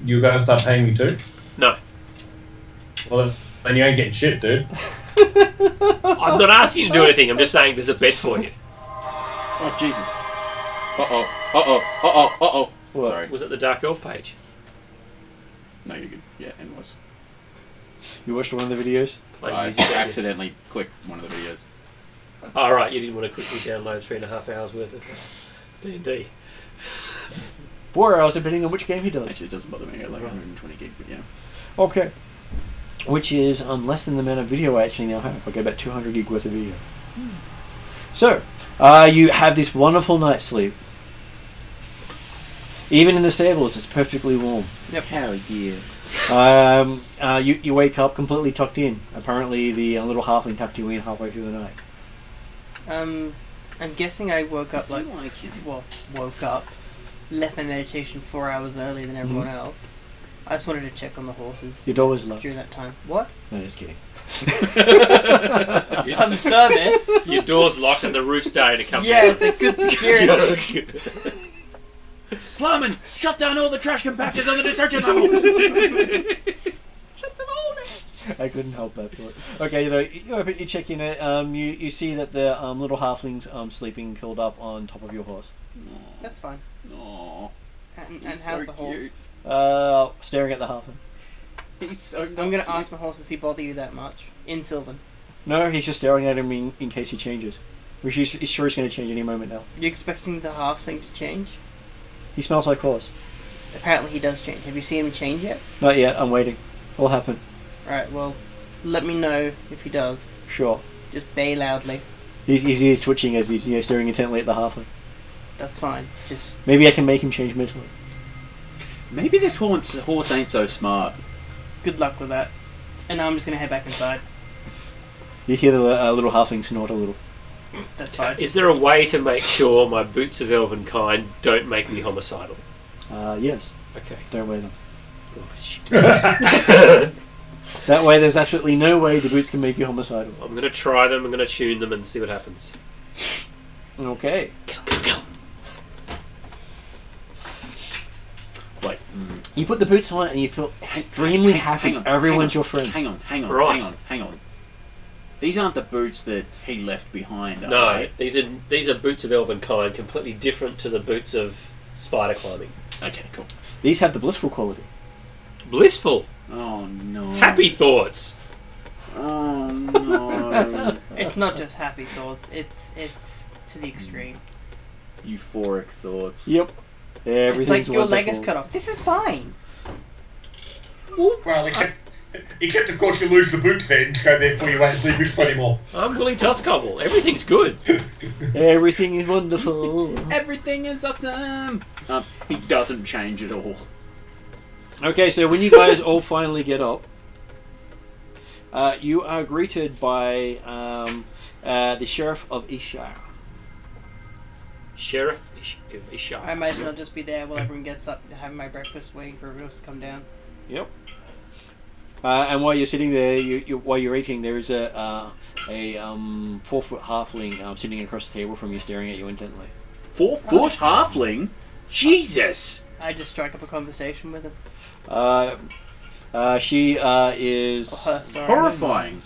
You're going to start paying me too? No. Well, then you ain't getting shit, dude. I'm not asking you to do anything. I'm just saying there's a bed for you. Oh, Jesus. Uh-oh. What? Sorry. Was it the Dark Elf page? No, you're good. Yeah, and was. You watched one of the videos? Playing I music. accidentally clicked one of the videos. All right, you didn't want to quickly download 3.5 hours worth of D&D. 4 hours, depending on which game he does. Actually, it doesn't bother me. I like 120 gig, but yeah. Okay. Which is less than the amount of video I actually now have. I get about 200 gig worth of video. So, you have this wonderful night's sleep. Even in the stables, it's perfectly warm. Yep. Hell yeah. You wake up completely tucked in. Apparently, the little halfling tucked you in halfway through the night. I'm guessing I woke up I do like him. woke up, left my meditation 4 hours earlier than everyone else. I just wanted to check on the horses Your door was locked. during that time. What? No, just kidding. Some service. Your door's locked and the roof's starting to come Yeah, down. it's a good security. Plumman, shut down all the trash compactors on the detergent level. I couldn't help that thought. Okay, you check in it. You see that the little halfling's sleeping curled up on top of your horse. That's fine. Aww. And He's how's so the horse? cute. Staring at the halfling. He's so I'm gonna ask my horse, does he bother you that much? In Sylvan. No, he's just staring at him in case he changes. Which he's sure he's going to change any moment now. You expecting the halfling to change? He smells like horse. Apparently he does change. Have you seen him change yet? Not yet, I'm waiting. It'll happen. Alright, well, let me know if he does. Sure. Just bay loudly. His ears twitching as he's staring intently at the halfling. That's fine. Just Maybe I can make him change mentally. Maybe this horse ain't so smart. good luck with that. And now I'm just gonna head back inside. You hear the little halfling snort a little. That's fine. Is there a way to make sure my boots of elven kind don't make me homicidal? Yes. Okay. Don't wear them. I'm That way there's absolutely no way the boots can make you homicidal. going to try them, I'm going to tune them and see what happens. Okay. Wait. You put the boots on and you feel extremely happy. Everyone's your friend. Hang on. Right. Hang on. These aren't the boots that he left behind, are No, they? these are boots of elven kind, completely different to the boots of spider climbing. Okay, cool. These have the blissful quality. Blissful, Oh no. happy thoughts. Oh no. It's not just happy thoughts, it's to the extreme. Euphoric thoughts. Yep. It's Everything's like your leg is wonderful. cut off. This is fine. Well, except of course you lose the boot then, so therefore you won't be useful anymore. I'm Willie Toscobble. Everything's good. Everything is wonderful. Everything is awesome. He doesn't change at all. Okay, so when you guys all finally get up, you are greeted by the sheriff of Ishar. Sheriff I Ishar. imagine I'll just be there while everyone gets up, having my breakfast, waiting for everyone else to come down. Yep. And while you're sitting there, while you're eating, there is a 4-foot halfling sitting across the table from you, staring at you intently. 4-foot halfling? Jesus! I just strike up a conversation with him. She is Sorry. Horrifying.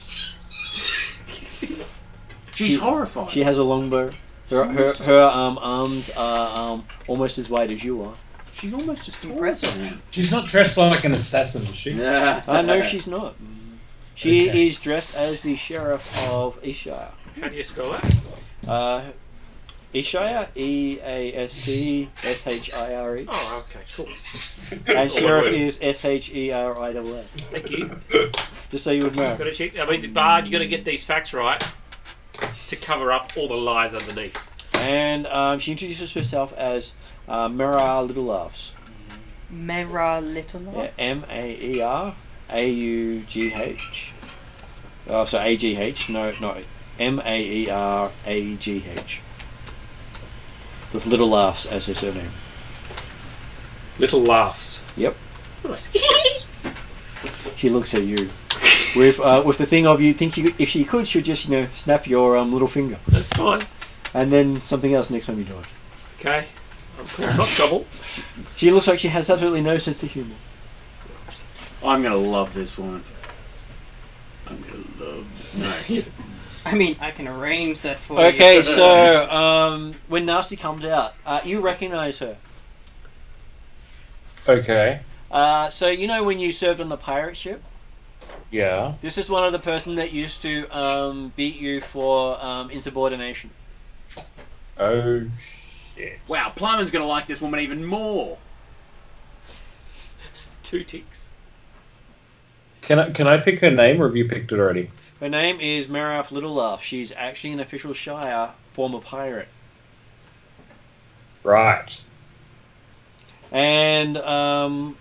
She's horrifying. She has a long bow. Her arms are almost as wide as you are. She's almost just Impressive. She's not dressed like an assassin, is she? Yeah. No, she's not. She Okay. is dressed as the sheriff of Ishire. How do you spell that? Ishire, Eastshire. Oh, okay, cool. And sheriff is Sheriff. Thank you. Just so you would know. Got to check. I mean, Bard, you got to get these facts right to cover up all the lies underneath. And she introduces herself as Mera Little Laughs. Mera Little Love? Yeah, Maeraugh. Oh, so AGH. No. Maeragh. With Little Laughs as her surname. Little laughs. Yep. Nice. She looks at you with the thing of you think if she could, she'd just snap your little finger, That's fine. and then something else next time you do it. Okay. I'm cool. It's not trouble. She looks like she has absolutely no sense of humour. I'm gonna love this one. I mean, I can arrange that for you. Okay, so when Nasty comes out, you recognize her. Okay. So you know when you served on the pirate ship? Yeah. This is one of the person that used to beat you for insubordination. Oh shit. Wow, Plyman's gonna like this woman even more. It's 2 ticks. Can I pick her name, or have you picked it already? Her name is Maraf Littlelaugh. She's actually an official Shire former pirate. Right. And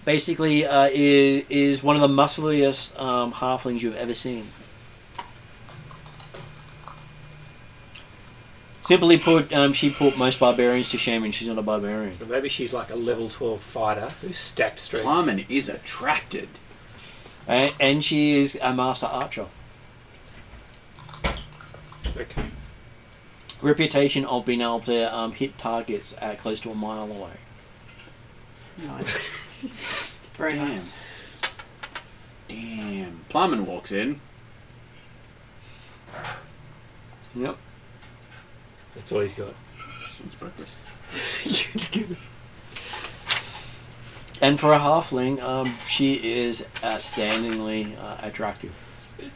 basically is one of the muscliest halflings you've ever seen. Simply put, she put most barbarians to shame, and she's not a barbarian. So maybe she's like a level 12 fighter who's stacked strength. Plyman is attracted. And she is a master archer. Okay. Reputation of being able to hit targets at close to a mile away. Nice. Very Damn. nice. Damn. Plyman walks in. Yep. That's all he's got. Just wants breakfast. And for a halfling, she is outstandingly attractive.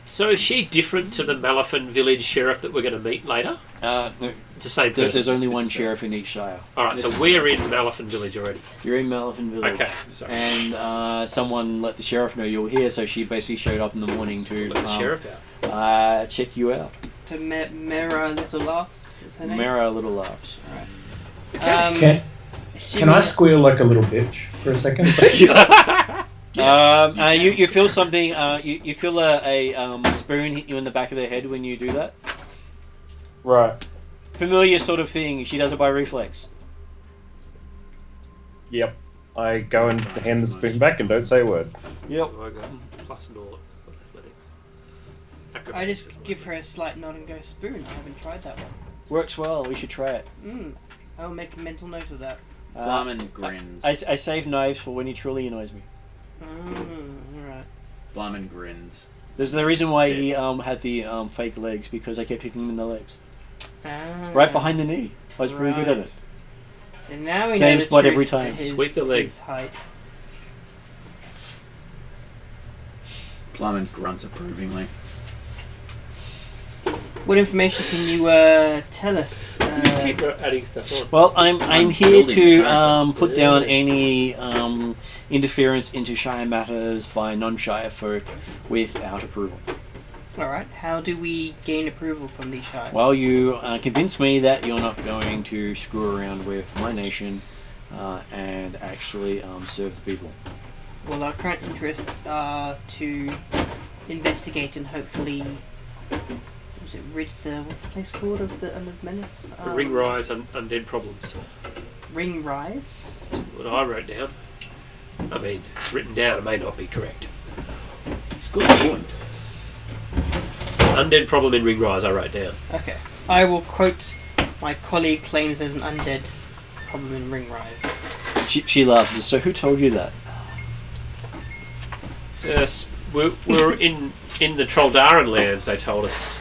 So is she different to the Malafin village sheriff that we're going to meet later? No, It's the same person. there's only This one is sheriff in each shire. Alright, so This is- we're in Malafin village already. You're in Malafin Village. Okay, sorry. And someone let the sheriff know you were here, so she basically showed up in the morning to Let the sheriff out. check you out. To Mera Little Laughs. Is her name? Mara Little Laughs. Can I squeal like a little bitch for a second? You feel something. You feel a spoon hit you in the back of the head when you do that. Right. Familiar sort of thing. She does it by reflex. Yep. I go and hand the spoon back and don't say a word. Yep. Oh, I got plus naught on athletics. I just give her a slight nod and go, spoon. I haven't tried that one. Works well. We should try it. I'll make a mental note of that. Plyman grins. I save knives for when he truly annoys me. Alright. Plyman grins. There's the reason why he Sits. had the fake legs, because I kept hitting him in the legs. Ah. Right behind the knee. I was very good at it. So now we Same know the spot truth every to time. his, Sweep the leg. his height. Plyman grunts approvingly. What information can you tell us? Keep adding stuff on. Well, I'm I'm here building to the character. put down any interference into Shire matters by non-Shire folk without approval. Alright, how do we gain approval from these Shire? Well, you convinced me that you're not going to screw around with my nation and actually serve the people. Well, our current interests are to investigate and hopefully... Was it rid the... What's the place called of the Menace? Ringrise undead problems. Ringrise? What I wrote down. I mean, it's written down. It may not be correct. It's a good point. Undead problem in Ringrise. I wrote down. Okay. I will quote my colleague claims there's an undead problem in Ringrise. She laughs. So who told you that? Yes, we're in the Troldaran lands. They told us.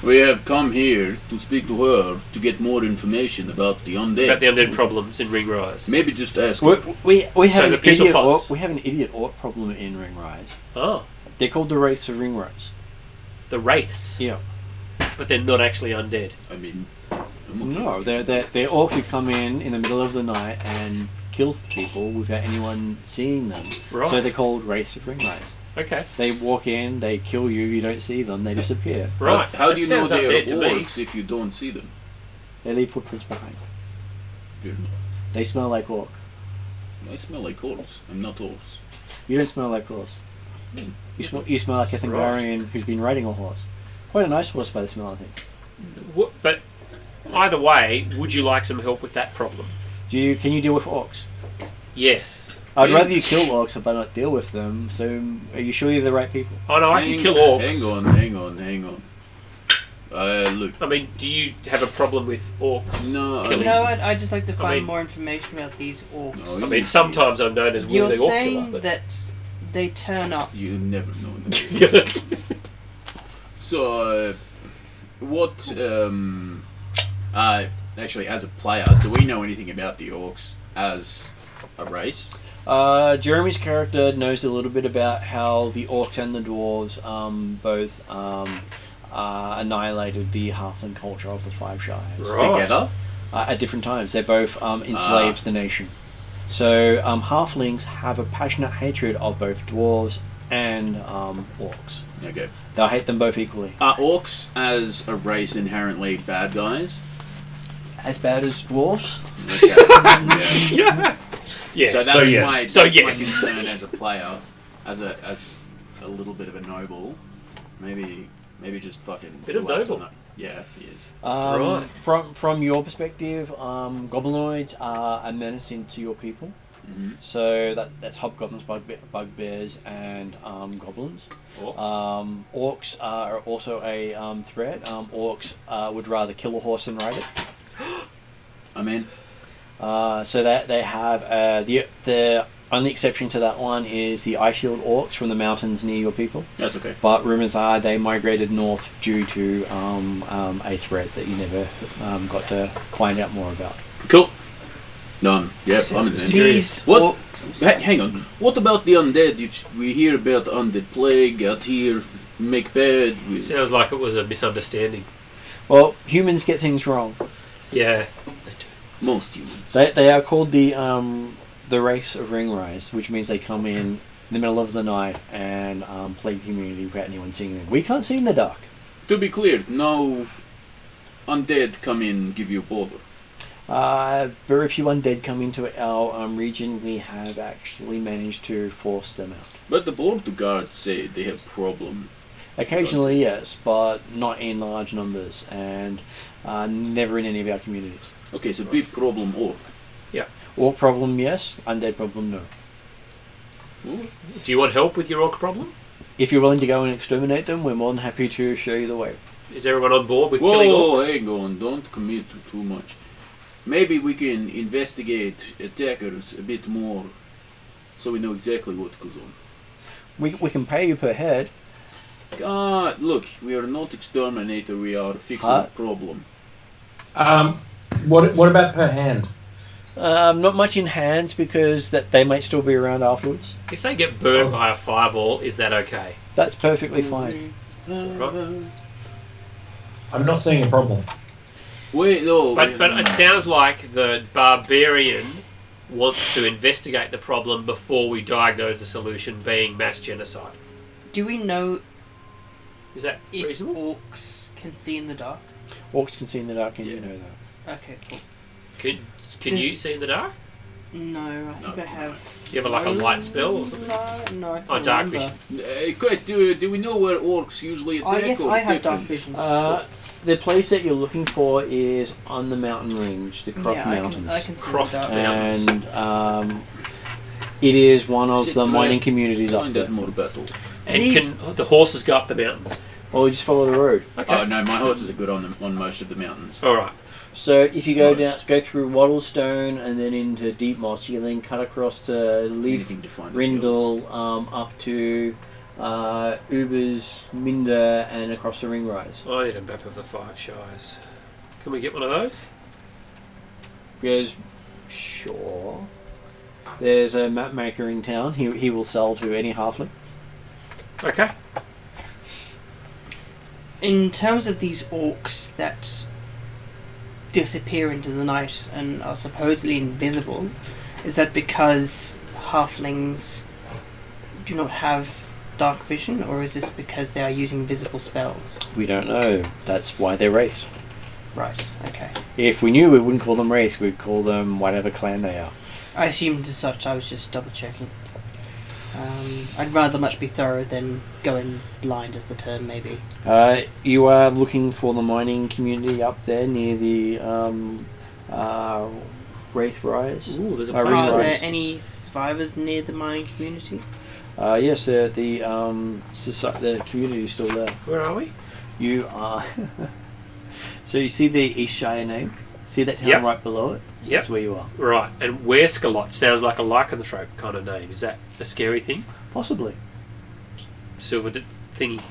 We have come here to speak to her to get more information about the undead. About the undead problems in Ringrise. Maybe just ask We, her. we have So an the pistol idiot pots. orc, we have an idiot orc problem in Ringrise. Oh, They're called the Wraiths of Ringrise. the Wraiths. Yeah. But they're not actually undead. I mean, I'm okay. No, they're orcs who come in the middle of the night and kill people without anyone seeing them. Right. So they're called Wraiths of Ringrise. Okay. They walk in, they kill you, you don't see them, they disappear. Right. How do you know That sounds they are undead to me. orcs if you don't see them? They leave footprints behind. Fair enough. They smell like orc. I smell like orcs. I'm not orcs. You don't smell like horse. You smell like a Thangarian who's been riding a horse. Quite a nice horse by the smell, I think. But either way, would you like some help with that problem? Can you deal with orcs? Yes. I'd Yeah. rather you kill orcs but not deal with them, so are you sure you're the right people? Oh no, I can kill orcs. Hang on. Look. I mean, do you have a problem with orcs? No. Killing. No, I'd just like to find mean- more information about these orcs. No, I mean, sometimes I'm known as You're Willy Orc Killer, saying but... that they turn up. You never know. So, what? Actually, as a player, do we know anything about the orcs as a race? Jeremy's character knows a little bit about how the orcs and the dwarves both annihilated the halfling culture of the Five Shires. Right. Together? At different times. They both enslaved the nation. So halflings have a passionate hatred of both dwarves and orcs. Okay. They'll hate them both equally. Are orcs as a race inherently bad guys? As bad as dwarves? Okay. Yeah. Yeah. Yeah. So that's yes. my So that's yes. my concern as a player, as a little bit of a noble. Maybe just fucking Bit of relax noble. on it. Yeah, he is. Right. From your perspective, goblinoids are a menace to your people. Mhm. So that's hobgoblins, bugbears, and goblins. Orcs. Orcs are also a threat. Orcs would rather kill a horse than ride it. I mean, So that they have the only exception to that one is the ice shield orcs from the mountains near your people. that's okay. But rumors are they migrated north due to a threat that you never got to find out more about. Cool. Done. Yep, I'm in. These What? orcs. Hang on. What about the undead? We hear about undead plague out here. Make bad. Sounds like it was a misunderstanding. Well, humans get things wrong. Yeah. Most humans. They are called the race of Ringrise, which means they come in the middle of the night and plague the community without anyone seeing them. We can't see in the dark. To be clear, no undead come in and give you a bother. Very few undead come into our region. We have actually managed to force them out. But the border guards say they have problem. Occasionally, yes, but not in large numbers, and never in any of our communities. Okay, so big problem orc. Orc problem, yes. Undead problem, no. Ooh. Do you want help with your orc problem? If you're willing to go and exterminate them, we're more than happy to show you the way. Is everyone on board with killing Whoa, orcs? hang on, don't commit to too much. Maybe we can investigate attackers a bit more, so we know exactly what goes on. We can pay you per head. God, look, we are not exterminator, we are fixer Huh? of problem. What about per hand? Not much in hands because that they might still be around afterwards. If they get burned by a fireball, is that okay? That's perfectly fine. I'm not seeing a problem. Wait, no. But it sounds like the barbarian wants to investigate the problem before we diagnose the solution being mass genocide. Do we know Is that if reasonable? orcs can see in the dark? Orcs can see in the dark, and you know that. Okay, cool. Can Does- you see in the dark? No, I think No. I have. Do you have like a light spell or something? No, I can't Oh, dark remember. Quick, do we know where orcs usually attack? Oh yes, or I have dark different? vision. The place that you're looking for is on the mountain range, the Croft yeah, Mountains. I can see Croft the dark. Mountains. And it is one of Sit the right mining communities up Find there. that more battle. And These- can the horses go up the mountains? Or you just follow the road. Okay. Oh no, my horses are good on most of the mountains. All right. So if you go Most. go through Wattlestone and then into Deep Moss, you then cut across to Leaf, Anything to find the skills. Rindle, up to Ubers, Minder, and across the Ringrise. I need a map of the Five Shires. Can we get one of those? Goes, sure. There's a map maker in town. He will sell to any halfling. Okay. In terms of these orcs that disappear into the night and are supposedly invisible, is that because halflings do not have dark vision, or is this because they are using visible spells? We don't know. That's why they're race. Right, okay. If we knew, we wouldn't call them race. We'd call them whatever clan they are. I assumed as such, I was just double checking. I'd rather much be thorough than going blind, as the term may be. You are looking for the mining community up there near the Wraith Rise. Ooh, there's a Are place Are Ringrise. there there. any survivors near the mining community? Yes, the community is still there. Where are we? You are. So you see the East Shire name? See that town Yep. right below it? Yep. That's where you are. Right. And Werescalot sounds like a lycanthrope kind of name. Is that a scary thing? Possibly. Silver thingy.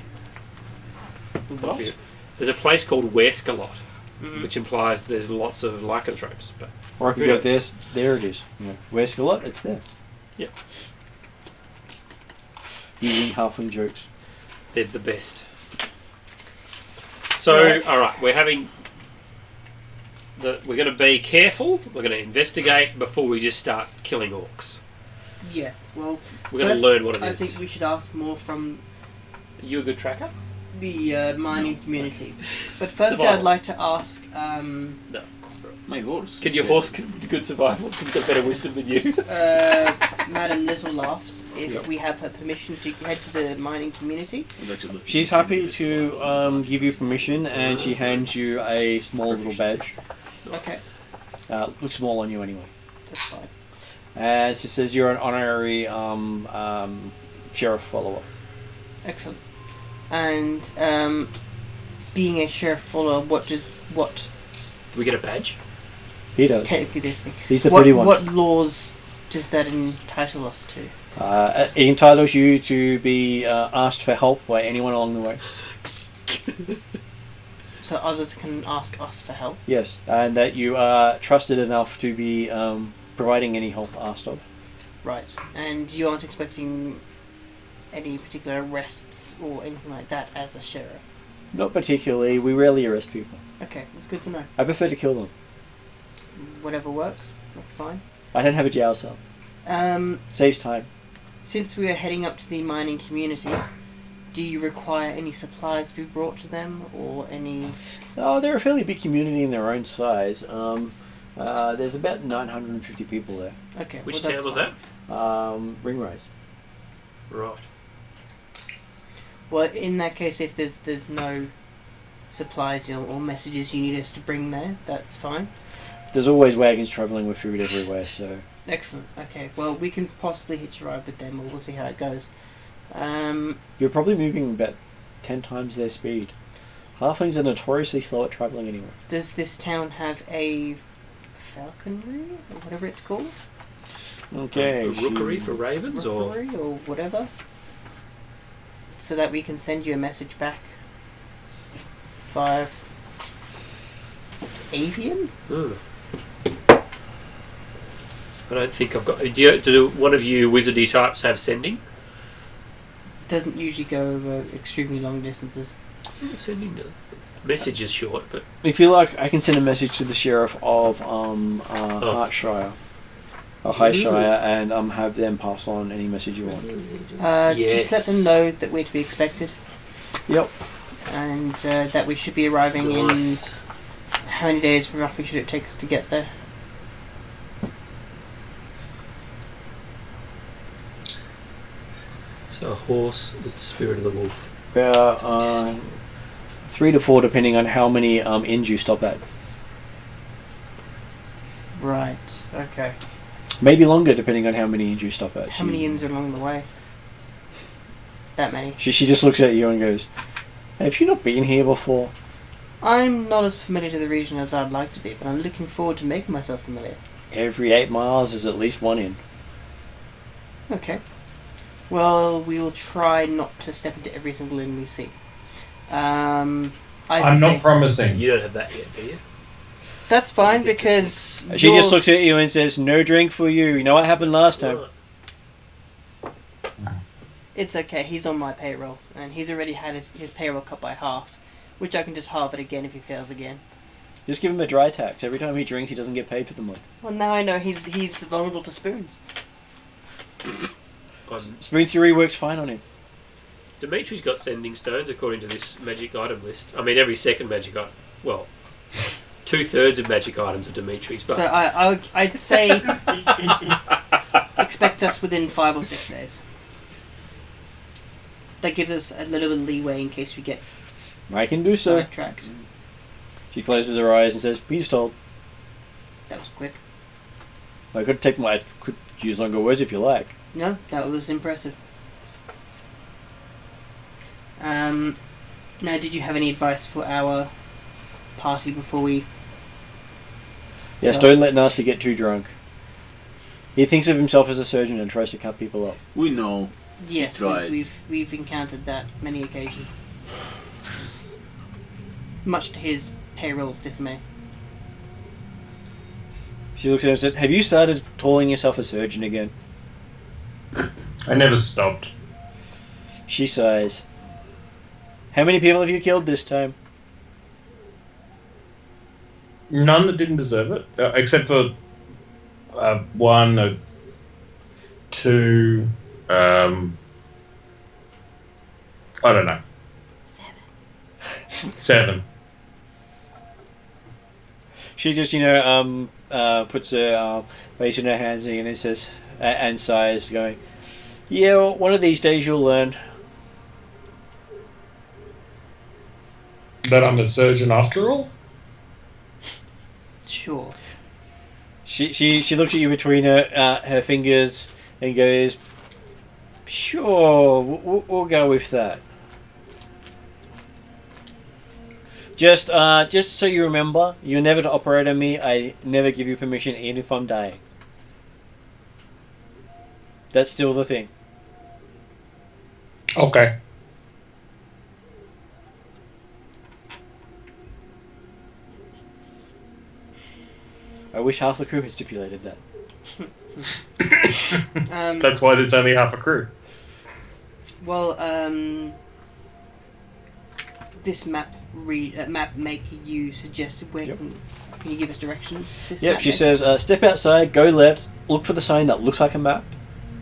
The what? There's a place called Werescalot, Mhm. which implies there's lots of lycanthropes. But Or I could Who go knows? this. There it is. Yeah. Where's Scarlet? It's there. Yep. Using halfling jokes. they're the best. So, Right. all right, we're having. We're going to be careful. We're going to investigate before we just start killing orcs. Yes. Well, We're going to first, learn what it I is. think we should ask more from Are you a good tracker? the mining community. But first, Survival. I'd like to ask. My horse. Can your horse good survival? He's got better wisdom than you. Madam Little Laughs, if Yep. we have her permission to head to the mining community. She's happy to give you permission, and she hands you a small little badge. Okay, Looks small on you anyway. that's fine. And she says you're an honorary sheriff follower. Excellent. And being a sheriff follower, what Do we get a badge? He does. technically this thing? He's the what, pretty one. What laws does that entitle us to? It entitles you to be asked for help by anyone along the way. So others can ask us for help. Yes, and that you are trusted enough to be providing any help asked of. Right. And you aren't expecting any particular arrests or anything like that as a sheriff. Not particularly. We rarely arrest people. Okay, that's good to know. I prefer to kill them. Whatever works, that's fine. I don't have a jail cell. Saves time. Since we are heading up to the mining community, do you require any supplies to be brought to them, or any... Oh, they're a fairly big community in their own size. There's about 950 people there. Okay, Which well, town was that's that? Ringrise. Right. Well, in that case, if there's no supplies or messages you need us to bring there, that's fine. There's always wagons travelling with food everywhere, so... Excellent. Okay, well, we can possibly hitch a ride with them, or we'll see how it goes. You're probably moving about 10 times their speed. Halflings are notoriously slow at travelling anyway. Does this town have a falconry, or whatever it's called? Okay. A rookery for ravens, or Rookery, or whatever? So that we can send you a message back via avian? Hmm. I don't think I've got. Do one of you wizardy types have sending? Doesn't usually go over extremely long distances. Sending does. Message is short, but If you like, I can send a message to the sheriff of Hartshire, or Highshire, and have them pass on any message you want. Just let them know that we're to be expected, Yep. and that we should be arriving Nice. in... How many days roughly should it take us to get there? So a horse with the spirit of the wolf. About 3 to 4, depending on how many inns you stop at. Right, okay. Maybe longer, depending on how many inns you stop at. How many inns are along the way? That many. She just looks at you and goes, "Hey, have you not been here before?" I'm not as familiar to the region as I'd like to be, but I'm looking forward to making myself familiar. Every 8 miles is at least one inn. Okay. Well, we will try not to step into every single inn we see. I'm not promising. You don't have that yet, do you? That's fine, because... She just looks at you and says, "No drink for you. You know what happened last time?" It's okay, he's on my payroll, and he's already had his payroll cut by half, which I can just halve it again if he fails again. Just give him a dry tax. Every time he drinks, he doesn't get paid for the month. Well, now I know he's vulnerable to spoons. Spoon theory works fine on him. Dimitri's got sending stones according to this magic item list. I mean, every second magic item. Well, 2/3 of magic items are Dimitri's, but So I'd say expect us within 5 or 6 days. That gives us a little bit of leeway in case we get I can do so. sidetracked. She closes her eyes and says, "Please told." That was quick. I could use longer words if you like. No, that was impressive. Now, did you have any advice for our party before we... Yes, Yeah. don't let Nasty get too drunk. He thinks of himself as a surgeon and tries to cut people up. We know. Yes, Right. we've encountered that many occasions. much to his payroll's dismay. She looks at him and says, "Have you started calling yourself a surgeon again?" I never stopped. She sighs. "How many people have you killed this time?" None that didn't deserve it, except for one, two. I don't know. 7. She just, puts her face in her hands and it says, and sighs, going, "Yeah, well, one of these days you'll learn." That I'm a surgeon after all? Sure. She looks at you between her fingers and goes, "Sure, we'll go with that. Just so you remember, you're never to operate on me. I never give you permission, even if I'm dying. That's still the thing." Okay. I wish half the crew had stipulated that. That's why there's only half a crew. Well, this map make you suggested where Yep. can you give us directions? This Yep, map she make? says, "Step outside, go left, look for the sign that looks like a map,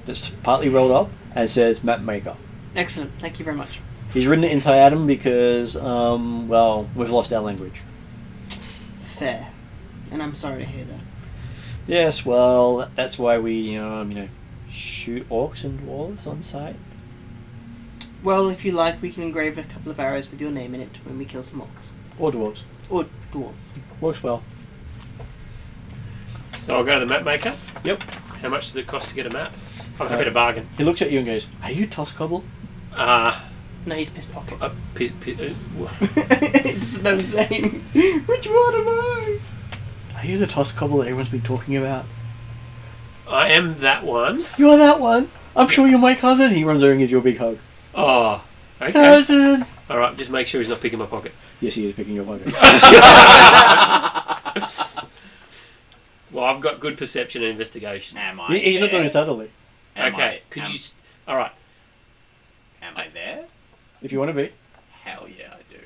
that's partly rolled up, and says map maker." Excellent, thank you very much. He's written it in Thiadam because, we've lost our language. Fair. And I'm sorry to hear that. Yes, well, that's why we, shoot orcs and dwarves on sight. Well, if you like, we can engrave a couple of arrows with your name in it when we kill some orcs. Or dwarves. Or dwarves. Works well. So I'll go to the map maker. Yep. How much does it cost to get a map? I'm happy to bargain. He looks at you and goes, "Are you Toscobble?" No, he's piss pocket. It's no saying. Which one am I? Are you the Toscobble that everyone's been talking about? I am that one. You're that one. I'm sure you're my cousin. He runs over and gives you a big hug. Oh, okay. Cousin! All right, just make sure he's not picking my pocket. Yes, he is picking your pocket. Well, I've got good perception and investigation. Am I He's not there? doing it subtly. Okay, all right. Am I there? If you want to be. Hell yeah, I do.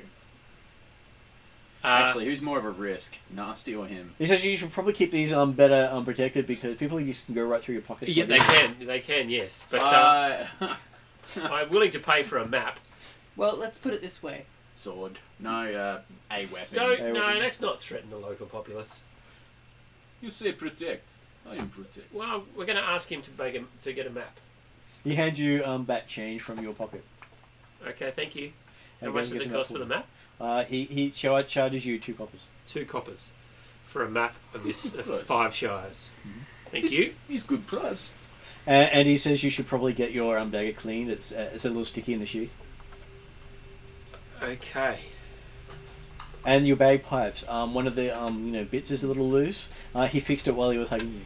Uh, Actually, who's more of a risk, Nasty or him? He says you should probably keep these better protected because people just can go right through your pockets. yeah, they can, yes. But I'm willing to pay for a map. Well, let's put it this way. Sword. No, a weapon. No, let's not threaten the local populace. You say protect. I am protect. Well, we're going to ask him to get a map. He hands you back change from your pocket. Okay, thank you. How And much then does gives it him cost for the map? He charges you 2 coppers. 2 coppers for a map of this Nice. 5 shires. Thank you. He's good price. And he says you should probably get your dagger cleaned. It's a little sticky in the sheath. Okay. And your bagpipes. One of the bits is a little loose. He fixed it while he was hugging you.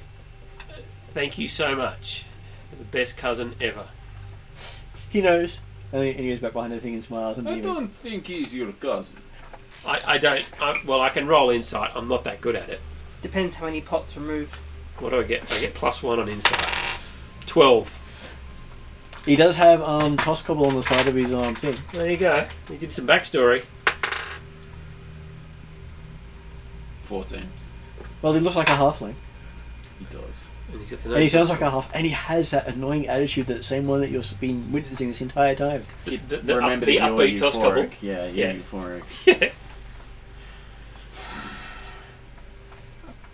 Thank you so much. You're the best cousin ever. He knows. And he goes back behind the thing and smiles. And I don't think he's your cousin. I don't. Well, I can roll insight. I'm not that good at it. Depends how many pots removed. What do I get? I get +1 on insight. 12. He does have Toscobble on the side of his thing. There you go. He did some backstory. 14. Well, he looks like a halfling. He does. And he's got the And he nose- sounds like a half. And he has that annoying attitude, that same one that you've been witnessing this entire time. the Remember the that upbeat you're Toscobble. euphoric. Yeah, Yeah. you're euphoric. Yeah.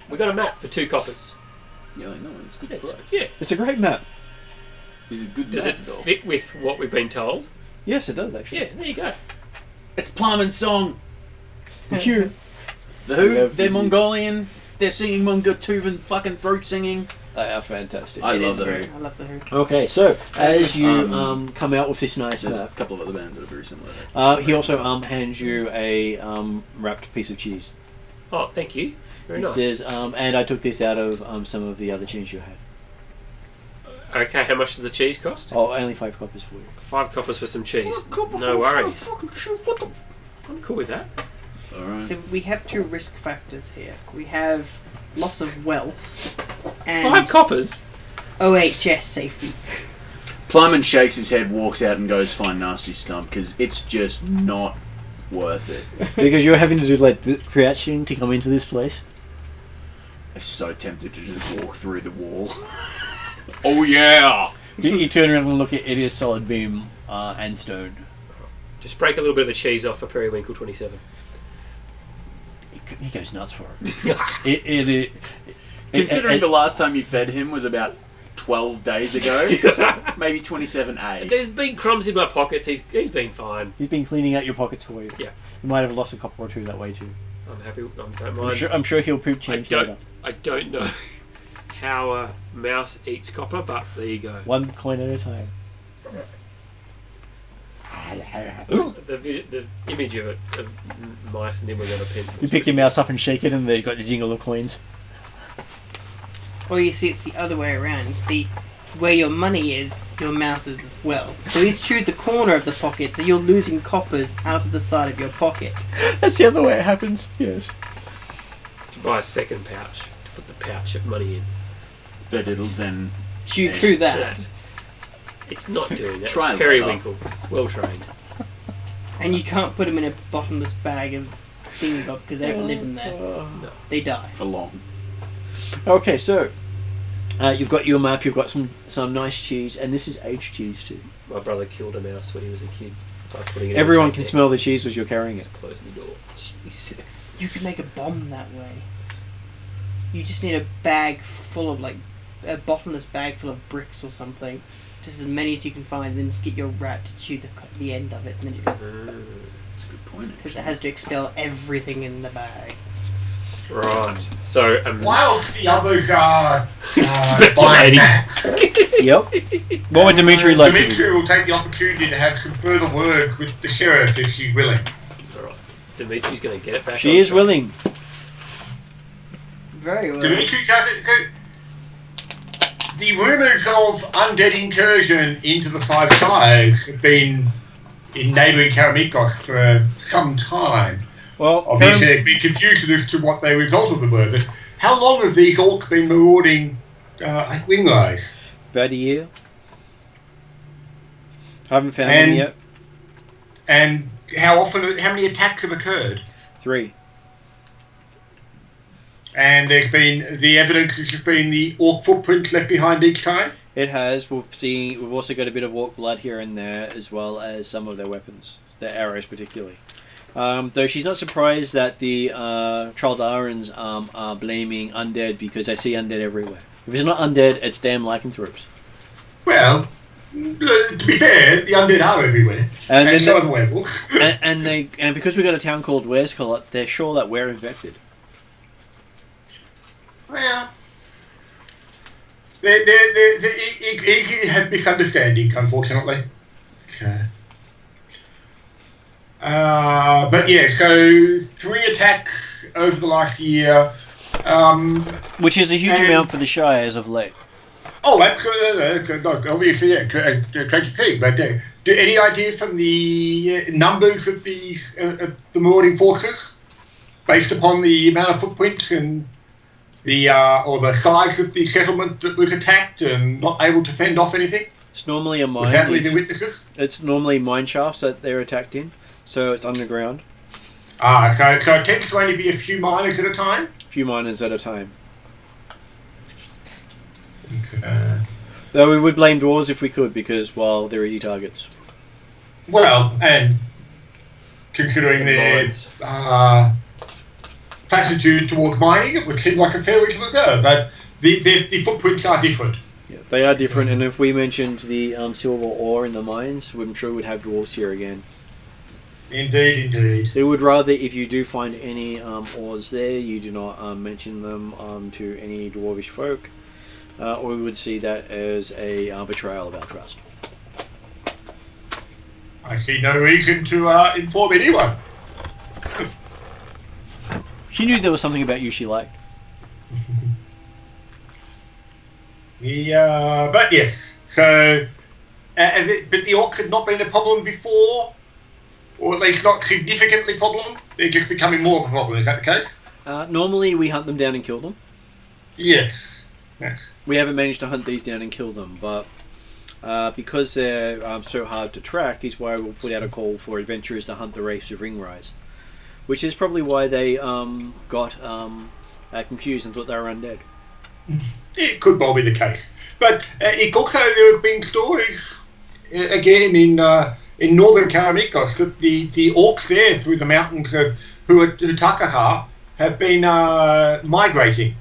We got a map for 2 coppers. Yeah, I know. It's good Yeah, price. yeah. It's a great map. He's a good Does man, it though. fit with what we've been told? Yes, it does, actually. Yeah, there you go. It's Plumman's song. Here. The Who, Yeah. they're Mongolian. They're singing Mongoltuvan fucking throat singing. They are fantastic. I It love is the great. Who. I love the Who. Okay, so as you come out with this nice There's a map, couple of other bands that are very similar. he also hands you a wrapped piece of cheese. Oh, thank you. Very He nice. says, and I took this out of some of the other cheese you had. Okay, how much does the cheese cost? Oh, only 5 coppers for you. 5 coppers for some cheese. No worries. I'm cool with that. Alright. So we have 2 risk factors here. We have loss of wealth and 5 coppers. OHS safety. Plumman shakes his head, walks out, and goes find Nasty Stump because it's just not worth it. Because you're having to do like the crouching to come into this place. I'm so tempted to just walk through the wall. Oh yeah! You turn around and look at it is solid beam and stone. Just break a little bit of a cheese off for Periwinkle 27. He goes nuts for it. Considering the last time you fed him was about 12 days ago, maybe 27A. There's been crumbs in my pockets. He's been fine. He's been cleaning out your pockets for you. Yeah. You might have lost a copper or 2 that way too. I'm happy. I don't mind. I'm sure he'll poop change later. I don't know how a mouse eats copper, but there you go. 1 coin at a time. The image of mice nibbling on a pencil. You pick your mouse up and shake it, and they've got the jingle of coins. Or you see it's the other way around. You see where your money is, your mouse is as well. So he's chewed the corner of the pocket, so you're losing coppers out of the side of your pocket. That's the other way it happens. Yes. To buy a second pouch to put the pouch of money in. But it'll then Chew through that. It's not doing that. Try It's it Periwinkle. Well trained. And you can't put them in a bottomless bag of thingambob because they don't live in there. No. They die. for long. Okay, so you've got your map. You've got some nice cheese, and this is aged cheese too. My brother killed a mouse when he was a kid by putting it Everyone in can his smell the cheese as you're carrying it. Close the door. Jesus. You could make a bomb that way. You just need a bag full of, like, a bottomless bag full of bricks or something. Just as many as you can find, then just get your rat to chew the end of it, and then That's a good point. because it has to expel everything in the bag. Right. So, Whilst the others are buying Speculating. maps, Yep. What would Dimitri like to do? Dimitri will take the opportunity to have some further words with the sheriff if she's willing. Alright. Dimitri's going to get it back. She on is track. willing. Very well. Dimitri does it. So, the rumours of undead incursion into the Five Shires have been in neighbouring Karameikos for some time. Well, Obviously, there's been confusion as to what the result of them were. But how long have these orcs been marauding at Ringrise? about a year. Haven't found them yet. And how many attacks have occurred? 3. And there's been the evidence has just been the orc footprints left behind each time. It has. We've also got a bit of orc blood here and there, as well as some of their weapons, their arrows particularly. Though she's not surprised that the Traldarans are blaming undead because they see undead everywhere. If it's not undead, it's damn lycanthropes. Well, to be fair, the undead are everywhere, and so are the werewolves. and because we've got a town called Werescolot, they're sure that we're infected. Well, it had misunderstandings, unfortunately. But yeah, so 3 attacks over the last year. Which is a huge amount for the Shire as of late. Oh, absolutely. Obviously, yeah, tragic thing. But do any idea from the numbers of these of the marauding forces, based upon the amount of footprints and the or the size of the settlement that was attacked and not able to fend off anything? It's normally a mine. Without leaving witnesses? It's normally mine shafts that they're attacked in, so it's underground. So it tends to only be a few miners at a time? A few miners at a time. Though we would blame dwarves if we could, because, well, they're easy targets. Well, and considering their attitude towards mining, it would seem like a fair reasonable go, but the footprints are different. Yeah, they are different, and if we mentioned the silver ore in the mines, I'm sure we'd have dwarves here again. Indeed. They would rather, if you do find any ores there, you do not mention them to any dwarvish folk, or we would see that as a betrayal of our trust. I see no reason to inform anyone. She knew there was something about you she liked. But yes, so but the orcs had not been a problem before, or at least not significantly problem. They're just becoming more of a problem. Is that the case? Normally we hunt them down and kill them. Yes. Yes. We haven't managed to hunt these down and kill them, but because they're so hard to track is why we'll put out a call for adventurers to hunt the wraiths of Ringrise. Which is probably why they got confused and thought they were undead. It could well be the case. But it also, there have been stories, again, in northern Karameikos, that the orcs there through the mountains of Hutakaha have been migrating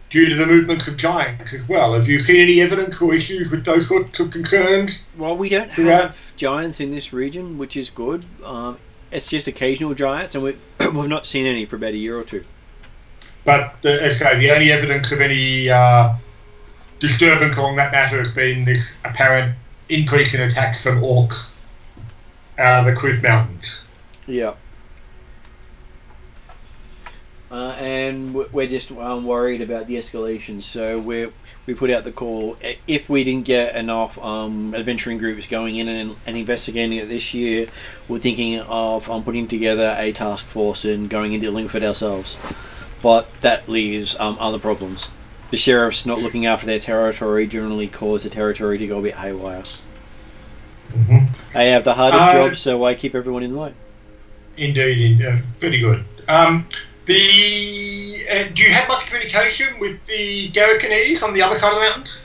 due to the movements of giants as well. Have you seen any evidence or issues with those sorts of concerns? Well, we don't have giants in this region, which is good. It's just occasional giants, and we've not seen any for about a year or two. But as I say, the only evidence of any disturbance along that matter has been this apparent increase in attacks from orcs out of the Cliff Mountains. Yeah. And we're just worried about the escalation, so we put out the call. If we didn't get enough adventuring groups going in and investigating it this year, we're thinking of putting together a task force and going and dealing with it ourselves. But that leaves other problems. The sheriffs not looking after their territory generally cause the territory to go a bit haywire. Mm-hmm. They have the hardest job, so I keep everyone in line. Indeed, very good. Do you have much communication with the Garricanese on the other side of the mountains?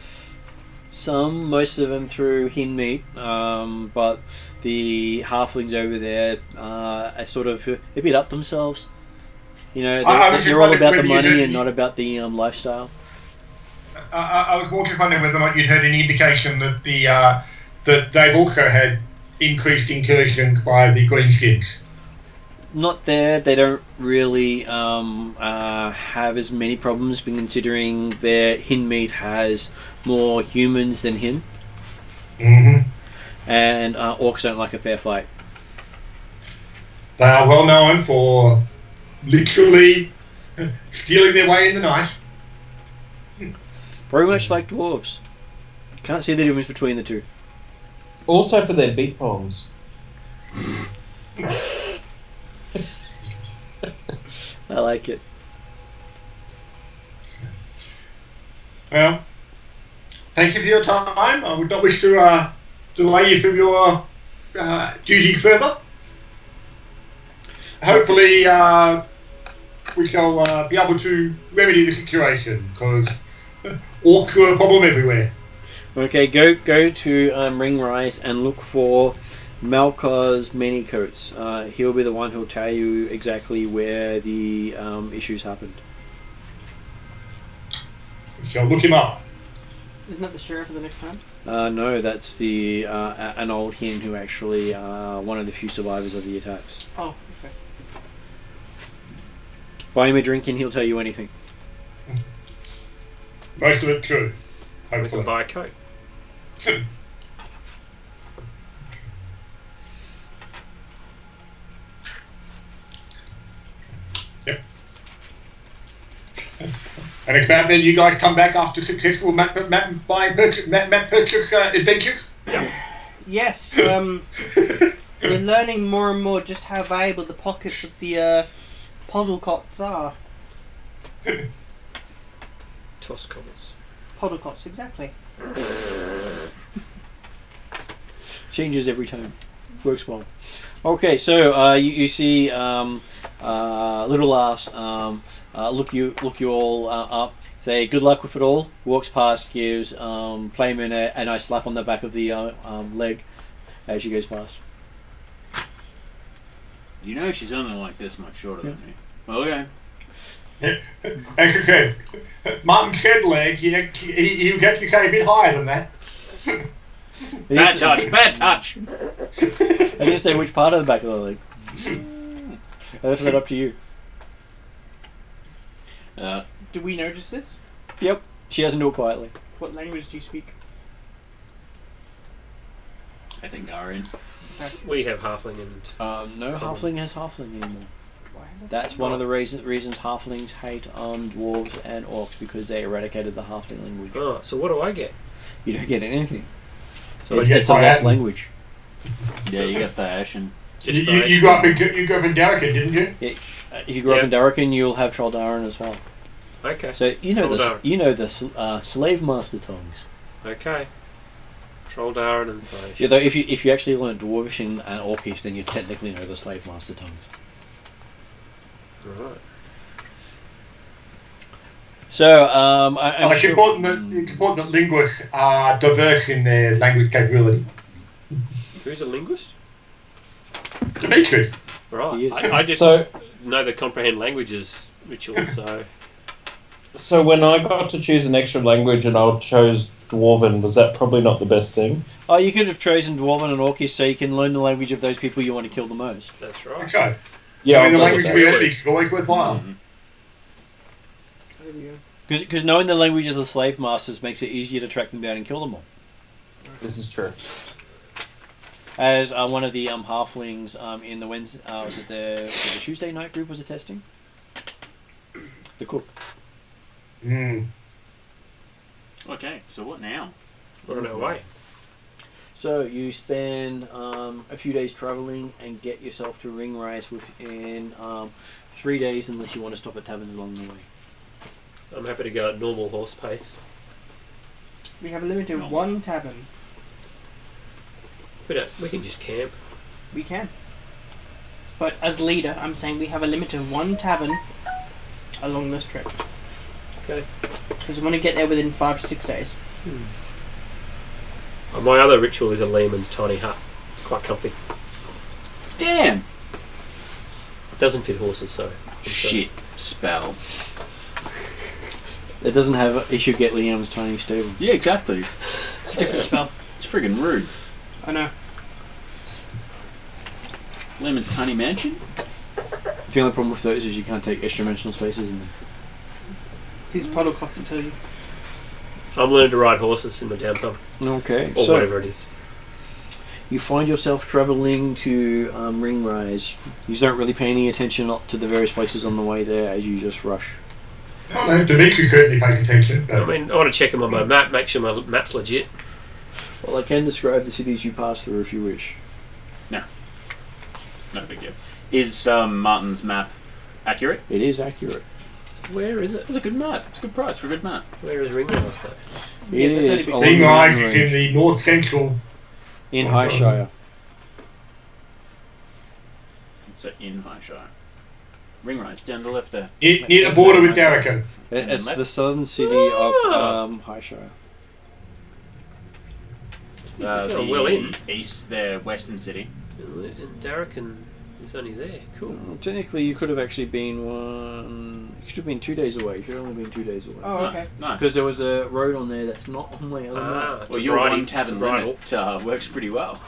Most of them through Hinmeat, but the halflings over there are sort of a bit up themselves. You know, they're all about the money and not about the lifestyle. I was more just wondering whether or not you'd heard any indication that that they've also had increased incursions by the Greenskins. Not there. They don't really have as many problems, been considering their Hinmeat has more humans than Hin. Mm-hmm. And orcs don't like a fair fight. They are well known for literally stealing their way in the night. Very much like dwarves. Can't see the difference between the two. Also for their beat poems. I like it. Well, thank you for your time. I would not wish to delay you from your duties further. Hopefully, we shall be able to remedy the situation, because orcs are a problem everywhere. Okay, go to Ringrise and look for Malkar's Manycoats. He'll be the one who'll tell you exactly where the issues happened. Shall look him up. Isn't that the sheriff of the next time? No, that's the an old Hin who actually one of the few survivors of the attacks. Oh, okay. Buy him a drink and he'll tell you anything. Most of it true. We Hopefully. can buy a coat. Yep. And it's about then you guys come back after successful map purchase adventures? Yes, we're learning more and more just how valuable the pockets of the Poddlecots are. Toss cobbles. Poddlecots, exactly. Changes every time. Works well. Okay, so you see Little Laughs look you all up, say good luck with it all, walks past, gives Playman a nice slap on the back of the leg as she goes past. You know she's only like this much shorter than me. Okay. As you said, Martin said leg, he was actually say a bit higher than that. Bad touch, bad touch! I didn't say which part of the back of the leg. I left that up to you. Do we notice this? Yep, she doesn't do it quietly. What language do you speak? I think Arian. We have halfling and No halfling has halfling anymore. That's one of the reasons halflings hate dwarves and orcs, because they eradicated the halfling language. oh, so what do I get? You don't get anything. So It's a lost language. Yeah, you got the Ashen. Just You grew up in Darrican, didn't you? Yeah, if you grew up in Darrican, you'll have Troldaran as well. Okay. So you know Troldaran. the slave master tongues. Okay. Troldaran and Thrash. Yeah, though if you actually learn Dwarvish and Orcish, then you technically know the slave master tongues. Right. So I'm It's important that linguists are diverse in their language capability. Who's a linguist? Dimitri. Right. I just know the comprehend languages ritual, so... So when I got to choose an extra language and I chose Dwarven, was that probably not the best thing? Oh, you could have chosen Dwarven and Orcish so you can learn the language of those people you want to kill the most. That's right. Okay. Yeah, I mean, the I'll go language with of that. your enemies is always worthwhile. Because knowing the language of the slave masters makes it easier to track them down and kill them all. This is true. As one of the halflings in the was it the Tuesday night group was attesting? The cook. Mm. Okay, so what now? We're on our way. So you spend a few days travelling and get yourself to Ringrise within 3 days, unless you want to stop at taverns along the way. I'm happy to go at normal horse pace. We have a limit of one tavern. We can just camp. We can. But as leader, I'm saying we have a limit of one tavern along this trip. Okay. Because we want to get there within 5 to 6 days. My other ritual is a Lehman's tiny hut. It's quite comfy. Damn! It doesn't fit horses, so... Shit. Spell. It doesn't have issue get Liam's tiny stable. Yeah, exactly. It's a different spell. It's friggin' rude. I know. Lemon's tiny mansion? The only problem with those is you can't take extra dimensional spaces in them. These puddle clocks will tell you. I'm learning to ride horses in my downtime. Okay, Or so whatever it is. you find yourself travelling to Ringrise. You don't really pay any attention to the various places on the way there as you just rush. I don't know, Dimitri certainly pays attention. But... I mean, I want to check them on my map, make sure my map's legit. Well, I can describe the cities you pass through if you wish. No big deal. Is Martin's map accurate? It is accurate. Where is it? It's a good map. It's a good price for a good map. Where is Ringrise, though? It Yeah, is that's along only the Ringrise mountain is in range. the north central. In Highshire. It's in Highshire. Ringrise, down the left there. Near the border with Darrican. It's left? the southern city of Highshire. Going well in. East, the western city. And Darrican is only there. Cool. Well, technically, you could have actually been You should have been 2 days away. You should have only been 2 days away. Oh, okay. Nice. Because there was a road on there that's not on my other map. Well, your one tavern limit works pretty well.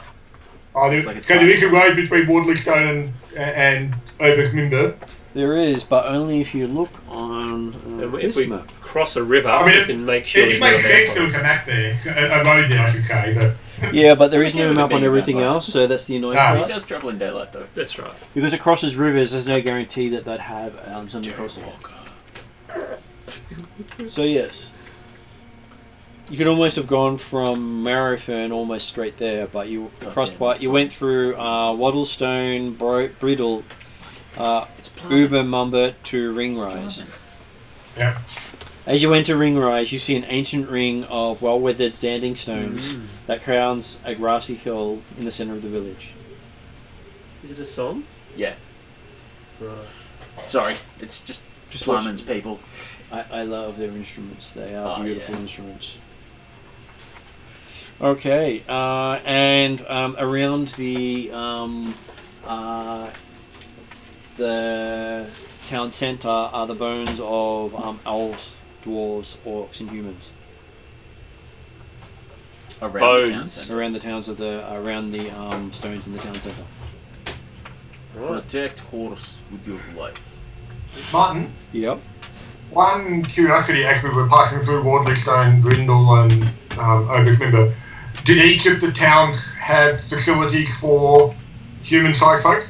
Oh, It's like it's so there is a road between Wardlingstone and Obergmimber. There is, but only if you look on And if this we map. cross a river, I mean, we can make sure It there's makes no sense map there on was a map there, a road there I should say, but Yeah, but there is Okay, no with map the on big everything map, else, so that's the annoying Ah. He part. does travel in daylight though. it. That's right. Because it crosses rivers, there's no guarantee that they'd have something across it. So yes, you could almost have gone from Marrowfern almost straight there, but you crossed by. You went through Waddlestone, Bridle, It's Plum. Ubermumbert to Ringrise. yeah. As you enter Ringrise, you see an ancient ring of well-weathered standing stones that crowns a grassy hill in the centre of the village. Is it a song? Yeah. Right. Sorry, it's just Plumman's people. I love their instruments. They are Oh, beautiful yeah. instruments. Okay, and around the town centre are the bones of elves, dwarves, orcs, and humans. Around the Bones. town centre. Around the towns of around the stones in the town centre. Protect horse with your life. Martin, Yep. one curiosity as we were passing through Wardlingstone, Grindle and Obergmimber, did each of the towns have facilities for human-sized folk?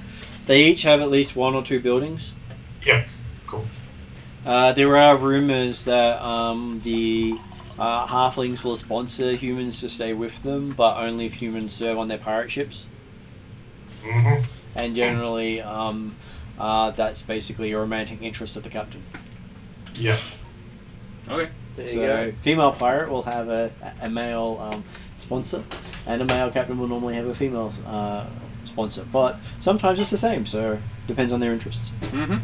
They each have at least 1 or 2 buildings. Yep, cool. There are rumours that the halflings will sponsor humans to stay with them, but only if humans serve on their pirate ships. Mm-hmm. and generally that's basically a romantic interest of the captain. Yeah. Okay. There you So go. female pirate will have a male sponsor, and a male captain will normally have a female sponsor. But sometimes it's the same, so depends on their interests. Mm-hmm.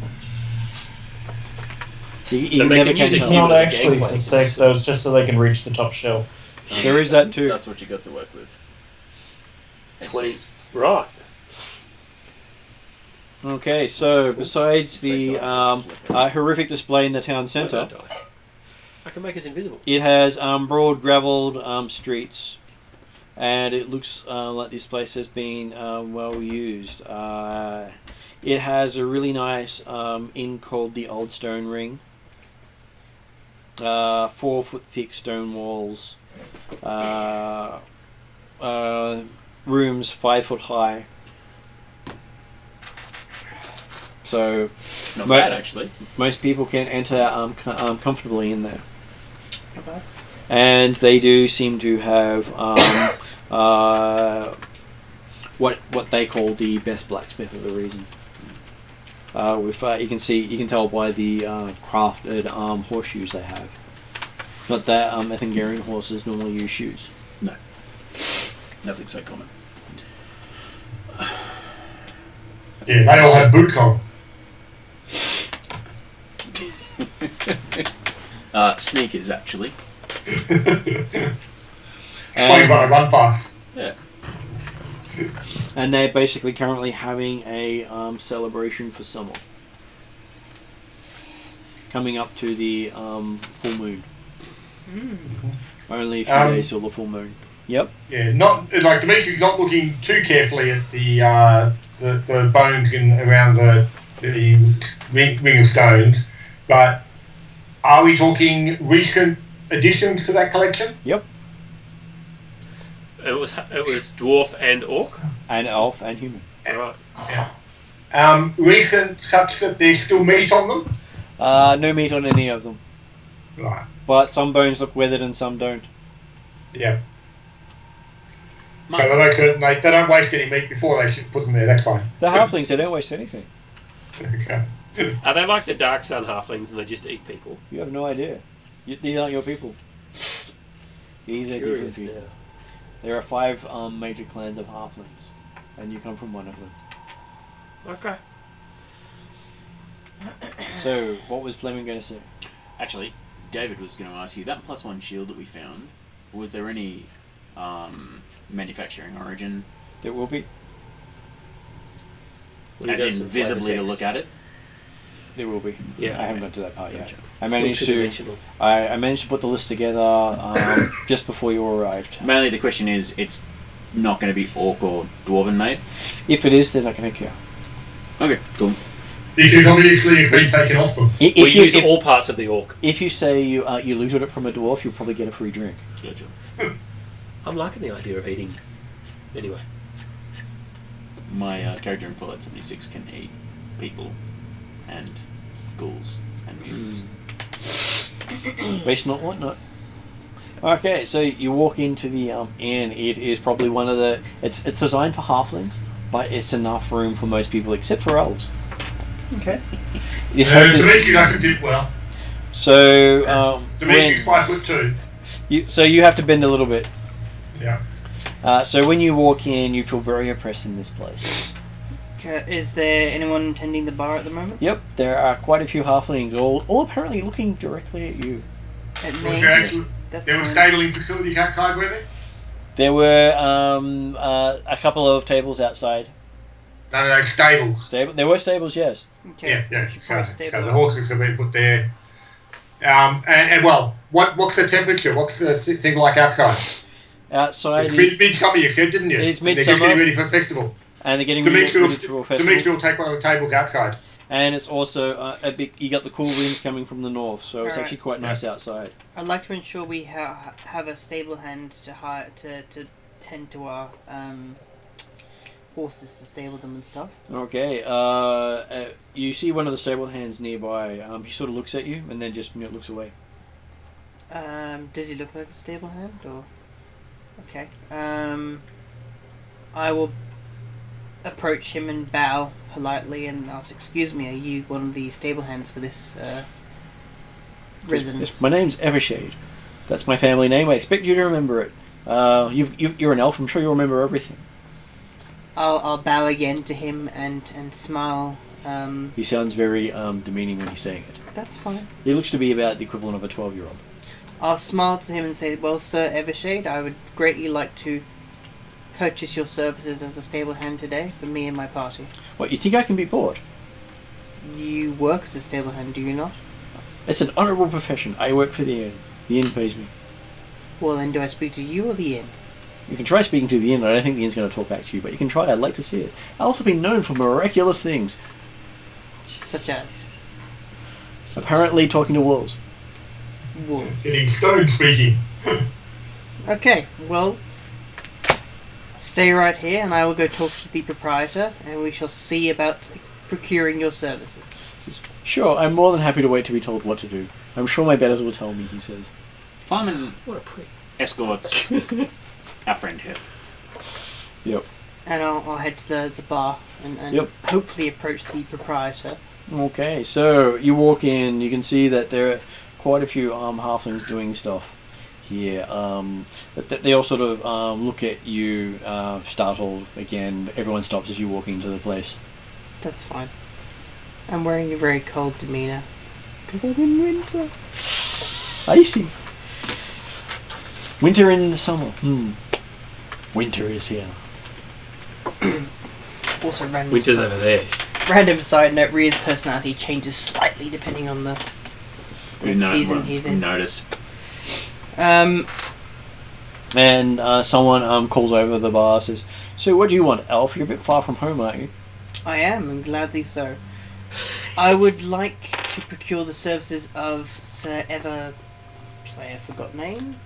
You they never can can use a It's tell. not Human actually gameplay. for sex, though. It's just so they can reach the top shelf. There is that too. That's what you got to work with. Please. Right. Okay, so besides the horrific display in the town Why centre, don't I die? I can make us invisible. it has broad gravelled streets, and it looks like this place has been well used. It has a really nice inn called the Old Stone Ring. 4-foot thick stone walls. Rooms 5 foot high. So Not Mo- bad, actually. most people can enter comfortably in there. And they do seem to have what they call the best blacksmith of the region. With you can tell by the crafted horseshoes they have. Not that Ethingarian horses normally use shoes. No. Nothing so common. Yeah, they all have boots on. Sneakers, actually. Explains why I run fast. Yeah. And they're basically currently having a celebration for summer. Coming up to the full moon. Only a few days till the full moon. Yep. Yeah, not like Dimitri's not looking too carefully at the bones in around the ring of stones, but are we talking recent additions to that collection? Yep. It was dwarf and orc. And elf and human. Right. Recent such that there's still meat on them. No meat on any of them. Right. But some bones look weathered and some don't. Yeah. So they make certain they don't waste any meat before they should put them there. That's fine. The halflings, they don't waste anything. Okay. Are they like the Dark Sun halflings and they just eat people? You have no idea. These aren't your people. These are different Curious people. now. There are 5 major clans of halflings, and you come from one of them. Okay. So, what was Fleming going to say? Actually, David was going to ask you, that +1 shield that we found, was there any manufacturing origin? There will be. As in visibly to look at it? There will be. Yeah, I haven't okay. got to that part yet. Gotcha. I managed to. I managed to put the list together just before you arrived. Mainly the question is, it's not going to be orc or dwarven made? If it is, they're not going to care. Okay, cool. Because obviously it's been taken off them. If We you use all parts of the orc. if you say you looted it from a dwarf, you'll probably get a free drink. Gotcha. I'm liking the idea of eating. Anyway. My character in Fallout 76 can eat people and ghouls and mutants. Waste not, what not. Okay, so you walk into the inn. It is probably one of the. It's designed for halflings, but it's enough room for most people except for elves. Okay. This has to- Dimitri doesn't fit well. so Dimitri's 5'2". you have to bend a little bit. Yeah. So when you walk in, you feel very oppressed in this place. Okay. Is there anyone tending the bar at the moment? Yep, there are quite a few halflings, all apparently looking directly at you. At Was me? there actually That's there were fine. stabling facilities outside, were there? There were a couple of tables outside. No, stables. There were stables, yes. Okay. Yeah. Should So, probably stable so the up. horses have been put there. And well, what's the temperature? What's the thing like outside? Outside It's is, midsummer, you said, didn't you? It's They're midsummer. just getting ready for a festival. and they're getting Dimitri ready for a festival. will take one of the tables outside. And it's also a big. You got the cool winds coming from the north, so it's Alright. actually quite nice outside. I'd like to ensure we have a stable hand to hire to tend to our horses, to stable them and stuff. Okay. You see one of the stable hands nearby. He sort of looks at you and then just looks away. Does he look like a stable hand or? Okay. I will approach him and bow politely and ask, "Excuse me, are you one of the stable hands for this residence?" Yes, my name's Evershade. That's my family name. I expect you to remember it. You're an elf. I'm sure you'll remember everything. I'll bow again to him and smile. He sounds very demeaning when he's saying it. That's fine. He looks to be about the equivalent of a 12-year-old. I'll smile to him and say, "Well, Sir Evershade, I would greatly like to purchase your services as a stable hand today for me and my party." What, you think I can be bought? You work as a stable hand, do you not? It's an honourable profession. I work for the inn. The inn pays me. Well, then do I speak to you or the inn? You can try speaking to the inn. I don't think the inn's going to talk back to you, but you can try. I'd like to see it. I've also been known for miraculous things. Such as? Apparently talking to wolves. Wolves. Getting stone speaking. Okay, well, stay right here and I will go talk to the proprietor and we shall see about procuring your services. Says, sure, I'm more than happy to wait to be told what to do. I'm sure my betters will tell me, he says. Plumman What a prick. escorts our friend here. Yep. And I'll head to the bar and Yep. hopefully approach the proprietor. Okay, so you walk in, you can see that there are quite a few halflings doing stuff here. But they all sort of look at you, startled again. Everyone stops as you walk into the place. That's fine. I'm wearing a very cold demeanour. Because I'm in winter. Icy. Winter in the summer. Winter is here. Also random Winter's over there. Random side note, Ria's personality changes slightly depending on the season he's in. Noticed. And someone calls over the bar, says, "So what do you want, Elf? You're a bit far from home, aren't you?" I am, and gladly so. I would like to procure the services of Sir Ever... I forgot name?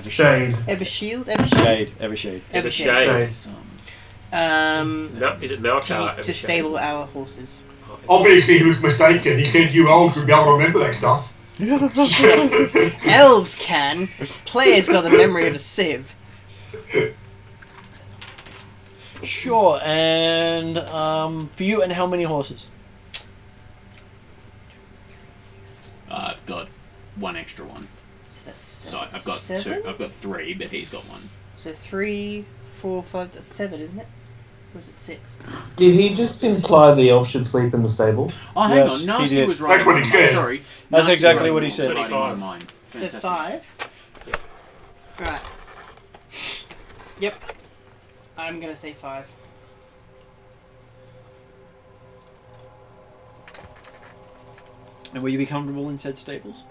Shade. Evershield? Evershade. Evershade. Shade. No, is it Meltar? To stable our horses. Obviously, he was mistaken. He said you elves would be able to remember that stuff. Elves can. Players got the memory of a sieve. Sure, and for you, and how many horses? I've got one extra one. So that's So I've got seven? two. I've got three, but he's got one. So 3, 4, 5, that's 7, isn't it? Or is it 6? Did he just imply the elf should sleep in the stable? Oh, hang Yes, on. he Nasty did. was right. That's what he said. Sorry. That's Nasty's exactly right. what he said. Writing on mine. So Fantastic. 5? Right. Yep. I'm gonna say 5. And will you be comfortable in said stables?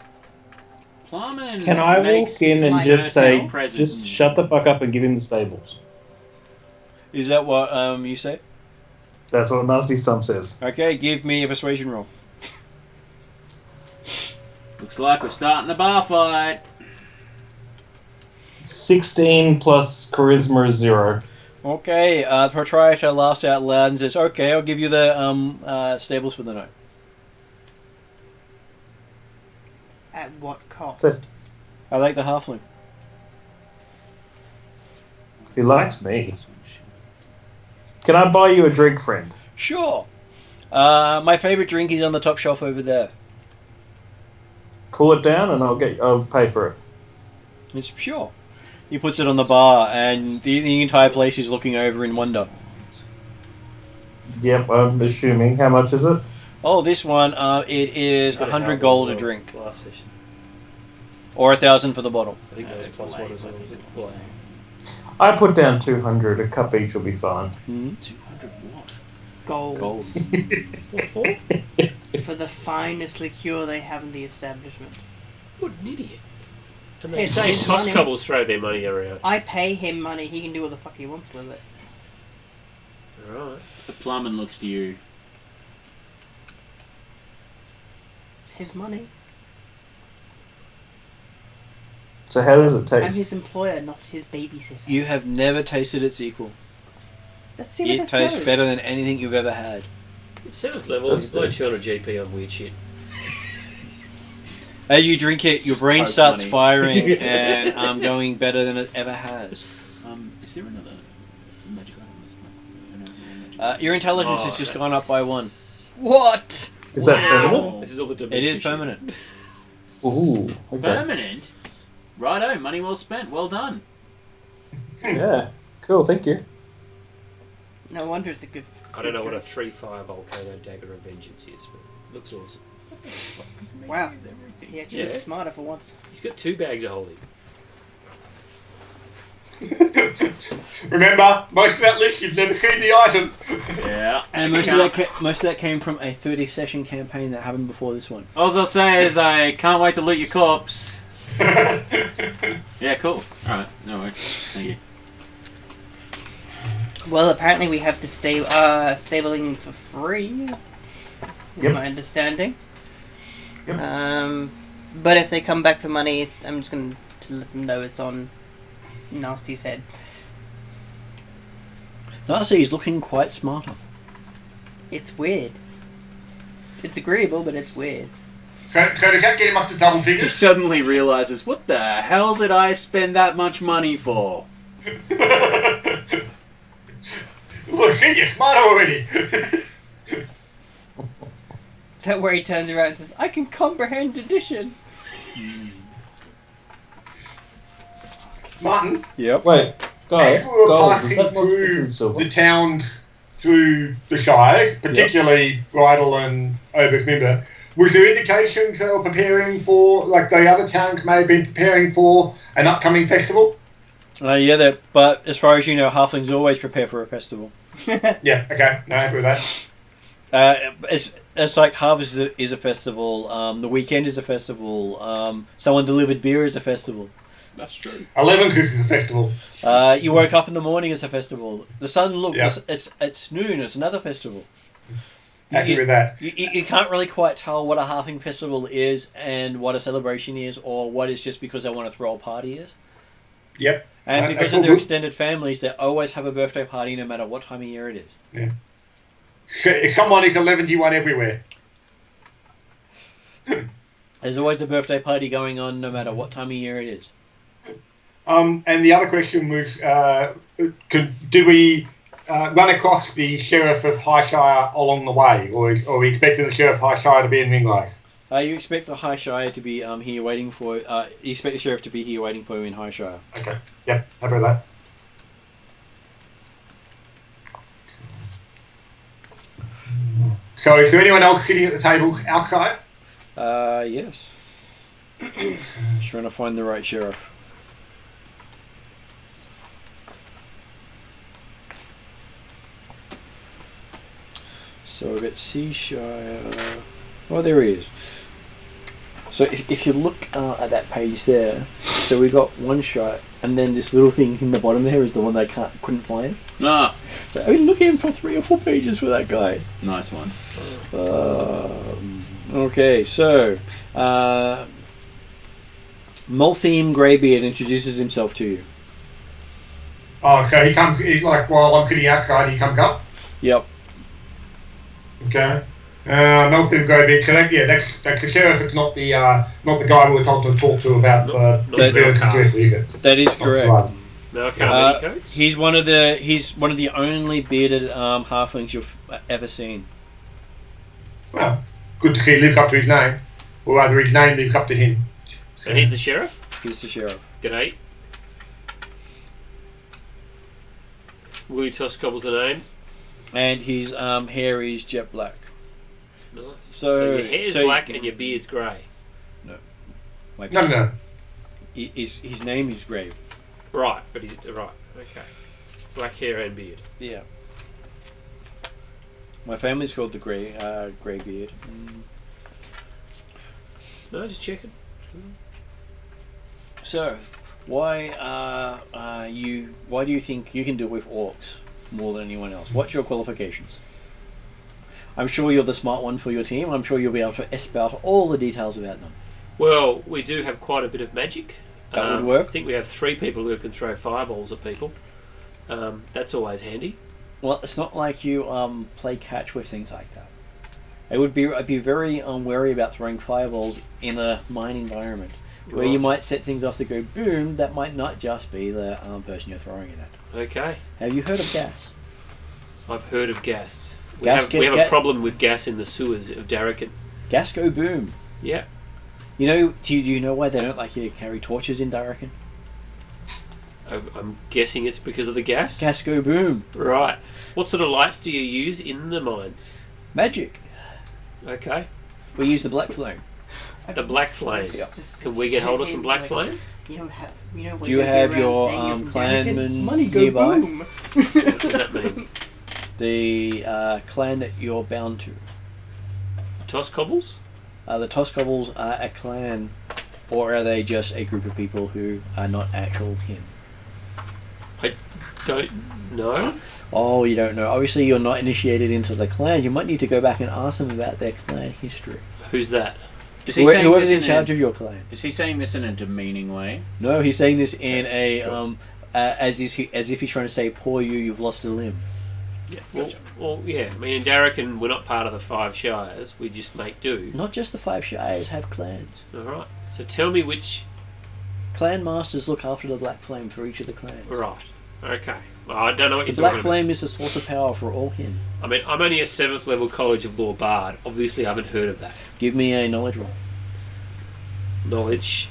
Plumman Can I makes walk in and my just say, present. just shut the fuck up and give him the stables? Is that what you say? That's what Nasty Stump says. Okay, give me a persuasion roll. Looks like we're starting a bar fight. 16 plus charisma is 0. Okay, the proprietor laughs out loud and says, "Okay, I'll give you the stables for the night." At what cost? But- I like the halfling. He likes me. Can I buy you a drink, friend? Sure. My favourite drink is on the top shelf over there. Pull it down and I'll pay for it. It's sure. He puts it on the bar, and the entire place is looking over in wonder. Yep, I'm assuming. How much is it? Oh, this one, it is 100 gold a drink, Last session. or 1,000 for the bottle. I think that was plus what as well. I put down 200. A cup each will be fine. 200 what? Gold. Gold. What for? For the finest liqueur they have in the establishment. What an idiot. And It's they say his toss money. couples throw their money around. I pay him money, he can do what the fuck he wants with it. Right. The plumman looks to you. It's his money. So how does it I'm taste? his employer, not his babysitter. You have never tasted its equal. Let's see what It this tastes goes. better than anything you've ever had. It's 7th level. That's It's below good. 200 GP on weird shit. As you drink it, your Just brain Coke starts money. firing and going better than it ever has. Is there another magic item on this thing? I don't know if there are magic Your intelligence Oh, has just that's- gone up by 1. What? Is that permanent? This is all the It is Dimitri permanent. Ooh, okay. Permanent? Righto, money well spent. Well done. Yeah, cool, thank you. No wonder it's a good. shit. I don't know what a 3/5 volcano dagger of vengeance is, but it looks awesome. Wow. Is everything. He actually Yeah. looks smarter for once. He's got 2 bags of holding. Remember, most of that list you've never seen the item. Yeah. And most of that came from a 30-session campaign that happened before this one. All I'll say is I can't wait to loot your corpse. Yeah, cool. Alright, no worries. Thank you. Well, apparently we have the stabling for free. Is Yep. my understanding. Yep. But if they come back for money, I'm just going to let them know it's on Nasty's head. Nasty, he's looking quite smarter. It's weird. It's agreeable, but it's weird. So does that get him up to double He figures? suddenly realizes, what the hell did I spend that much money for? Look, see, you're smart already. Is that where he turns around and says, I can comprehend addition? Martin, Yep. Wait, guys, as we were gold, is passing that not through different silver? the towns through the shires, particularly Bridal and Obersmimber, was there indications they were preparing for, like the other towns may have been preparing for an upcoming festival? Yeah, but as far as you know, halflings always prepare for a festival. Yeah, okay, no, happy with that. It's like Harvest is a festival, the weekend is a festival, someone delivered beer is a festival. That's true. 11th is a festival. You woke up in the morning as a festival. The sun, look, Yeah. it's noon, it's another festival. Happy with that. You can't really quite tell what a halfling festival is and what a celebration is, or what is just because they want to throw a party is. Yep. And Right, because that's all of their good. extended families, they always have a birthday party no matter what time of year it is. So, someone is 11D1 everywhere. There's always a birthday party going on no matter what time of year it is. And the other question was, did we run across the Sheriff of Highshire along the way, or are we expecting the Sheriff of Highshire to be in Ringrise? You expect the High Shire to be here waiting for. You expect the sheriff to be here waiting for you in High Shire. Okay, yep, happy with that. So is there anyone else sitting at the tables outside? Yes. Just trying to find the right sheriff. So we've got Seashire. Oh, there he is. So if you look at that page there, so we've got one shot, and then this little thing in the bottom there is the one they couldn't find. Ah, So I've been looking for 3 or 4 pages for that guy. nice one. Okay, so Multheme Greybeard introduces himself to you. Oh, so he comes, like while I'm sitting outside, he comes up? Yep. Okay. Melton Greybeard, so that's the sheriff, it's not the guy we were told to talk to about Not the disability Melkar. security, is it? That is Not correct. Slide. No, Karameikos? He's one of the only bearded halflings you've ever seen. Well, good to see he lives up to his name, or rather his name lives up to him. And he's the sheriff? He's the sheriff. G'day. Willie Toskoble's the name. And his hair is jet black. Nice. So- your hair's so- black and your beard's grey. Like, No. his name is Grey. Right, but he's right. Okay. Black hair and beard. Yeah. My family's called the Greybeard. No, just checking. So, why do you think you can deal with orcs more than anyone else? What's your qualifications? I'm sure you're the smart one for your team. I'm sure you'll be able to espout all the details about them. Well, we do have quite a bit of magic. That would work. I think we have 3 people who can throw fireballs at people. That's always handy. Well, it's not like you play catch with things like that. I'd be very wary about throwing fireballs in a mine environment. where you might set things off to go boom, that might not just be the person you're throwing it at. Okay. Have you heard of gas? I've heard of gas. We Gas have get- a problem with gas in the sewers of Darrakin. Gas go boom. Yeah. You know, do you know why they don't like you to carry torches in Darrakin? I'm guessing it's because of the gas. Gas go boom. Right. What sort of lights do you use in the mines? Magic. Okay. We use the black flame. The black flame. Yeah. Can we get hold of some black flame? You don't have. You know, when Do you you're have around your saying you're from Darrakin, clanman money go nearby? boom. What does that mean? The clan that you're bound to. Toss cobbles? The Toscobbles are a clan, or are they just a group of people who are not actual kin? I don't know. Oh, you don't know. Obviously, you're not initiated into the clan. You might need to go back and ask them about their clan history. Who's that? Is he saying Whoever's this in charge of your clan. Is he saying this in a demeaning way? No, he's saying this in a as if he's trying to say, "Poor you, you've lost a limb." Yeah. Well, yeah. I mean, in Darrakin, we're not part of the 5 Shires. We just make do. Not just the 5 Shires have clans. All right. So tell me which. Clan masters look after the Black Flame for each of the clans. Right. Okay. Well, I don't know what The you're Black talking Flame is the source of power for all kin. about. I mean, I'm only a 7th level College of Law Bard. Obviously, I haven't heard of that. Give me a knowledge roll. Knowledge.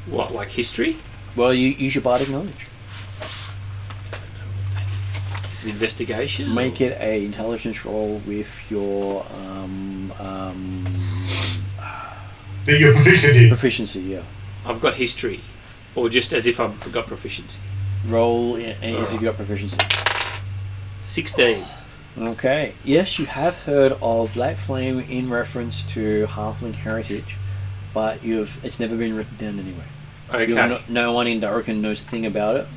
What, like history? Well, you use your bardic knowledge. It's an investigation? Make it a intelligence roll with your That you're proficient in. proficiency. Yeah. I've got history. Or just as if I've got proficiency. Roll as if you got proficiency. 16. Okay. Yes, you have heard of Black Flame in reference to Halfling heritage, but it's never been written down anywhere. Okay. No one in Darrakin knows a thing about it.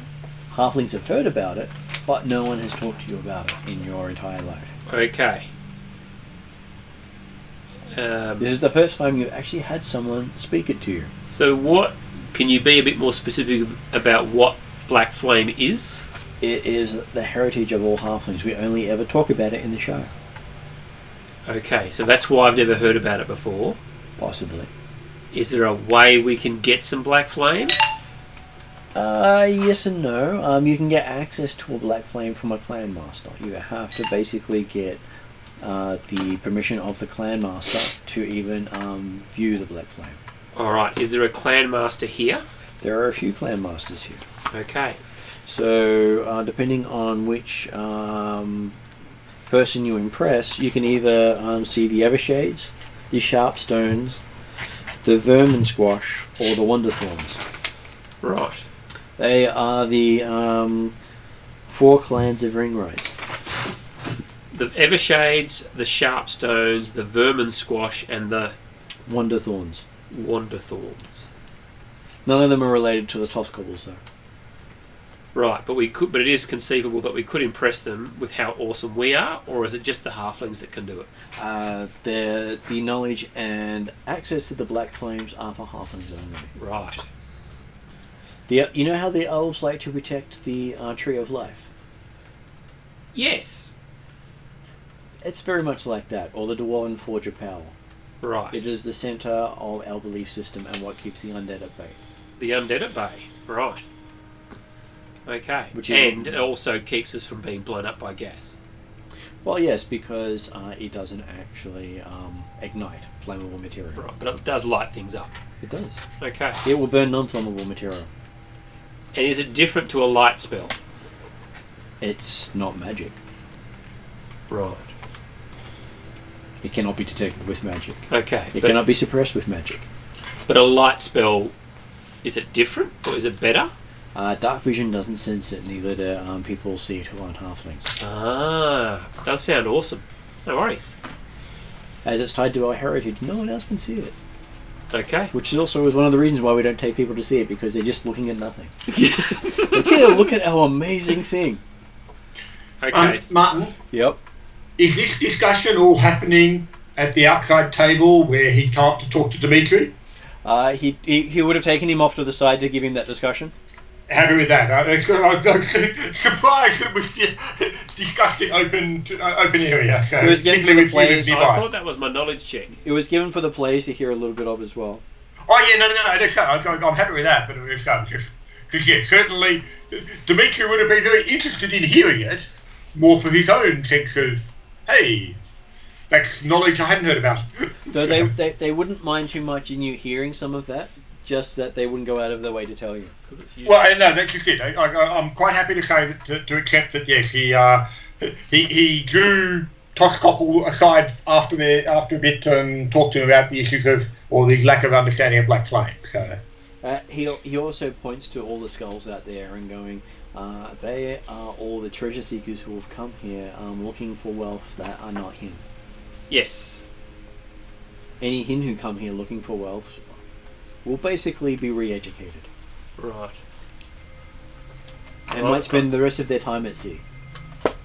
Halflings have heard about it, but no one has talked to you about it in your entire life. Okay. This is the first time you've actually had someone speak it to you. So what... Can you be a bit more specific about what Black Flame is? It is the heritage of all halflings. We only ever talk about it in the show. Okay, so that's why I've never heard about it before. Possibly. Is there a way we can get some Black Flame? Yes and no. You can get access to a Black Flame from a clan master. You have to basically get the permission of the clan master to even view the Black Flame. Alright, is there a clan master here? There are a few clan masters here. Okay. So, depending on which person you impress, you can either see the Evershades, the Sharpstones, the Vermin Squash, or the Wonderthorns. Right. They are the 4 clans of Ringrise. The Evershades, the Sharpstones, the Vermin Squash, and the Wonderthorns. Wonderthorns. None of them are related to the Toscobbles, though. Right, but it is conceivable that we could impress them with how awesome we are, or is it just the halflings that can do it? The knowledge and access to the Black Flames are for halflings only. Right. You know how the elves like to protect the Tree of Life? Yes. It's very much like that, or the Dwarven Forge of Power. Right. It is the centre of our belief system and what keeps the undead at bay. The undead at bay. Right. Okay. Which is and it also keeps us from being blown up by gas. Well, yes, because it doesn't actually ignite flammable material. Right, but it does light things up. It does. Okay. It will burn non-flammable material. And is it different to a light spell? It's not magic. Right. It cannot be detected with magic. Okay. It cannot be suppressed with magic. But a light spell, is it different or is it better? Dark vision doesn't sense it, neither do people see it who aren't halflings. Ah, does sound awesome. No worries. As it's tied to our heritage, no one else can see it. Okay. Which is also one of the reasons why we don't take people to see it, because they're just looking at nothing. Like, here, look at our amazing thing. Okay. Martin, Yep. is this discussion all happening at the outside table where he can't talk to Dimitri? He would have taken him off to the side to give him that discussion. Happy with that. I'm surprised it was discussed in open area. So It was given particularly to the with humans players. I nearby. thought that was my knowledge check. It was given for the players to hear a little bit of as well. Oh yeah, no. That's, I'm happy with that, but it's just because yeah, certainly Dimitri would have been very interested in hearing it, more for his own sense of, hey, that's knowledge I hadn't heard about. So they wouldn't mind too much in you hearing some of that, just that they wouldn't go out of their way to tell you. Well, no, that's just it. I'm quite happy to say that to accept that. Yes, he drew Toskopple aside after a bit and talked to him about the issues of or his lack of understanding of Black Flame. So he also points to all the skulls out there and going, they are all the treasure seekers who have come here looking for wealth that are not him. Yes. Any Hin who come here looking for wealth will basically be re-educated. Right. And might spend the rest of their time at sea.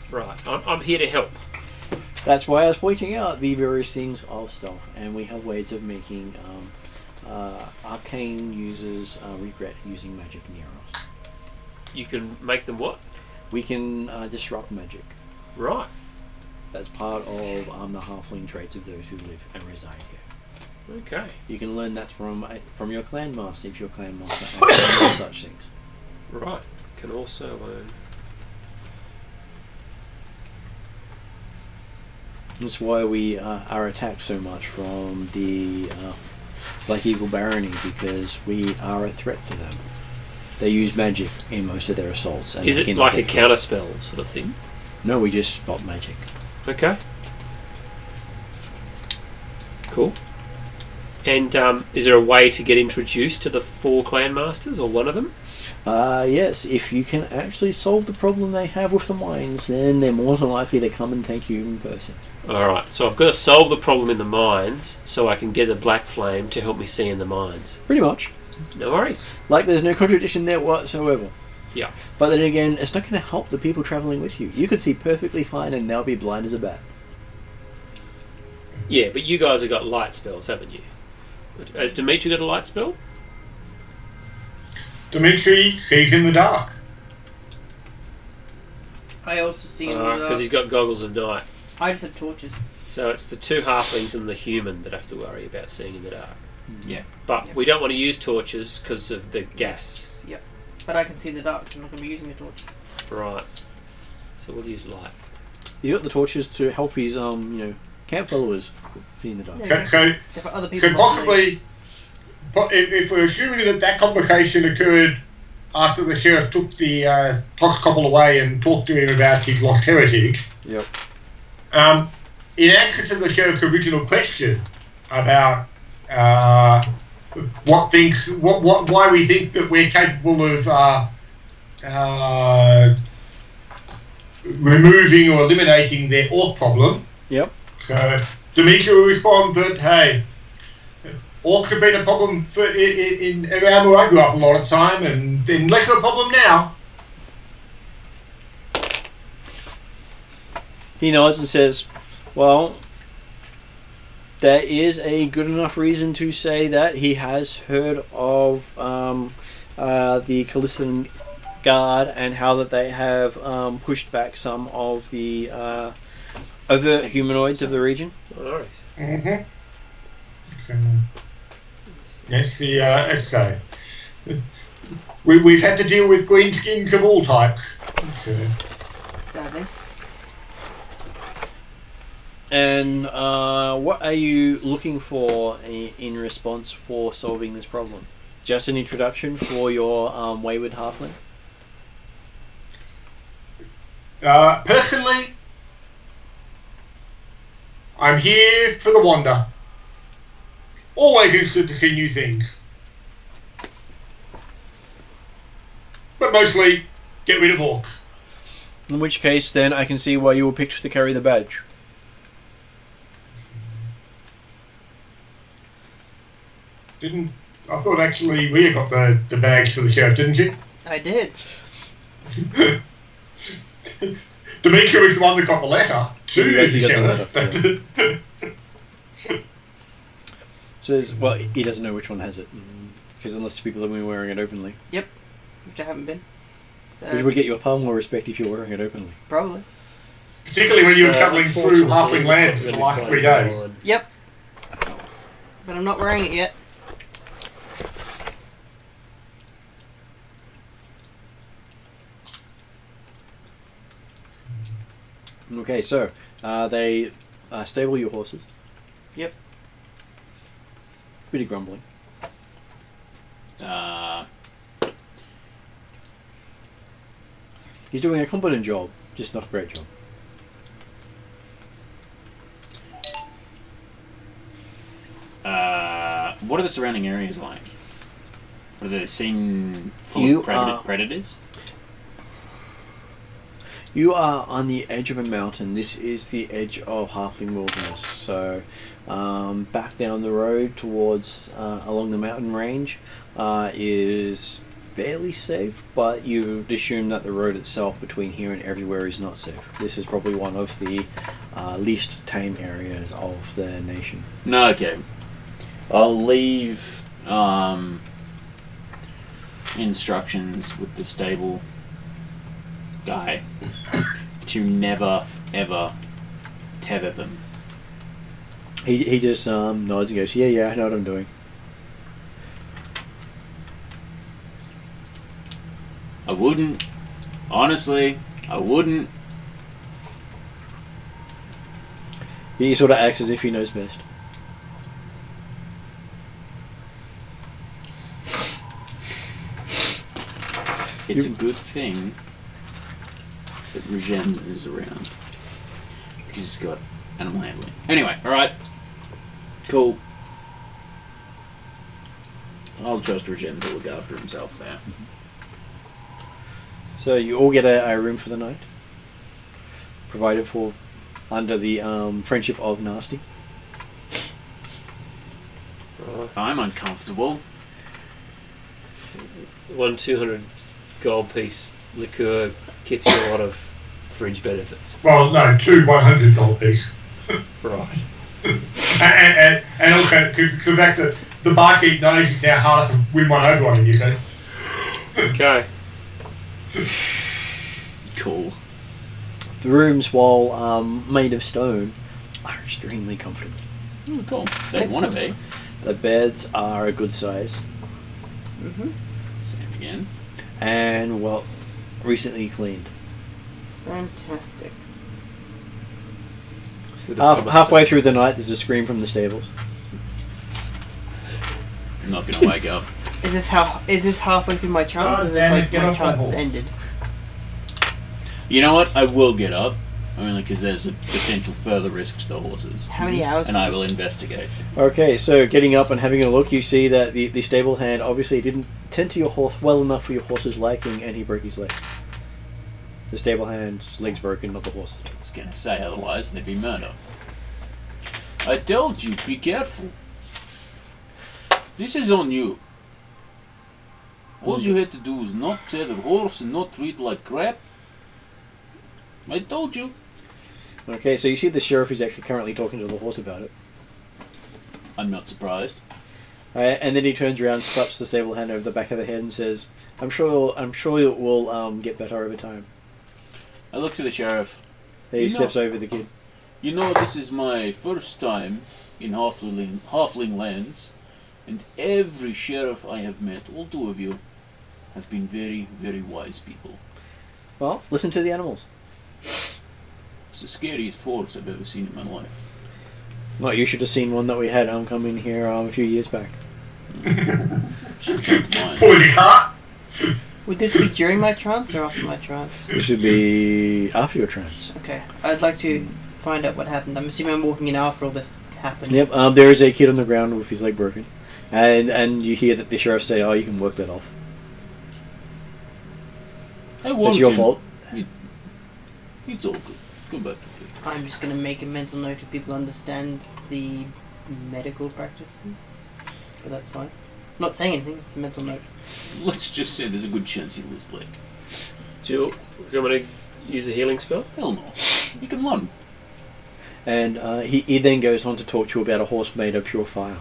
Right. I'm here to help. That's why I was pointing out the various things of stealth, and we have ways of making arcane users regret using magic near us. You can make them what? We can disrupt magic. Right. That's part of the halfling traits of those who live and reside here. Okay. You can learn that from your clan master if your clan master has such things. Right. Can also learn. That's why we are attacked so much from the Black Eagle Barony, because we are a threat to them. They use magic in most of their assaults. And is it like a counterspell sort of thing? No, we just stop magic. Okay. Cool. And is there a way to get introduced to the 4 clan masters, or one of them? Yes, if you can actually solve the problem they have with the mines, then they're more than likely to come and thank you in person. Alright, so I've got to solve the problem in the mines so I can get the Black Flame to help me see in the mines. Pretty much. No worries. Like, there's no contradiction there whatsoever. Yeah. But then again, it's not going to help the people travelling with you. You could see perfectly fine and they'll be blind as a bat. Yeah, but you guys have got light spells, haven't you? Has Dimitri got a light spell? Dimitri sees in the dark. I also see in the dark. Because he's got goggles of night. I just have torches. So it's the 2 halflings and the human that have to worry about seeing in the dark. Yeah. But we don't want to use torches because of the gas. Yep. But I can see in the dark, so I'm not going to be using a torch. Right. So we'll use light. He's got the torches to help his camp followers see in the dark. Yeah. So For other people possibly, if we're assuming that conversation occurred after the sheriff took the Toskopple away and talked to him about his lost heritage. Yep. In answer to the sheriff's original question about why we think that we're capable of removing or eliminating their orc problem. Yep. So Dimitri will respond that, hey, orcs have been a problem around where I grew up a lot of time, and they're less of a problem now. He nods and says, well, there is a good enough reason to say that he has heard of the Callistan Guard and how that they have pushed back some of the overt humanoids of the region. Alright. Mm-hmm. So, yes, so we've had to deal with greenskins of all types. So. Sadly. And what are you looking for in response for solving this problem? Just an introduction for your wayward halfling? Personally, I'm here for the wander. Always interested to see new things. But mostly, get rid of orcs. In which case, then, I can see why you were picked to carry the badge. I thought actually Leah got the badge for the sheriff, didn't she? I did. Demetria was the one that got the letter to the sheriff. Says, well, he doesn't know which one has it. Because unless people have been wearing it openly. Yep. Which I haven't been. So Which would get you far more respect if you're wearing it openly. probably. Particularly when you were travelling through halfling land for the last 3 days. Yep. But I'm not wearing it yet. Okay, so they stable your horses. Yep. Bit of grumbling. He's doing a competent job, just not a great job. What are the surrounding areas like? Do they seem full of predators? You are on the edge of a mountain. This is the edge of Halfling Wilderness. So, back down the road towards along the mountain range is fairly safe, but you would assume that the road itself between here and everywhere is not safe. This is probably one of the least tame areas of the nation. No, okay. I'll leave instructions with the stable guy to never ever tether them. He just nods and goes, yeah, I know what I'm doing. I wouldn't. Honestly, I wouldn't. He sort of acts as if he knows best. It's a good thing that Regem is around. Because he's got animal handling. Anyway, alright. Cool. I'll trust Regem to look after himself there. So you all get a room for the night, provided for under the friendship of Nasty. I'm uncomfortable. 1 200 gold piece liqueur gets you a lot of fringe benefits. Well, no, 2 100 gold piece. Right. and also, because the fact that the barkeep knows it's now harder to win one over on him, you see. Okay. Cool. The rooms, while made of stone, are extremely comfortable. Oh, cool. They want to be. The beds are a good size. Mm-hmm. Same again. And, well, recently cleaned. Fantastic. Halfway through the night, there's a scream from the stables. I'm not going to wake up. Is this halfway through my trance, or is this like my trance has ended? You know what? I will get up, only because there's a potential further risk to the horses. How many hours? And I will investigate. Okay, so getting up and having a look, you see that the stable hand obviously didn't tend to your horse well enough for your horse's liking, and he broke his leg. The stable hand's leg's broken, not the horse's. I was going to say otherwise, there'd be murder. I told you, be careful. This is on you. All you had to do was not tether the horse and not treat like crap. I told you. Okay, so you see the sheriff is actually currently talking to the horse about it. I'm not surprised. And then he turns around, slaps the stable hand over the back of the head, and says, "I'm sure it will get better over time." I look to the sheriff. He steps over the kid. You know, this is my first time in halfling lands, and every sheriff I have met, all 2 of you, have been very, very wise people. Well, listen to the animals. It's the scariest horse I've ever seen in my life. Well, you should have seen one that we had come in here a few years back. Pointy cart. Would this be during my trance or after my trance? This should be after your trance. Okay, I'd like to find out what happened. I'm assuming I'm walking in after all this happened. Yep, there is a kid on the ground with his leg broken. And you hear that the sheriff say, "Oh, you can work that off. It's your fault." It's all good. Go back to bed. I'm just going to make a mental note if people understand the medical practices. But that's fine. I'm not saying anything, it's a mental note. Let's just say there's a good chance he'll lose leg. Do you want me to use a healing spell? Hell no. You can learn. And he then goes on to talk to you about a horse made of pure fire.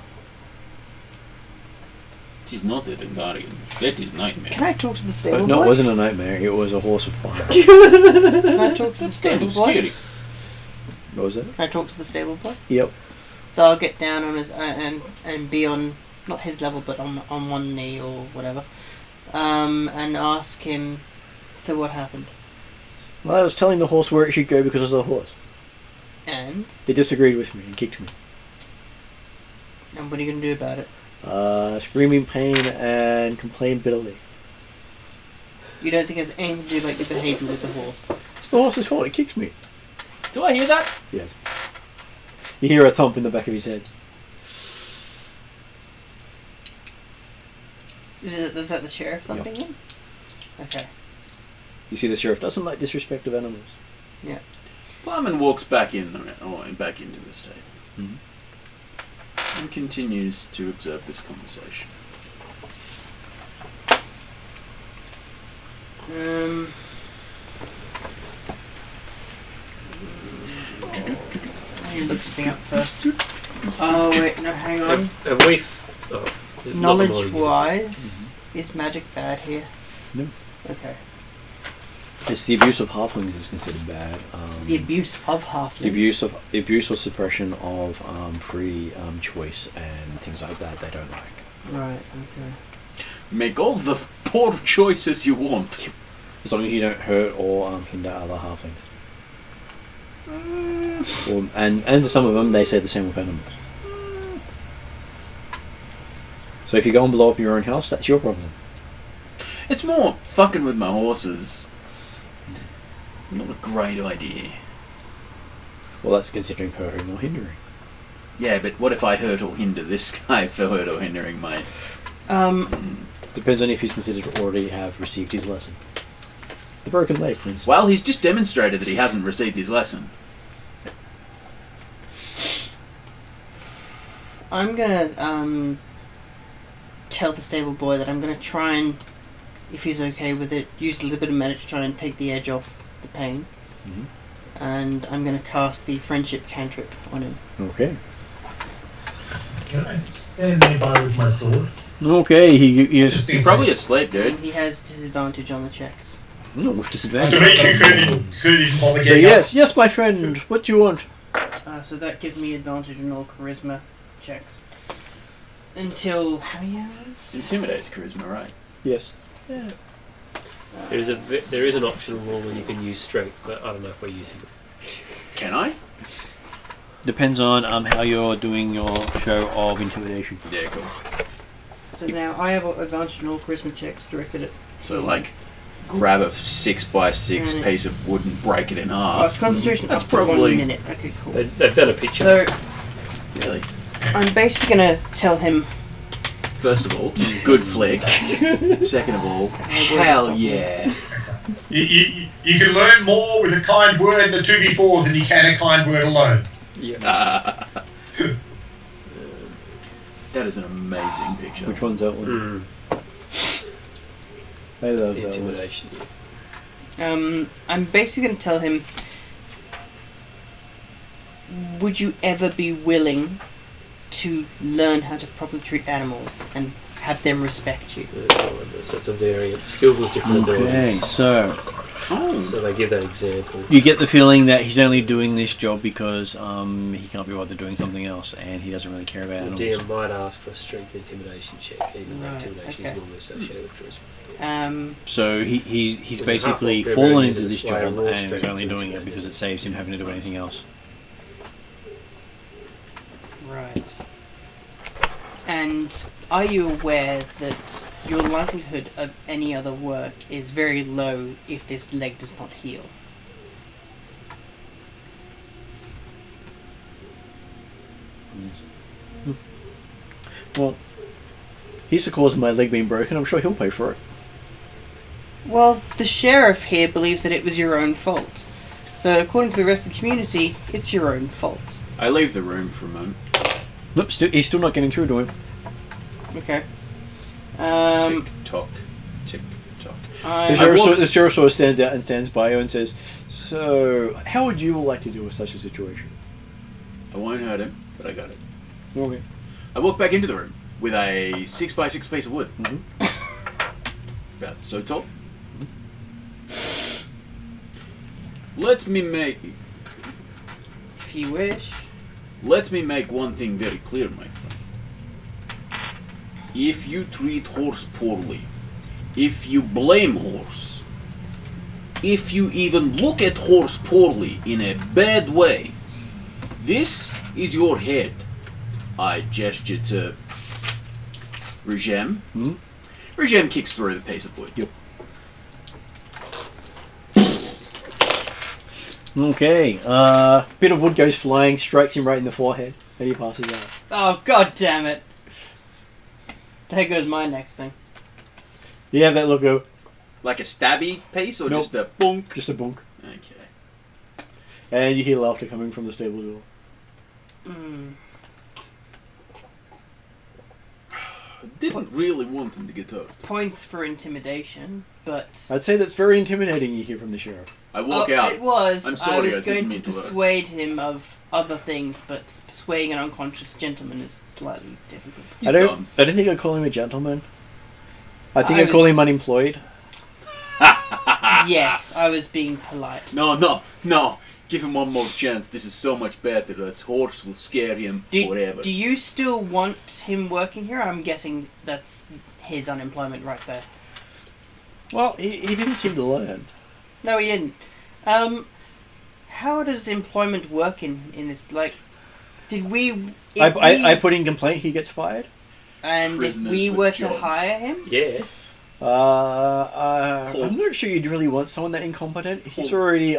It is not a Dengarian. That is nightmare. Can I talk to the stable No, boy? it wasn't a nightmare. It was a horse of fire. Can I talk to the That's kind stable of boy? scary. What was it? Can I talk to the stable boy? Yep. So I'll get down on his and be on not his level, but on one knee or whatever, and ask him. So what happened? Well, I was telling the horse where it should go because of the horse. And They disagreed with me and kicked me. what are you gonna do about it? Scream in pain and complain bitterly. You don't think it has anything to do about your behaviour with the horse? It's the horse's fault. It kicked me. Do I hear that? Yes. You hear a thump in the back of his head. Is that the sheriff thumping him? Okay. You see, the sheriff doesn't like disrespect of animals. Plowman walks back into the stable Mhm. and continues to observe this conversation. You look something up first. Oh wait, no, hang on. Have we? Not Knowledge-wise, is magic bad here? No. Okay. It's the abuse of halflings is considered bad. The abuse of halflings. The abuse or suppression of free choice and things like that. They don't like. Right. Okay. Make all the poor choices you want. As long as you don't hurt or hinder other halflings. And some of them, they say the same with animals. So if you go and blow up your own house, that's your problem. It's more fucking with my horses. Not a great idea. Well, that's considering hurting or hindering. Yeah, but what if I hurt or hinder this guy for hurt or hindering my... Depends on if he's considered to already have received his lesson. The broken leg, for instance. Well, he's just demonstrated that he hasn't received his lesson. I'm gonna tell the stable boy that I'm gonna try and, if he's okay with it, use a little bit of magic to try and take the edge off the pain. Mhm. And I'm gonna cast the friendship cantrip on him. Okay. Can I stand nearby with my sword? Okay, he Just He's in probably case. asleep, dude. And he has disadvantage on the checks. no with disadvantage. Dimitri couldn't bother So getting up. yes, my friend. What do you want? So that gives me advantage on all charisma checks. Until how many hours? Intimidates charisma, right? Yes. There is an optional rule where you can use strength, but I don't know if we're using it. Can I? Depends on how you're doing your show of intimidation. Yeah, cool. So now I have advantage on all charisma checks directed at. So, like, grab a 6x6 And piece of wood and break it in Oh, half. it's concentration That's up to probably- 1 minute. Okay, cool. They've done a picture. So Really? I'm basically gonna tell him. First of all, good flick. Second of all, hell yeah. You can learn more with a kind word and a 2b4 than you can a kind word alone. Yeah. That is an amazing picture. Which one's that one? Mm. I That's love the that one. intimidation. Yeah. I'm basically gonna tell him. Would you ever be willing to learn how to properly treat animals and have them respect you? So it's a variant. Skills with different Okay, abilities. so So they give that example. you get the feeling that he's only doing this job because he can't be bothered doing something else, and he doesn't really care about The animals. DM might ask for a strength intimidation check, even though Right, intimidation okay. is normally associated with charisma. So he's When you're basically half-orc, fallen everyone into uses this display job raw and is strength only to doing it intimidate because it saves him having to do anything else. Right. And are you aware that your likelihood of any other work is very low if this leg does not heal? Well, he's the cause of my leg being broken. I'm sure he'll pay for it. Well, the sheriff here believes that it was your own fault. So, according to the rest of the community, it's your own fault. I leave the room for a moment. Nope, he's still not getting through to him. Okay. Tick tock, tick tock. The sheriff sort of stands out and stands by you and says, "So, how would you like to deal with such a situation?" I won't hurt him, but I got it. Okay. I walk back into the room with a 6x6 piece of wood. Mhm. About so tall. Let me make If you wish. one thing very clear, my friend. If you treat horse poorly, if you blame horse, if you even look at horse poorly in a bad way, this is your head. I gesture to Regem. Regem kicks through the piece of wood. Yep. Okay, bit of wood goes flying, strikes him right in the forehead, and he passes out. Oh, god damn it. There goes my next thing. You have that look of Like a stabby piece, or Nope. just a bonk? just a bunk, Okay. and you hear laughter coming from the stable door. Mm. I didn't really want him to get hurt. Points for intimidation, but... I'd say that's very intimidating, you hear from the sheriff. I walk out. It was. I'm sorry, I was I going didn't to mean to hurt. persuade him of other things, but persuading an unconscious gentleman is slightly difficult. He's I don't dumb. think I'd call him a gentleman. I think I I'd call was- him unemployed. Yes, I was being polite. No. Give him one more chance. This is so much better. This horse will scare him forever. Do you still want him working here? I'm guessing that's his unemployment right there. Well, he didn't seem to learn. No, he didn't. How does employment work in this? Like, did we... if I put in complaint, he gets fired. And if Prisoners we with were jobs. to hire him? Yeah. I'm not sure you'd really want someone that incompetent. He's already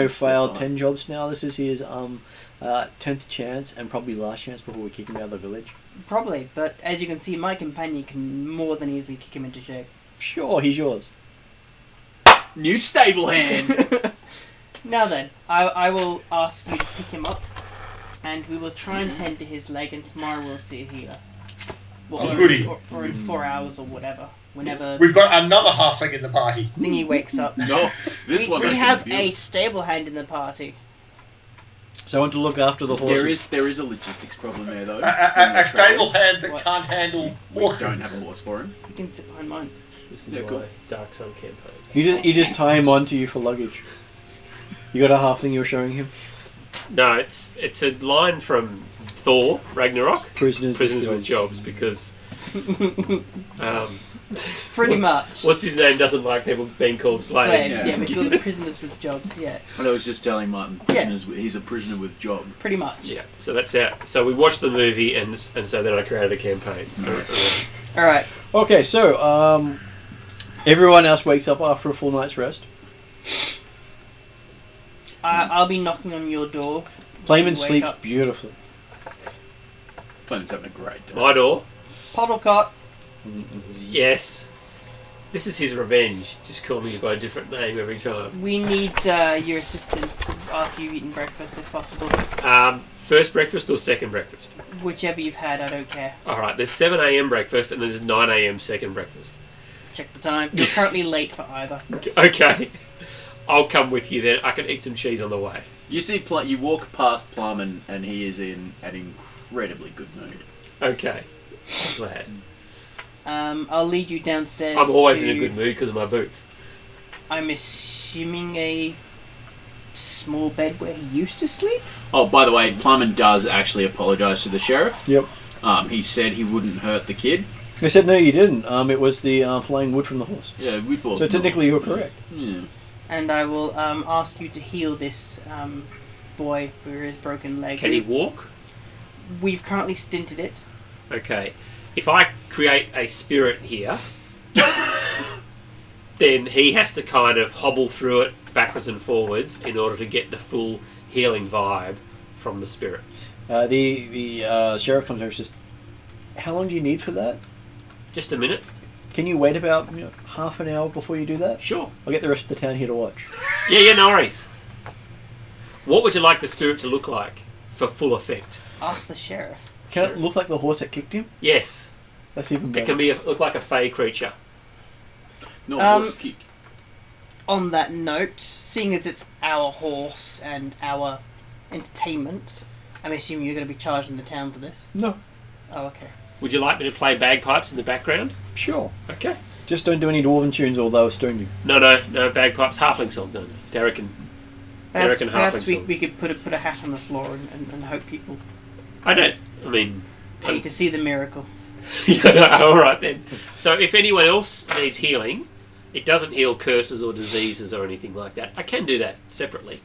failed 10 jobs now. This is his 10th chance and probably last chance before we kick him out of the village. Probably, but as you can see, my companion can more than easily kick him into shape. Sure, he's yours. New stable hand. Now then, I will ask you to pick him up, and we will try and tend to his leg, and tomorrow we'll see a healer. Oh, goody. Or in 4 hours or whatever. Whenever We've got another halfling in the party. Thingy wakes up. No, this one. we I have can a feel. stable hand in the party. So I want to look after the horses. There is a logistics problem there though. A stable hand that What? can't handle We horses. don't have a horse for him. You can sit behind mine. This is Yeah, my cool. Dark Sun campaign. You just tie him onto you for luggage. You got a halfling you're showing him? No, it's a line from Thor Ragnarok. Prisoners With jobs, because Pretty much. what's his name doesn't like people being called slaves. Slaves, yeah, but you're the prisoners with jobs, yeah. And I was just telling Martin, he's a prisoner with job. Pretty much. Yeah, so that's out. So we watched the movie, and so then I created a campaign. Alright. Okay, so everyone else wakes up after a full night's rest. I'll be knocking on your door. Playman Wake sleeps up. beautifully. Clement's having a great time. My door. Puddlecott. Yes. This is his revenge. Just call me by a different name every time. We need your assistance after you've eaten breakfast, if possible. First breakfast or second breakfast? Whichever you've had, I don't care. Alright, there's 7 a.m. breakfast and there's 9 a.m. second breakfast. Check the time. You're currently late for either. Okay. I'll come with you then. I can eat some cheese on the way. You see, you walk past Plum and he is in an incredibly good mood. Okay. I'm glad. I'll lead you downstairs. I'm always to, in a good mood because of my boots. I'm assuming a small bed where he used to sleep? Oh, by the way, Plumman does actually apologise to the sheriff. Yep. He said he wouldn't hurt the kid. I said no, you didn't. It was the flying wood from the horse. Yeah, we both. So technically, you're correct. Yeah. And I will ask you to heal this boy for his broken leg. Can he walk? We've currently stinted it. Okay. If I create a spirit here, then he has to kind of hobble through it backwards and forwards in order to get the full healing vibe from the spirit. The sheriff comes over and says, "How long do you need for that? Just a minute. Can you wait about half an hour before you do that? Sure. I'll get the rest of the town here to watch." Yeah, no worries. What would you like the spirit to look like for full effect? Ask the sheriff. Can it look like the horse that kicked him? Yes. That's even It better. can be look like a fey creature. No, horse kick. On that note, seeing as it's our horse and our entertainment, I'm assuming you're going to be charging the town for this. No. Oh, okay. Would you like me to play bagpipes in the background? Sure. Okay. Just don't do any dwarven tunes, or they'll stone you. No, bagpipes, halfling songs, don't they? Derek and Perhaps halfling we songs. could put a hat on the floor and hope people I pay to see the miracle. Alright then. So if anyone else needs healing, It doesn't heal curses or diseases or anything like that. I can do that separately.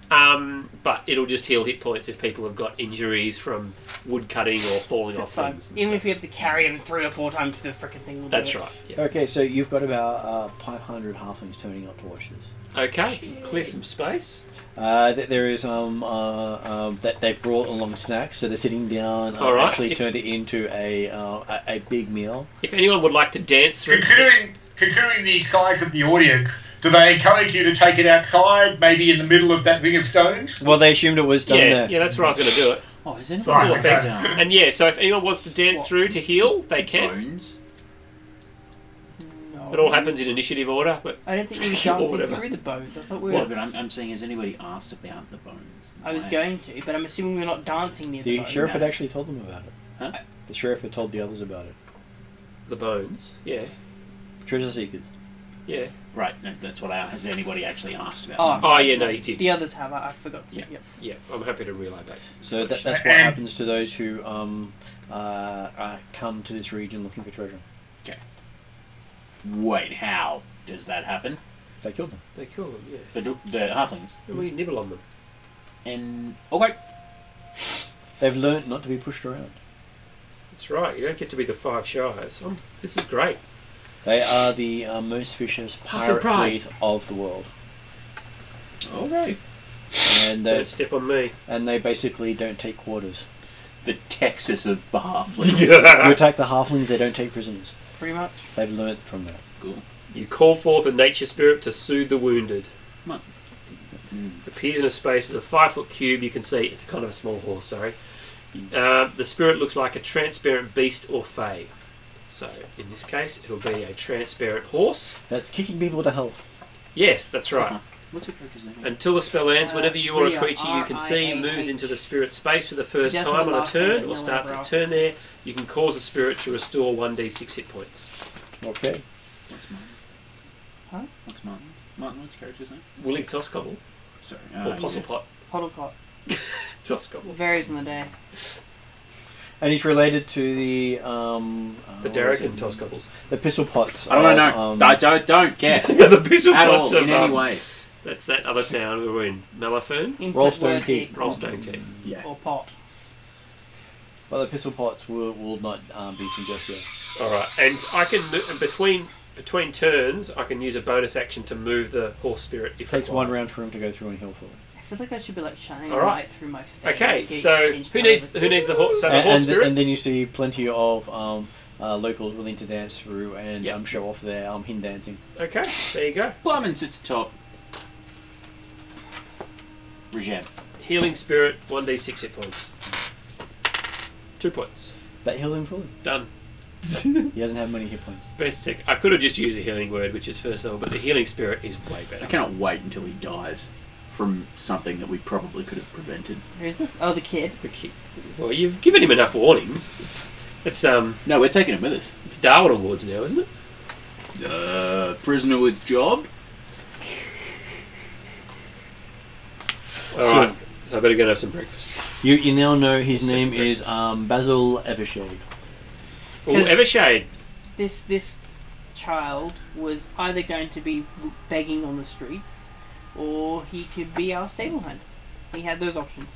But it'll just heal hit points if people have got injuries from wood cutting or falling That's off fine. things. Even if you have to carry him 3 or 4 times to the frickin' thing. Will That's do it. right. Yeah. Okay, so you've got about 500 halflings turning up to watch this. Okay, clear some space. There is that they've brought along snacks, so they're sitting down. All right. Actually, turned it into a big meal. If anyone would like to dance through... Considering the size of the audience, do they encourage you to take it outside, maybe in the middle of that ring of stones? Well, they assumed it was done there. Yeah, that's where I was going to do it. Oh, is anyone Right, full okay. effect now? And yeah, so if anyone wants to dance through to heal, they can. Bones. No. It all happens in initiative order, but I don't think we were Or dancing whatever. through the bones. I thought we Well, were. but I'm saying, has anybody asked about the bones? I was Like, going to, but I'm assuming we're not dancing near the The bones. sheriff had actually told them about it. Huh? The sheriff had told the others about it. the bones, yeah. Treasure seekers. Yeah. Right, no, that's what I... Has anybody actually asked about Oh. them? Oh, yeah, no, you did. The others have. I forgot to. Yeah. Yep. Yeah, I'm happy to relay that. So that's what happens to those who come to this region looking for treasure. Wait, how does that happen? They killed them. They kill them, yeah. The halflings. And we nibble on them. And... Okay. They've learnt not to be pushed around. That's right, you don't get to be the 5 Shires. This is great. They are the most vicious Puff and pirate pride. fleet of the world, Okay. and they Don't step on me. basically don't take quarters. The Texas of the halflings. You attack the halflings, they don't take prisoners. Pretty much. They've learnt from that. Cool. You call forth a nature spirit to soothe the wounded. Come on. Appears in a space as a 5-foot cube. You can see it's kind of a small horse. Sorry. The spirit looks like a transparent beast or fae. So in this case, it'll be a transparent horse. That's kicking people to hell. Yes, that's right. What's your character's name? Until the spell ends, whenever you or a Ria, creature you can see R-I-A-H. moves into the spirit space for the first Just time the on a last name, turn no or starts whatever its else. turn there, you can cause the spirit to restore 1d6 hit points. Okay. What's Martin's? Huh? What's Martin's? What's character's name? Willie Toscobble Sorry. or Posselpot. Huddlecott. Toscobble. Varies on the day. And he's related to the The Derrick and Toscobbles. the pistol pots. I don't know. I don't care. The Bishop At Pots all, of, in any way. That's that other town we were in. Malafern? Insert Rollstone word Keep. here, Rollstone Keep. Yeah. Or pot. Well, the pistol pots will not be from just yet. Alright, and I can, between turns, I can use a bonus action to move the horse spirit if Takes one required. round for him to go through and heal fully. I feel like I should be like shining All right. light through my face. Okay, Like, so change who colours. needs the horse? So the horse spirit? and then you see plenty of locals willing to dance through and Yep. show off their hin dancing. Okay, there you go. Plumman sits atop. Regem. Healing spirit, 1d6 hit points. 2 points. That healed him fully. Done. He doesn't have many hit points. Best sec. I could have just used a healing word, which is first level, but the healing spirit is way better. I cannot wait until he dies from something that we probably could have prevented. Who's this? Oh, the kid. The kid. Well, you've given him enough warnings. It's No, we're taking him with us. it's Darwin Awards now, isn't it? Prisoner with job. All right. So I better go and have some breakfast. You now know his Second name is breakfast. Basil Evershade. Oh, 'Cause- Evershade. This child was either going to be begging on the streets, or he could be our stable hand. He had those options.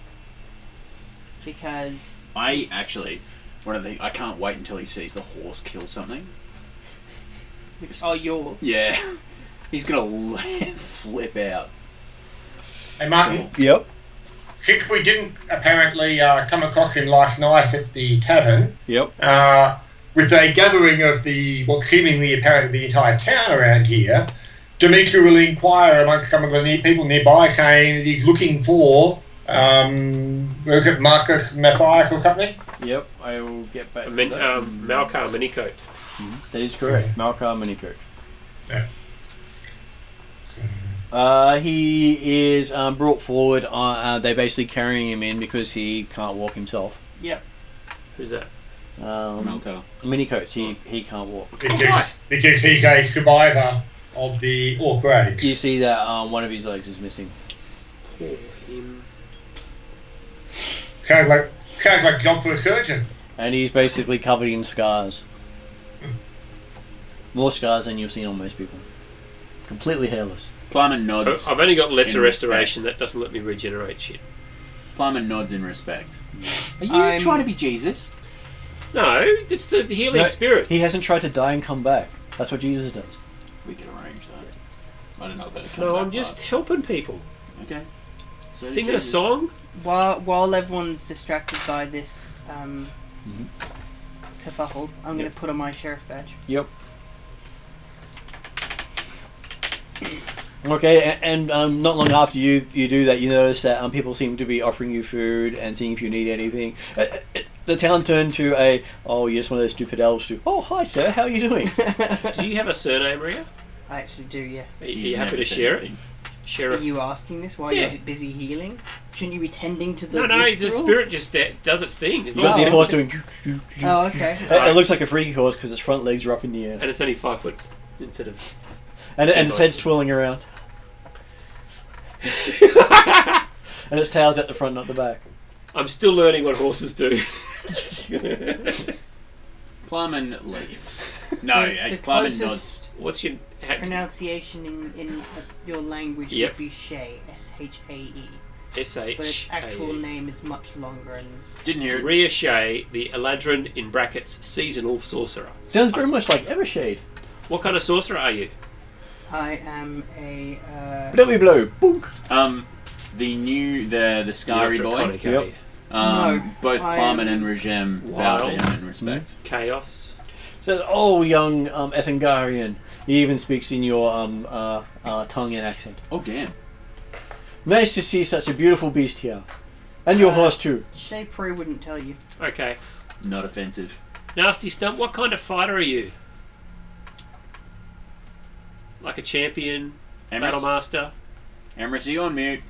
Because I actually, I can't wait until he sees the horse kill something. oh, you're Yeah. He's gonna flip out. Hey, Martin, Yep. since we didn't apparently come across him last night at the tavern, Yep. with a gathering of what's seemingly apparently the entire town around here, Dimitri will inquire amongst some of the people nearby, saying that he's looking for, was it Marcus Matthias or something? Yep. I will get back to that. Malkar Minicoat. That is correct. Malkar Minicoat. Yeah. He is brought forward. They're basically carrying him in because he can't walk himself. yep. Who's that? Malco. Minicoats. He can't walk. Because he's a survivor of the Orc raids. You see that one of his legs is missing. Poor him. Sounds like a job for a surgeon. And he's basically covered in scars. More scars than you've seen on most people. completely hairless. Plymouth nods. I've only got lesser in restoration. respect. That doesn't let me regenerate shit. Plymouth nods in respect. Are you I'm- trying to be Jesus? No, it's the healing No, spirits. He hasn't tried to die and come back. That's what Jesus does. We can arrange that. I don't know about it. No, I'm just helping people. Okay. So Singing Jesus. a song. While everyone's distracted by this Mhm. kerfuffle, I'm going Yep. to put on my sheriff badge. Yep. Okay, and not long after you do that, you notice that people seem to be offering you food and seeing if you need anything. The town turned to a, oh, you're just one of those stupid elves to, oh, hi sir, how are you doing? Do you have a surname, Ria? I actually do, yes. Are He's you happy never to said share anything. it? Sheriff. Are you asking this while Yeah. you're busy healing? Shouldn't you be tending to the No, the victual? spirit just does its thing. It's You got not- this horse doing, Oh, okay. it looks like a freaky horse because its front legs are up in the air. And it's only 5 foot instead of. And its head's twirling around. And its tail's at the front, not the back. I'm still learning what horses do. Plymouth leaves. No, the Plymouth nods. closest What's your pronunciation in your language Yep. would be Shay, S-H-A-E. SH? But its actual name is much longer and Didn't hear it. Ria Shea, the Eladrin in brackets seasonal sorcerer. Sounds very much like Evershade. What kind of sorcerer are you? I am a Blowy blow, boonk. The Scary You're boy. draconic, Yep. are you? No, Both I Plymouth am and Regem bow to wild. him in respect. Chaos. Says, oh, young Ethengarian. He even speaks in your tongue and accent. Oh damn! Nice to see such a beautiful beast here. And your horse too. Shay probably wouldn't tell you. Okay. Not offensive. Nasty Stump, what kind of fighter are you? Like a champion? Emrys, Battlemaster? Emrys, are you on mute?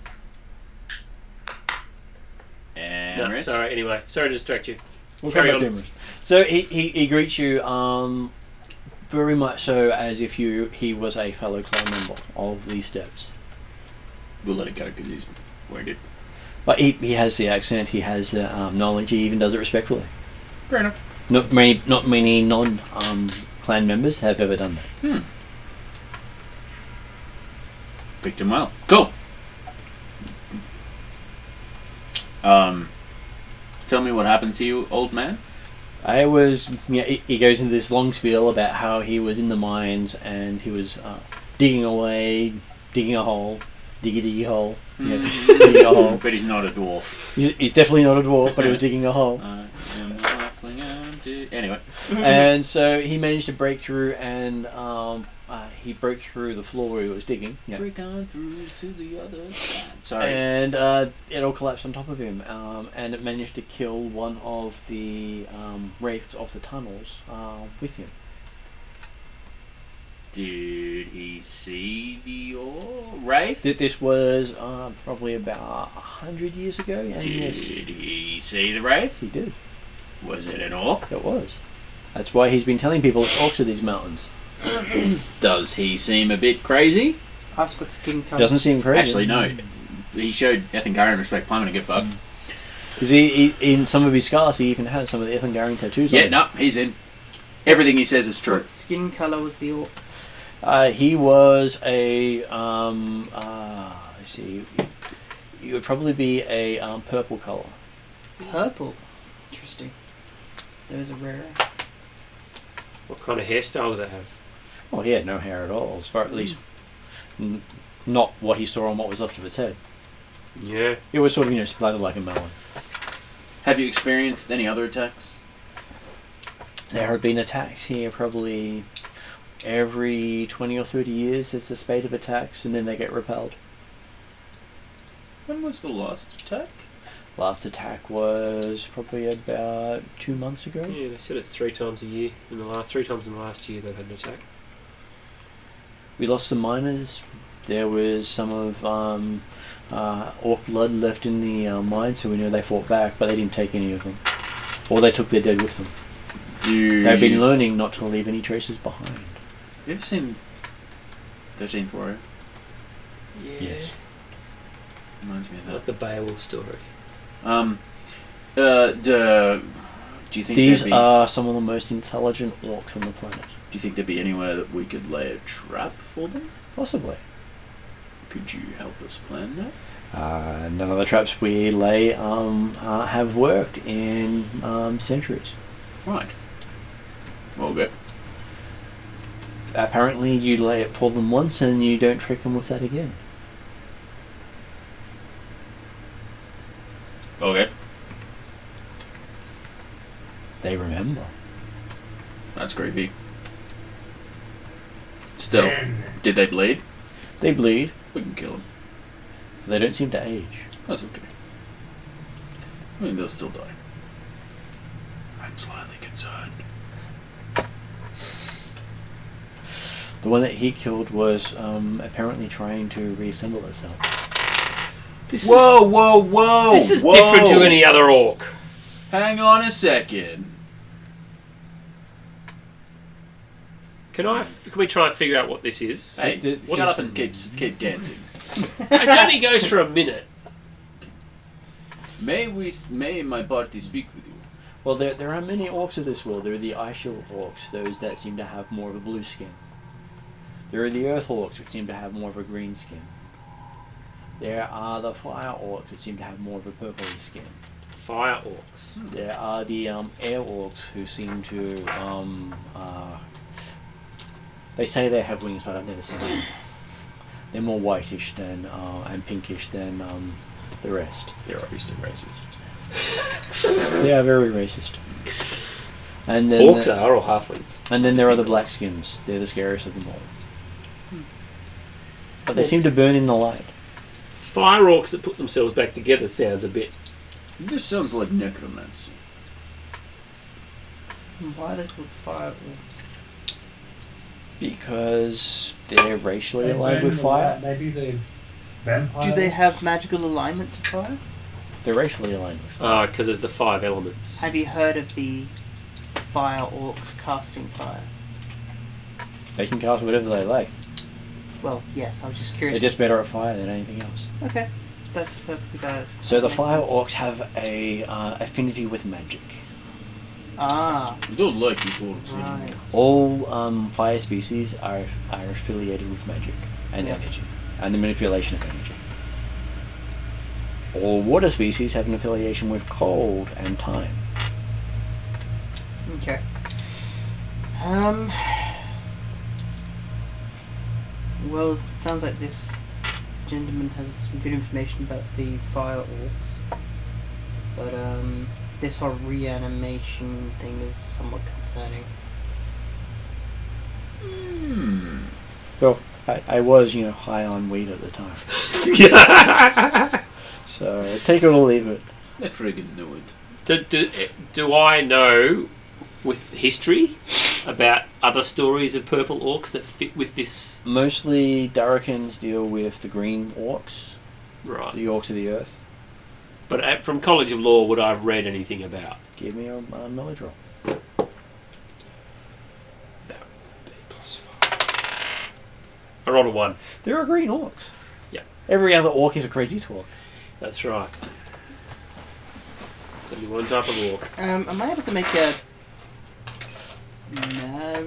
No, Emrys? sorry, anyway. Sorry to distract you. We'll Carry come back to him. So he greets you very much so as if he was a fellow clan member of the Steps. We'll let it go because he's wounded. But he has the accent, he has the knowledge, he even does it respectfully. Fair enough. Not many non clan members have ever done that. Picked him well. Cool. Tell me what happened to you, old man. He goes into this long spiel about how he was in the mines and he was digging away, digging a hole, diggy hole, digging a hole. But he's not a dwarf. He's definitely not a dwarf, but he was digging a hole. I am a halfling and anyway. And so he managed to break through and he broke through the floor where he was digging. Yeah. Break on through to the other side. Sorry. And it all collapsed on top of him, and it managed to kill one of the wraiths of the tunnels with him. Did he see the wraith? This was probably about 100 years ago, and Did yes, he see the wraith? he did. Was it an orc? It was. That's why he's been telling people it's orcs of these mountains. Does he seem a bit crazy? Ask what skin color. Doesn't seem crazy. Actually, no. He showed Ethengarian respect. Plymouth to give fuck. Because he in some of his scars, he even has some of the Ethengarian tattoos on Yeah, him. no, he's in. Everything he says is true. What skin color was the orc? He was a let's see, he would probably be a purple color. Purple. Interesting. Those are rare. What kind of hairstyle did it have? Oh, he had no hair at all, as far at least not what he saw on what was left of its head. Yeah. It was sort of splattered like a melon. Have you experienced any other attacks? There have been attacks here probably every 20 or 30 years. There's a spate of attacks, and then they get repelled. When was the last attack? Last attack was probably about 2 months ago. Yeah, they said it's 3 times a year. 3 times in the last year they've had an attack. We lost some miners. There was some of orc blood left in the mine, so we knew they fought back, but they didn't take any of them. Or they took their dead with them. They've been learning not to leave any traces behind. You ever seen 13th Warrior? Yes. Reminds me of that. Like the Beowulf story. Do you think These they'd be... are some of the most intelligent orcs on the planet. you think there'd be anywhere that we could lay a trap for them? Possibly. Could you help us plan that? None of the traps we lay have worked in centuries. Right. Okay. Apparently, you lay it for them once and you don't trick them with that again. Okay. They remember. That's creepy. Still, did they bleed? They bleed. We can kill them. They don't seem to age. That's okay. I mean, they'll still die. I'm slightly concerned. The one that he killed was apparently trying to reassemble itself. Whoa! This is different to any other orc. Hang on a second. Can we try and figure out what this is? Hey, shut up and keep dancing. It only goes for a minute. May my party speak with you? Well, there are many orcs of this world. There are the ice shield orcs, those that seem to have more of a blue skin. There are the earth orcs, which seem to have more of a green skin. There are the fire orcs, which seem to have more of a purpley skin. Fire orcs. There are the air orcs, who seem to they say they have wings, but I've never seen them. They're more whitish than and pinkish than the rest. They're obviously racist. They are very racist. And then Orcs are or halflings. And then there are the black skins. They're the scariest of them all. But they seem to burn in the light. Fire orcs that put themselves back together sounds a bit. This sounds like necromancy. Why are they called fire orcs? Because they're racially aligned with fire. Maybe they vampire. Do they have magical alignment to fire? They're racially aligned with fire. Because there's the 5 elements. Have you heard of the fire orcs casting fire? They can cast whatever they like. Well, yes, I was just They're curious. just better at fire than anything else. Okay, that's perfectly valid. So the Makes fire sense. orcs have a affinity with magic. Ah, We don't like you orcs right. anymore. All fire species are affiliated with magic and Yeah. energy and the manipulation of energy. All water species have an affiliation with cold and time. Okay. Well, it sounds like this gentleman has some good information about the fire orcs. But, this whole reanimation thing is somewhat concerning. Well, I was, high on weed at the time. So take it or leave it. I friggin' knew it. Do I know with history about other stories of purple orcs that fit with this? Mostly Darrakans deal with the green orcs, Right. the orcs of the earth. But from College of Law, would I have read anything about? Give me a knowledge roll. I rolled a 1. There are green orcs. Yeah. Every other orc is a crazy talk. That's right. There's only one type of orc. Am I able to make a... No,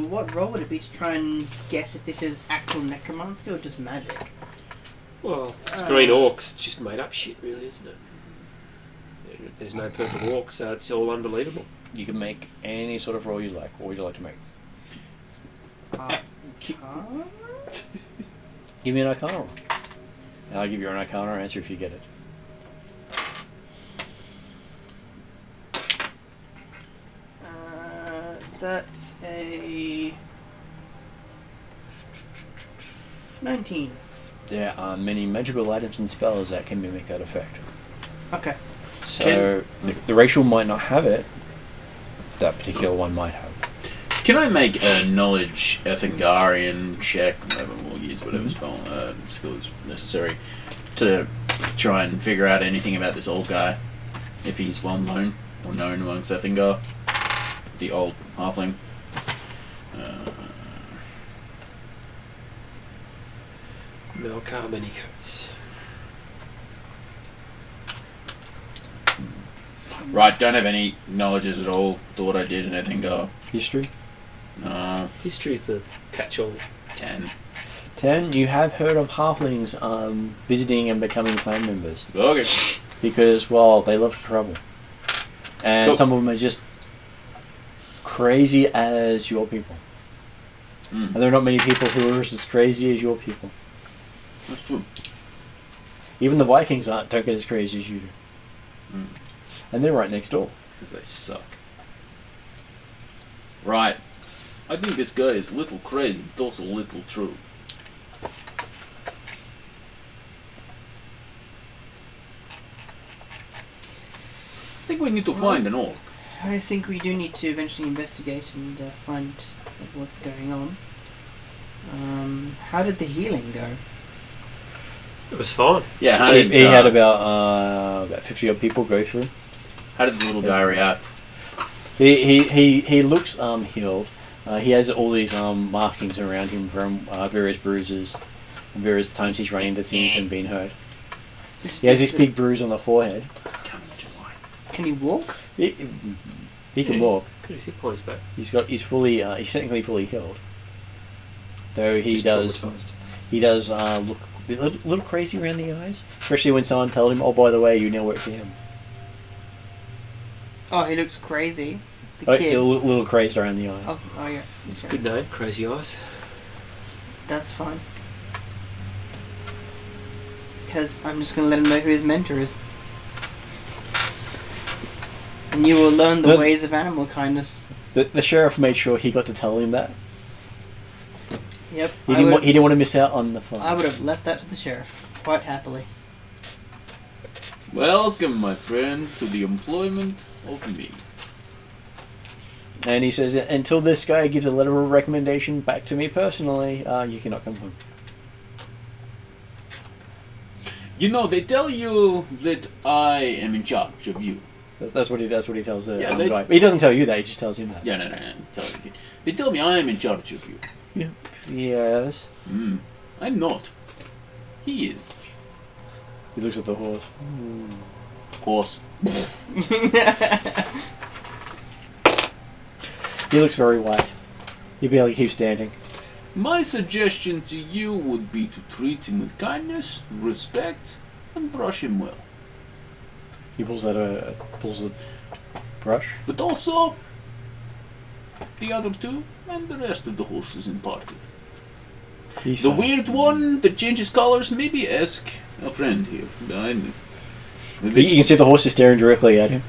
what role would it be to try and guess if this is actual necromancy or just magic? Well, it's green orcs, just made up shit, really, isn't it? There's no purple orcs, so it's all unbelievable. You can make any sort of roll you like. What would you like to make? Give me an Arcana roll. And I'll give you an Arcana answer if you get it. That's a 19. There are many magical items and spells that can mimic that effect. Okay. So the racial might not have it. That particular one might have. Can I make a knowledge Ethangarian check? We'll use whatever skill is necessary to try and figure out anything about this old guy, if he's well known or known amongst Ethangar, the old halfling. Karameikos. Right, don't have any knowledges at all. Thought I did in Ethangar. History? History's the catch-all. 10. 10. You have heard of halflings visiting and becoming clan members Okay. because, well, they love to travel, and Cool. some of them are just crazy as your people. Mm. And there are not many people who are as crazy as your people. That's true. Even the Vikings don't get as crazy as you do. Mm. And they're right next door. It's because they suck. Right. I think this guy is a little crazy, but also a little true. I think we need to find an orc. I think we do need to eventually investigate and find what's going on. How did the healing go? It was fine. Yeah, how He did had about 50 odd people go through. how did the little guy react? He looks healed. He has all these markings around him from various bruises and various times he's run into things and been hurt. He has this big bruise on the forehead. Can he walk? He can walk. Could his hit points back. He's technically fully healed. Though he Just does traumatised. look a little crazy around the eyes, especially when someone told him, "Oh, by the way, you now work for him." Oh, he looks crazy. The A kid. little crazed around the eyes. Oh yeah. It's a Okay. good name, Crazy Eyes. That's fine. Because I'm just going to let him know who his mentor is. And you will learn the No. ways of animal kindness. The sheriff made sure he got to tell him that. Yep. He didn't want to miss out on the fun. I would have left that to the sheriff, quite happily. Welcome, my friend, to the employment of me. And he says, until this guy gives a letter of recommendation back to me personally, you cannot come home. You know, they tell you that I am in charge of you. That's what he tells the Yeah, they- guy. But he doesn't tell you that. He just tells him that. Yeah, no. They tell me I am in charge of you. Yes. I'm not. He is. He looks at the horse. Horse. He looks very white. He barely keeps standing. My suggestion to you would be to treat him with kindness, respect, and brush him well. He pulls out a brush. But also, the other two and the rest of the horses in party. He The sighs. weird one that changes colors, maybe ask a friend here behind me. You can see the horse is staring directly at him.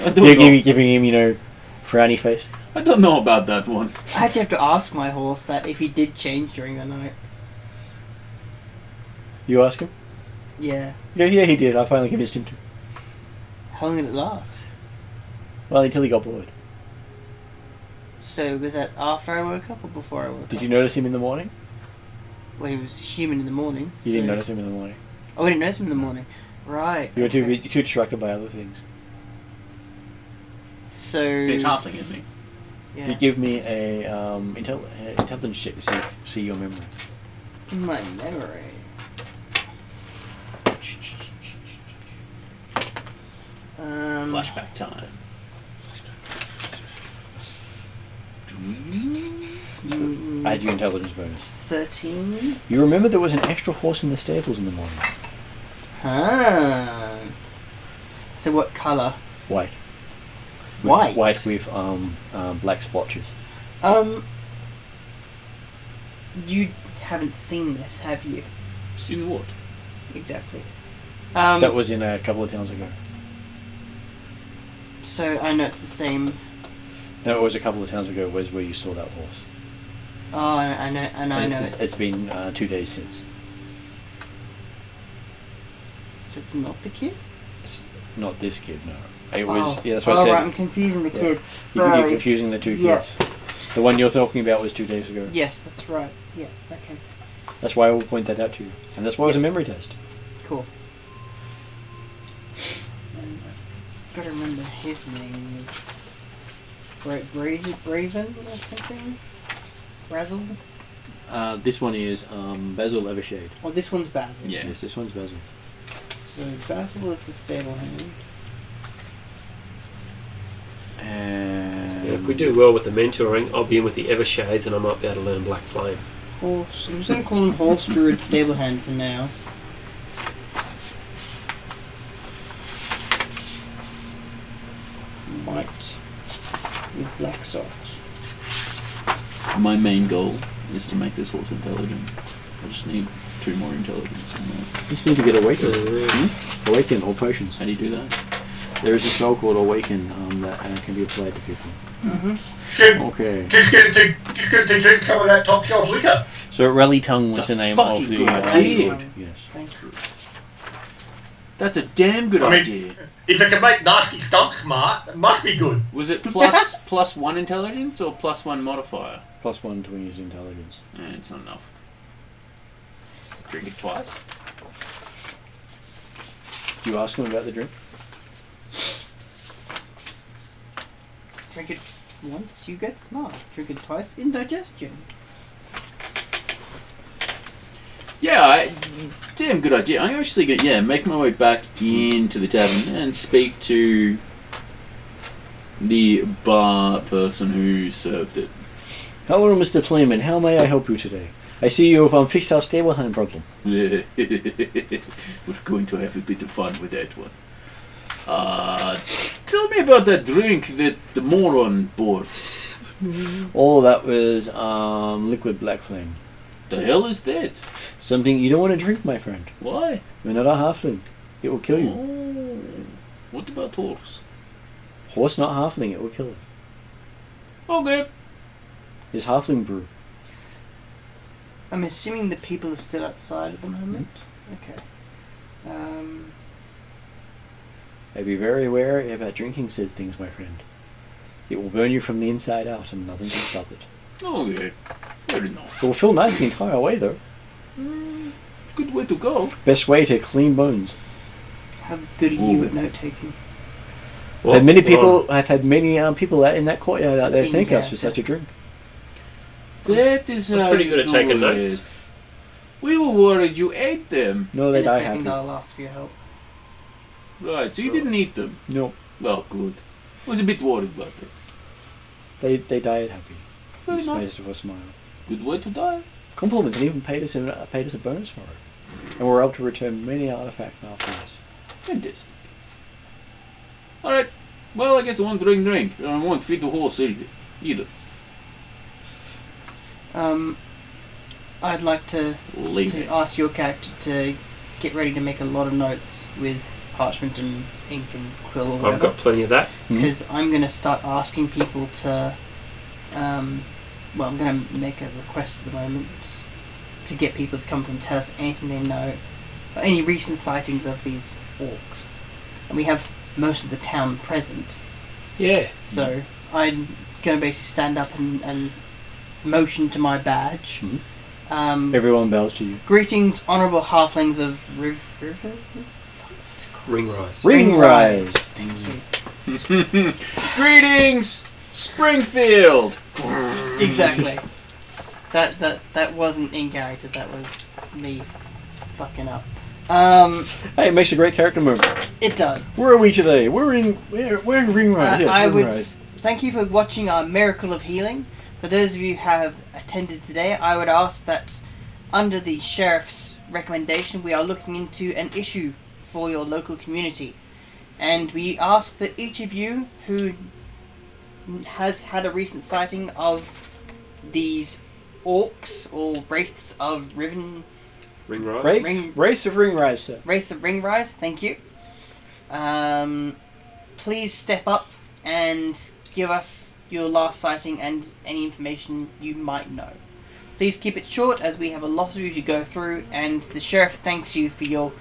I don't know. Giving him, frowny face. I don't know about that one. I actually have to ask my horse that if he did change during the night. You ask him? Yeah. Yeah, he did. I finally convinced him to. How long did it last? Well, until he got bored. So was that after I woke up or before I woke Did up? you notice him in the morning? Well, he was human in the morning. You didn't so- notice him in the morning. Oh, I didn't notice him in the morning. Right. You were too okay. too distracted by other things. So. He's halfling, isn't he? Yeah. You give me a intelligence check to see your memory. My memory. Flashback time. Add your intelligence bonus. 13. You remember there was an extra horse in the stables in the morning. Ah. So what colour? White. White. White with black splotches. You haven't seen this, have you? Seen what? Exactly. That was in a couple of towns ago. So I know it's the same. No, it was a couple of towns ago. Was where you saw that horse. Oh, I know, and I know It's been 2 days since. So it's not the kid. It's not this kid, no. It was. Oh. Yeah, that's what I Oh, said. right, I'm confusing the Yeah. kids. You're Sorry. confusing the two Yeah. kids. The one you're talking about was 2 days ago. Yes, that's right. Yeah. Okay. That's why I will point that out to you, and that's why it was a memory test. Cool. And I've got to remember his name. Braven or something? Razzle? This one is Basil Levershade. Oh, this one's Basil. Yeah. Yes, this one's Basil. So Basil is the stable hand. And if we do well with the mentoring, I'll be in with the Evershades and I might be able to learn Black Flame. Horse. I'm just going to call him Horse Druid Stablehand for now. White with black socks. My main goal is to make this horse intelligent. I just need 2 more intelligence. You just need to get Awaken. Awaken or potions. How do you do that? There is a spell called Awaken that can be applied to people. Okay. Just get to drink some of that top shelf liquor. So Rally Tongue was It's a the name fucking of the good idea. druid. Yes. Thank you. That's a damn good I mean- idea. If it can make nasty stump smart, it must be good. Was it plus 1 intelligence or plus 1 modifier? +1 to his intelligence. It's not enough. Drink it twice. Do you ask him about the drink? Drink it once, you get smart. Drink it twice, indigestion. Yeah, damn good idea. I'm actually going to make my way back into the tavern and speak to the bar person who served it. Hello, Mr. Playman. How may I help you today? I see you have fixed our stablehand problem. We're going to have a bit of fun with that one. Tell me about that drink that the moron bought. Oh, that was liquid black flame. The hell is that? Something you don't want to drink, my friend. Why? You're not a halfling. It will kill you. Oh, what about horse? Horse, not halfling. It will kill it. Okay. It's halfling brew. I'm assuming the people are still outside at the moment. Okay. Be very wary about drinking said things, my friend. It will burn you from the inside out, and nothing can stop it. Okay. Fair enough. It will feel nice the entire way, though. Good way to go. Best way to clean bones. How good are you at note taking? I've had many people. I've had many people out in that courtyard out there In thank us for character. such a drink. That is I'm pretty good at taking do notes. it. We were worried you ate them. No, they In a die second, happy. I'll ask for your help. Right, so you didn't eat them. No, Well, good. I was a bit worried about that. they died happy. Fair In enough. space of a smile. Good way to die. Compliments, and even paid us a bonus for it. And we were able to return many artifacts afterwards. Fantastic. Alright. Well, I guess I won't drink. I won't feed the horse either. I'd like to Leave. ask your character to get ready to make a lot of notes with parchment and ink and quill or I've whatever. got plenty of that. Because I'm going to start asking people to, I'm going to make a request at the moment to get people to come up and tell us anything they know, or any recent sightings of these orcs. And we have most of the town present, Yeah. so I'm going to basically stand up and motion to my badge. Everyone bows to you. Greetings, honourable halflings of River? Ringrise. Ringrise. Thank you. Greetings, Springfield. Exactly. That wasn't in character. That was me fucking up. Hey, it makes a great character moment. It does. Where are we today? We're in Ringrise. Yeah, I would Ringrise. thank you for watching our Miracle of Healing. For those of you who have attended today, I would ask that under the sheriff's recommendation, we are looking into an issue for your local community, and we ask that each of you who has had a recent sighting of these orcs or wraiths of Ringrise. Race of Ringrise, sir. Wraiths of Ringrise, thank you. Please step up and give us your last sighting and any information you might know. Please keep it short, as we have a lot of you to go through, and the sheriff thanks you for your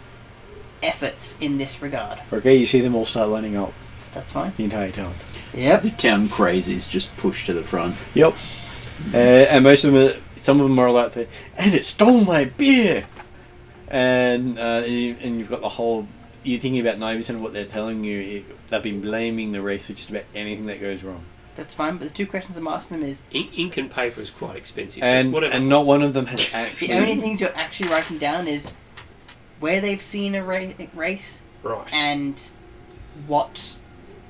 efforts in this regard. Okay, you see them all start lining up. That's fine. The entire town. Yep. The town crazies just pushed to the front. Yep. And most of them, some of them are like, and it stole my beer. And you've got the whole. You're thinking about 90% of what they're telling you. They've been blaming the race for just about anything that goes wrong. That's fine, but the two questions I'm asking them is... Ink and paper is quite expensive. And whatever. and not one of them has actually... The only things you're actually writing down is where they've seen a wraith Right. and what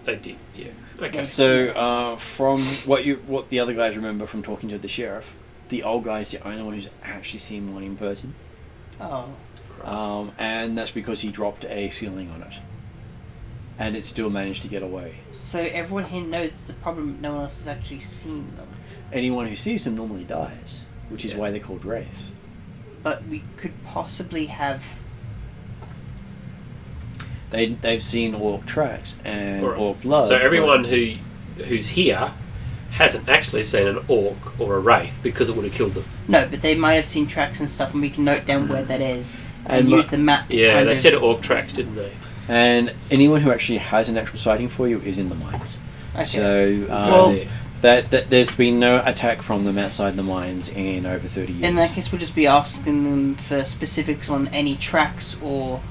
They did, yeah. Okay. So, from what the other guys remember from talking to the sheriff, the old guy is the only one who's actually seen one in person. Oh. And that's because he dropped a ceiling on it. And it still managed to get away. So everyone here knows it's a problem. No one else has actually seen them. Anyone who sees them normally dies, which is why they're called wraiths. But we could possibly have. They've seen orc tracks and Alright. orc blood. So everyone who's here hasn't actually seen an orc or a wraith because it would have killed them. No, but they might have seen tracks and stuff, and we can note down where that is and And use the map. To Yeah, kind they of... said orc tracks, didn't they? And anyone who actually has an actual sighting for you is in the mines. Okay. So Well- that there's been no attack from them outside the mines in over 30 years. In that case, we'll just be asking them for specifics on any tracks or.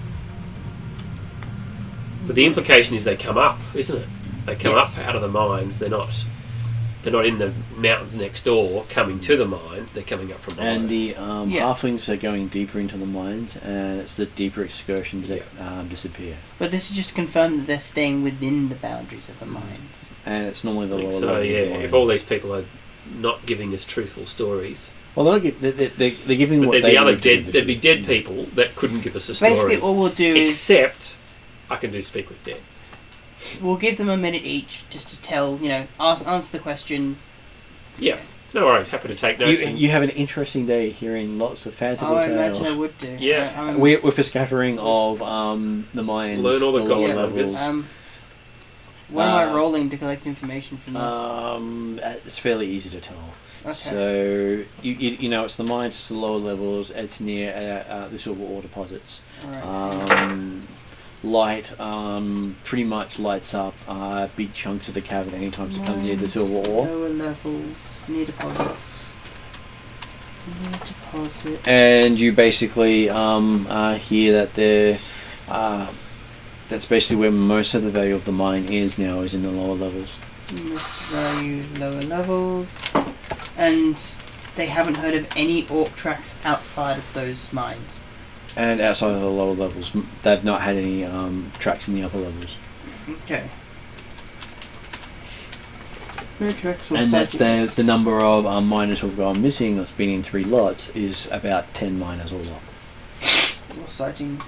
But the implication is they come up, isn't it? They come Yes. up out of the mines. They're not in the mountains next door coming to the mines. They're coming up from below. And the Yeah. halflings are going deeper into the mines, and it's the deeper excursions that disappear. But this is just to confirm that they're staying within the boundaries of the mines. And it's normally the lower So levels yeah, of the mine. if all these people are not giving us truthful stories, Well, they're giving but what there'd they be other believe to be dead. the There'd be truth. dead people that couldn't give us a story. Basically, all we'll do is Except, I can do speak with dead. we'll give them a minute each just to tell, answer the question. Yeah, no worries. Happy to take notes. You have an interesting day hearing lots of fanciful I tales. imagine I would do. Yeah. With a scattering of the mines, Learn all the lower gossip levels. nuggets. What am I rolling to collect information from this? It's fairly easy to tell. Okay. So you know it's the mines, it's the lower levels, it's near the silver ore deposits. Alright. Light pretty much lights up big chunks of the cavern anytime it comes near the silver ore. Lower levels, near deposits. Near deposit. And you basically hear that they're that's basically where most of the value of the mine is now, is in the lower levels. Most value, lower levels. And they haven't heard of any orc tracks outside of those mines. And outside of the lower levels, they've not had any tracks in the upper levels. Okay. No tracks or And that sightings. the number of miners who have gone missing, that's been in 3 lots, is about 10 miners all up. Or sightings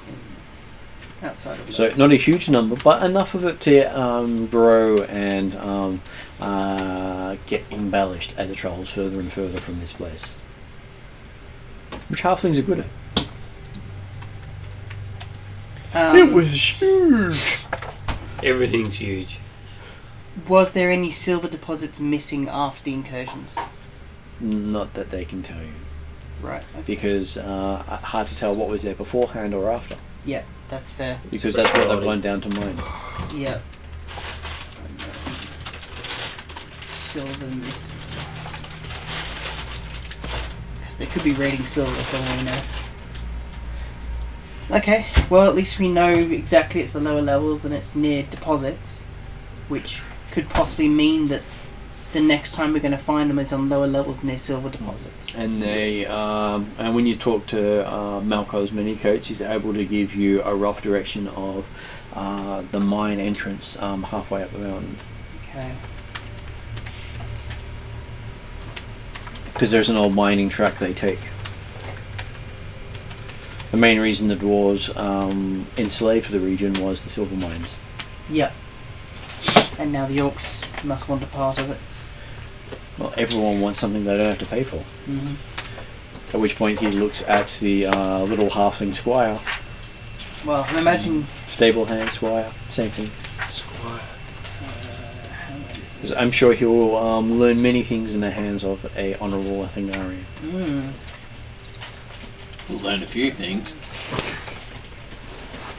outside of So not a huge number, but enough of it to grow and get embellished as it travels further and further from this place. Which halflings are good at. It was huge! Everything's huge. Was there any silver deposits missing after the incursions? Not that they can tell you. Right. Okay. Because hard to tell what was there beforehand or after. Yeah, that's fair. Because that's what they've gone down to mine. Yeah. Silver missing. Because they could be raiding silver for all we know. Okay, well at least we know exactly it's the lower levels and it's near deposits, which could possibly mean that the next time we're going to find them is on lower levels near silver deposits. And they, and when you talk to Malco's mini-coach, he's able to give you a rough direction of the mine entrance halfway up the mountain. Okay. Because there's an old mining track they take. The main reason the dwarves enslaved the region was the silver mines. Yep. And now the orcs must want a part of it. Well, everyone wants something they don't have to pay for. Mm-hmm. At which point he looks at the little halfling squire, Well, I'm imagining. stable hand squire, same thing. Squire. 'Cause I'm sure he will learn many things in the hands of a honourable Athengarian. We'll learn a few things.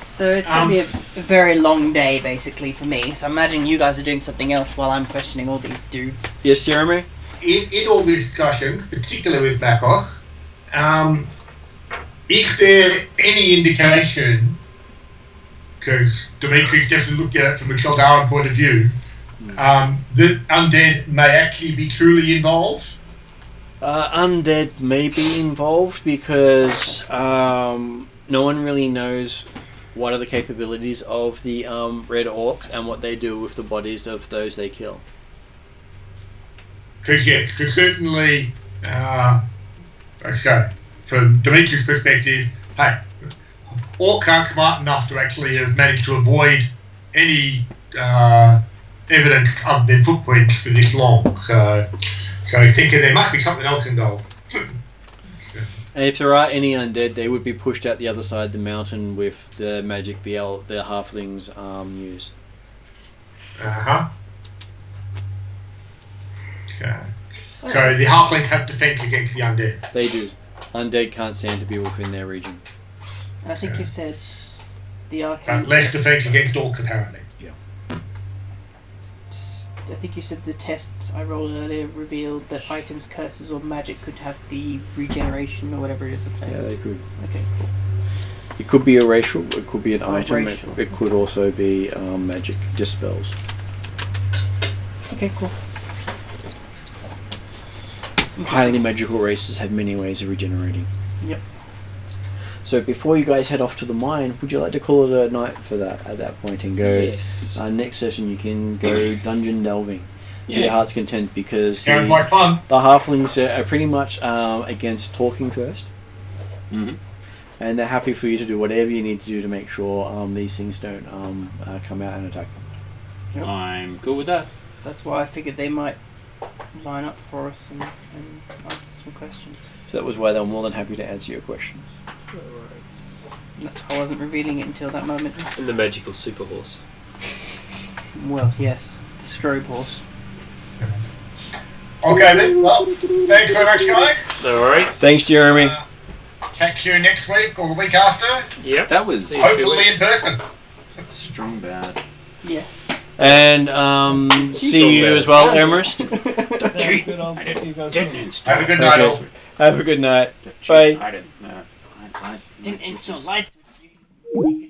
So it's going to be a very long day, basically, for me. So I imagine you guys are doing something else while I'm questioning all these dudes. Yes, Jeremy? In all these discussions, particularly with Makos, is there any indication, because Dimitri's definitely looked at it from a Chaldaran point of view, that undead may actually be truly involved? Undead may be involved because no one really knows what are the capabilities of the red orcs and what they do with the bodies of those they kill. Because certainly, so from Dimitri's perspective, hey, orcs aren't smart enough to actually have managed to avoid any evidence other than footprints for this long. So thinking there must be something else involved. And if there are any undead, they would be pushed out the other side of the mountain with the magic the halflings use. Uh-huh. Okay. So the halflings have defense against the undead. They do. Undead can't stand to be within their region. And I think you said the arcane. Less defense against orcs, apparently. I think you said the tests I rolled earlier revealed that items, curses, or magic could have the regeneration or whatever it is effect. Yeah, they could. Okay, cool. It could be a racial, it could be an Oh, item, racial. it could also be magic, just spells. Okay, cool. Highly magical races have many ways of regenerating. Yep. So before you guys head off to the mine, would you like to call it a night for that at that point and go? Yes. Next session you can go dungeon delving to your heart's content because Sounds like fun. the halflings are pretty much against talking first, and they're happy for you to do whatever you need to do to make sure these things don't come out and attack them. Yep. I'm cool with that. That's why I figured they might line up for us and answer some questions. So that was why they were more than happy to answer your questions. That's why I wasn't revealing it until that moment. And the magical super horse. Well, yes. The strobe horse. Okay then, well, thanks very much guys. No worries. Thanks, Jeremy. Catch you next week or the week after, Yep. That was hopefully in person. strong bad. Yeah. And see you as well, Emerist. Have a good night all. Have a good night. Bye. I didn't. Didn't install lights. You